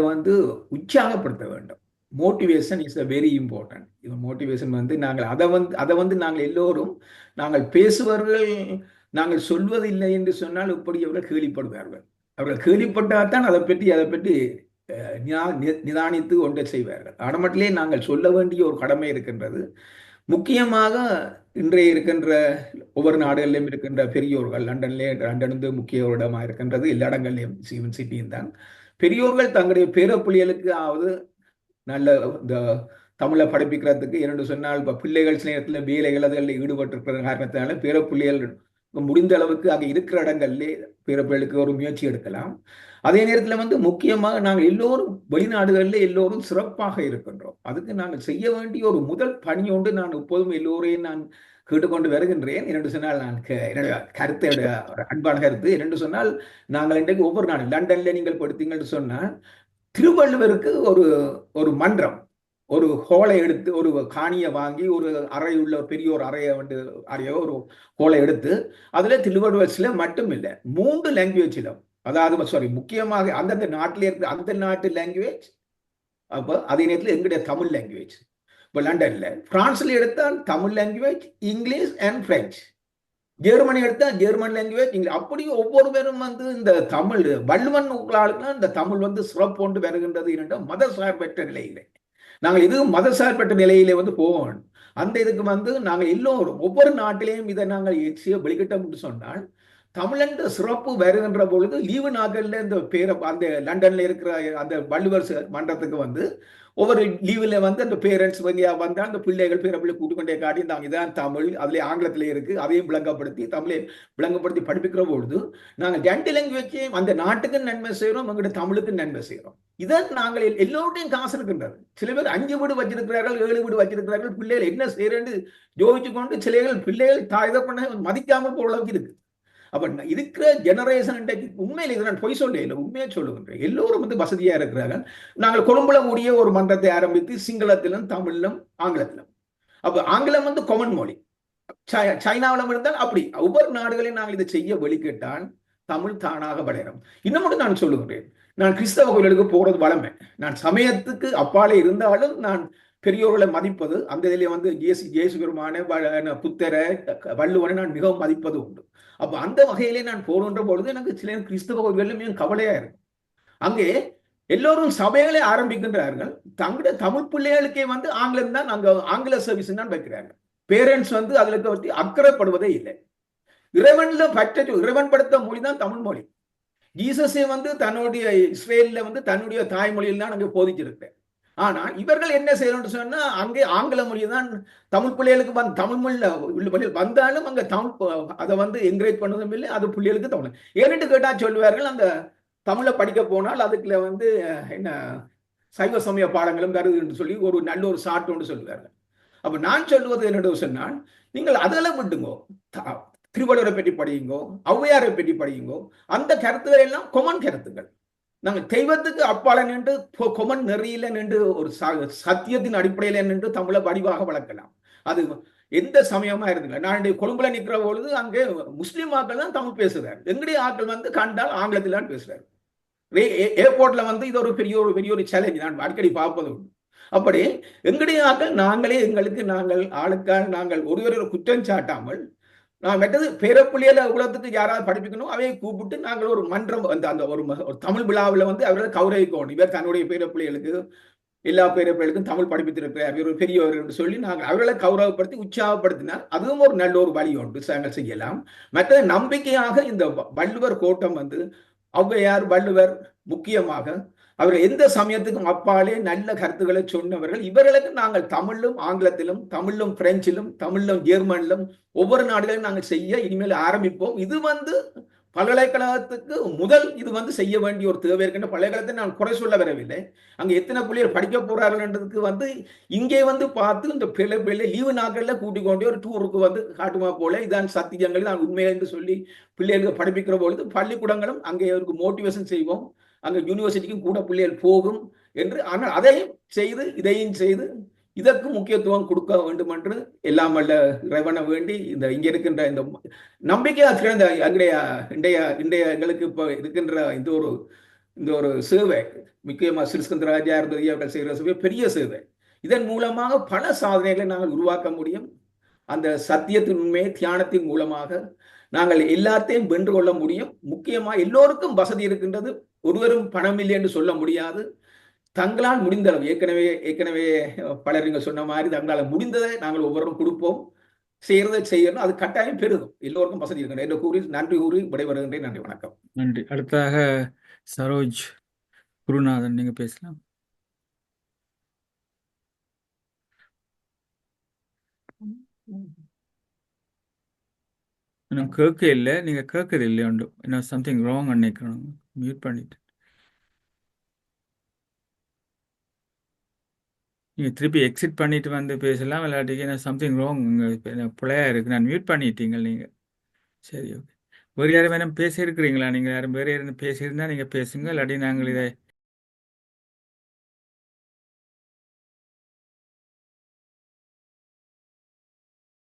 உற்சாகப்படுத்த வேண்டும். Motivation is a very important. இது மோட்டிவேஷன் நாங்கள் அதை நாங்கள் எல்லோரும், நாங்கள் பேசுபவர்கள் நாங்கள் சொல்வதில்லை என்று சொன்னால் இப்படி அவர்கள் கேள்விப்படுவார்கள். அவர்கள் கேள்விப்பட்டால் தான் அதை பற்றி நிதானித்து ஒன்றை செய்வார்கள். ஆடமட்டிலே நாங்கள் சொல்ல வேண்டிய ஒரு கடமை இருக்கின்றது. முக்கியமாக இன்றைய இருக்கின்ற ஒவ்வொரு நாடுகளிலும் இருக்கின்ற பெரியோர்கள், லண்டனிலிருந்து முக்கிய இடமாக இருக்கின்றது, எல்லா இடங்கள்லையும் சிவன் சிட்டியும் தான். பெரியோர்கள் தங்களுடைய பேரப்பிள்ளைகளுக்கு நல்ல இந்த தமிழை படிப்பிக்கிறதுக்கு, என்னென்று சொன்னால் இப்போ பிள்ளைகள் சில நேரத்தில் வேலைகள் அதில் ஈடுபட்டிருக்கிற காரணத்தினால பேரப்பிள்ளைகள் முடிந்த அளவுக்கு அங்கே இருக்கிற இடங்கள்லே பிற பிள்ளைகளுக்கு ஒரு முயற்சி எடுக்கலாம். அதே நேரத்தில் வந்து முக்கியமாக நாங்கள் எல்லோரும் வெளிநாடுகளில் எல்லோரும் சிறப்பாக இருக்கின்றோம். அதுக்கு நாங்கள் செய்ய வேண்டிய ஒரு முதல் பணி ஒன்று நான் எப்போதும் எல்லோரையும் நான் கேட்டுக்கொண்டு வருகின்றேன். என்னென்று சொன்னால் நான் என்னுடைய கருத்தை அன்பான கருத்து என்னென்று சொன்னால் நாங்கள் இன்றைக்கு ஒவ்வொரு நாளும் லண்டன்ல நீங்கள் படுத்தீங்கன்னு சொன்னால் திருவள்ளுவருக்கு ஒரு ஒரு மன்றம் ஒரு ஹோலை எடுத்து ஒரு காணியை வாங்கி ஒரு அறை உள்ள பெரிய ஒரு அறையோ ஒரு ஹோலை எடுத்து அதுல திருவள்ளுவர்ஸ்ல மட்டும் இல்லை 3 லாங்குவேஜ்ல அதாவது சாரி முக்கியமாக அந்தந்த நாட்டிலே இருக்கு அந்த நாட்டு லாங்குவேஜ். அப்போ அதே நேரத்தில் எங்களுடைய தமிழ் லாங்குவேஜ் இப்போ லண்டன்ல பிரான்ஸ்ல எடுத்தால் Tamil language English and French. Germany எடுத்தா ஜெர்மன் லாங்குவேஜ் இங்கிலீஷ். அப்படி ஒவ்வொருவரும் வந்து இந்த தமிழ் வள்ளுவன் ஆளுக்குலாம் இந்த தமிழ் வந்து சிறப்பொண்டு வருகின்றது இரண்டு மத சார்பற்ற நிலையிலே நாங்கள் இது மத சார்பற்ற நிலையிலே வந்து போவோம். அந்த இதுக்கு வந்து நாங்கள் எல்லோரும் ஒவ்வொரு நாட்டிலேயும் இதை நாங்கள் வெளிக்கிட்டோம் என்று சொன்னால் தமிழன் சிறப்பு வருகின்ற பொழுது லீவு நாட்கள்ல இந்த பேரை அந்த லண்டன்ல இருக்கிற அந்த வள்ளுவர் மன்றத்துக்கு வந்து ஒவ்வொரு லீவில் வந்து அந்த பேரண்ட்ஸ் வந்தால் அந்த பிள்ளைகள் பிள்ளை கூட்டுக்கொண்டே காட்டி நாங்கள் இதான் தமிழ் அதுல ஆங்கிலத்திலே இருக்கு அதையும் விளங்கப்படுத்தி தமிழை விளங்கப்படுத்தி படிப்பிக்கிற பொழுது நாங்கள் 2 லாங்குவேஜையும் அந்த நாட்டுக்கு நன்மை செய்கிறோம் எங்களுடைய தமிழுக்கு நன்மை செய்கிறோம். இதான் நாங்கள் எல்லோருடையும் காசு இருக்கின்றது. சில பேர் 5 வீடு வச்சிருக்கிறார்கள் 7 வீடு வச்சிருக்கிறார்கள் பிள்ளைகள் என்ன செய்யறேன்னு யோசிச்சு கொண்டு சிலைகள் பிள்ளைகள் தாய் பண்ண மதிக்காமல் போற அளவுக்கு இருக்கு. அப்ப இருக்கிற ஜெனரேஷன் உண்மையில இது நான் பொய் சொல்ல இல்லை உண்மையா சொல்லுகின்றேன். எல்லோரும் வந்து வசதியா இருக்கிறார்கள். நாங்கள் கொழும்புல கூடிய ஒரு மன்றத்தை ஆரம்பித்து சிங்களத்திலும் தமிழிலும் ஆங்கிலத்திலும் அப்ப ஆங்கிலம் வந்து காமன் மொழி சைனாவிலும் இருந்தால் அப்படி ஒவ்வொரு நாடுகளையும் நாங்கள் இதை செய்ய வெளிக்கிட்டால் தமிழ் தானாக வளரும். இன்னும் மட்டும் நான் சொல்லுகின்றேன் நான் கிறிஸ்தவ கோயிலுக்கு போறது வளமை. நான் சமயத்துக்கு அப்பாலே இருந்தாலும் நான் பெரியோர்களை மதிப்பது அந்த இதிலே வந்து இயேசு பெருமான புத்தரை வள்ளுவனை நான் மிகவும் மதிப்பது உண்டு. அப்ப அந்த வகையிலே நான் போகின்ற பொழுது எனக்கு சில கிறிஸ்தவ கோயில்கள் மிகவும் கவலையா இருக்கும். அங்கே எல்லோரும் சபைகளை ஆரம்பிக்கின்றார்கள். தங்களுடைய தமிழ் பிள்ளைகளுக்கே வந்து ஆங்கிலம் தான் அங்க ஆங்கில சர்வீஸ் தான் வைக்கிறார்கள். பேரண்ட்ஸ் வந்து அதுல பற்றி அக்கறைப்படுவதே இல்லை. இறைவன் படுத்த மொழி தான் தமிழ் மொழி. ஜீசஸே வந்து தன்னுடைய இஸ்ரேல்ல வந்து தன்னுடைய தாய்மொழியில் தான் அங்கே போதிச்சிருக்கிறேன். ஆனா இவர்கள் என்ன செய்யணும்னு சொன்னா அங்கே ஆங்கில மொழி தான் தமிழ் பிள்ளைகளுக்கு வந்து தமிழ் மொழியில் வந்தாலும் அங்க தமிழ் அதை வந்து என்கரேஜ் பண்ணதும் இல்லை. அது பிள்ளைகளுக்கு தமிழ் ஏன்னு கேட்டா சொல்லுவார்கள் அந்த தமிழை படிக்க போனால் அதுக்குள்ள வந்து என்ன சைவ சமய பாடங்களும் வருதுன்னு சொல்லி ஒரு நல்ல ஒரு சாட்டு ஒன்று சொல்லுவார்கள். அப்ப நான் சொல்லுவது என்னோட சொன்னால் நீங்கள் அதெல்லாம் விட்டுங்கோ திருவள்ளுவரை பற்றி படியுங்கோ ஔவையாரை பற்றி படியுங்கோ. அந்த கருத்துக்கள் எல்லாம் கொமன் கருத்துக்கள். நாங்கள் தெய்வத்துக்கு அப்பால நின்று கொமன் நெறியில நின்று ஒரு சத்தியத்தின் அடிப்படையில நின்று தமிழை வடிவாக வளர்க்கலாம். அது எந்த சமயமா இருந்துங்க. நான் கொழும்புல நிற்கிற பொழுது அங்கே முஸ்லீம் ஆக்கள் தான் தமிழ் பேசுறாரு. எங்களுடைய ஆக்கள் வந்து கண்டால் ஆங்கிலத்தில் தான் பேசுறாரு. ஏர்போர்ட்ல வந்து இது ஒரு பெரிய ஒரு சேலஞ்ச் நான் அடிக்கடி பார்ப்பது உண்டு. அப்படி எங்களுடைய ஆக்கள் நாங்களே நாங்கள் ஆளுக்காக நாங்கள் ஒருவரை குற்றம் சாட்டாமல் நான் மெட்டது பேரப்பிள்ளையில உலகத்துக்கு யாராவது படிப்பிக்கணும் அவையை கூப்பிட்டு நாங்கள் ஒரு மன்றம் அந்த ஒரு தமிழ் விழாவில் வந்து அவர்களை கௌரவிக்கணும். இவர் தன்னுடைய பேரப்பிள்ளைகளுக்கு எல்லா பேரப்பிள்ளைகளுக்கும் தமிழ் படிப்பித்திருக்கிறார் இவர் பெரியவர் என்று சொல்லி நாங்கள் அவர்களை கௌரவப்படுத்தி உற்சாகப்படுத்தினால் அதுவும் ஒரு நல்ல ஒரு வழி ஒன்று நாங்கள் செய்யலாம். மற்ற நம்பிக்கையாக இந்த வள்ளுவர் கோட்டம் வந்து ஔவையார் வள்ளுவர் முக்கியமாக அவர் எந்த சமயத்துக்கும் அப்பாலே நல்ல கருத்துக்களை சொன்னவர்கள். இவர்களுக்கு நாங்கள் தமிழிலும் ஆங்கிலத்திலும் தமிழிலும் பிரெஞ்சிலும் தமிழிலும் ஜெர்மனிலும் ஒவ்வொரு நாடுகளையும் நாங்கள் செய்ய இனிமேல் ஆரம்பிப்போம். இது வந்து பல்கலைக்கழகத்துக்கு முதல் இது வந்து செய்ய வேண்டிய ஒரு தேவை இருக்கின்ற பல்கலைக்கழகத்தை நான் குறை சொல்ல வரவில்லை. அங்க எத்தனை பிள்ளைகள் படிக்க போறார்கள்ன்றதுக்கு வந்து இங்கே வந்து பார்த்து இந்த பிள்ளை லீவு நாட்கள்ல கூட்டிக் கொண்டே ஒரு டூருக்கு வந்து காட்டுமா போல இதான் சத்தியங்கள் நான் உண்மை என்று சொல்லி பிள்ளைகளுக்கு படிப்பிக்கிற பொழுது பள்ளிக்கூடங்களும் அங்கே ஒரு மோட்டிவேஷன் செய்வோம். அங்க யூனிவர்சிட்டிக்கும் கூட பிள்ளைகள் போகும் என்று. ஆனால் அதையும் செய்து இதையும் செய்து இதற்கு முக்கியத்துவம் கொடுக்க வேண்டும் என்று எல்லாம் வல்ல இறைவனை வேண்டி இந்த இங்க இருக்கின்ற இந்த நம்பிக்கையா சிறந்த இன்றைய எங்களுக்கு இப்போ இருக்கின்ற இந்த ஒரு சேவை முக்கியமாக சிறிஸ்கந்தராஜா அவர்கள் செய்கிற சேவை பெரிய சேவை. இதன் மூலமாக பல சாதனைகளை நாங்கள் உருவாக்க முடியும். அந்த சத்தியத்தின் உண்மையை தியானத்தின் மூலமாக நாங்கள் எல்லாத்தையும் வென்று கொள்ள முடியும். முக்கியமாக எல்லோருக்கும் வசதி இருக்கின்றது. ஒருவரும் பணம் இல்லை என்று சொல்ல முடியாது. தங்களால் முடிந்தளவு ஏற்கனவே பலர் நீங்க சொன்ன மாதிரி தங்களால் முடிந்ததை நாங்கள் ஒவ்வொருவரும் கொடுப்போம். செய்யறதை செய்யணும். அது கட்டாயம் பெருகும். எல்லோருக்கும் வசதி இருக்கின்றன என்று கூறி நன்றி கூறி விடைபெறுகின்றேன். நன்றி, வணக்கம். நன்றி. அடுத்ததாக சரோஜ் குருநாதன் நீங்க பேசலாம். நான் கேட்க இல்லை, நீங்கள் கேட்கறது இல்லை உண்டு. என்ன சம்திங் ராங் நினைக்கிறோம். மியூட் பண்ணிட்டு நீங்கள் திருப்பி எக்ஸிட் பண்ணிட்டு வந்து பேசலாம். இல்லாட்டிக்கு என்ன சம்திங் ராங் பிள்ளையா இருக்கு. நான் மியூட் பண்ணிட்டீங்க நீங்கள். சரி, ஓகே. வேறு யாரும் வேணும் பேசியிருக்கிறீங்களா? நீங்கள் யாரும் வேறு யாரும் பேசியிருந்தா நீங்கள் பேசுங்க. இல்லாட்டி நாங்கள் இதை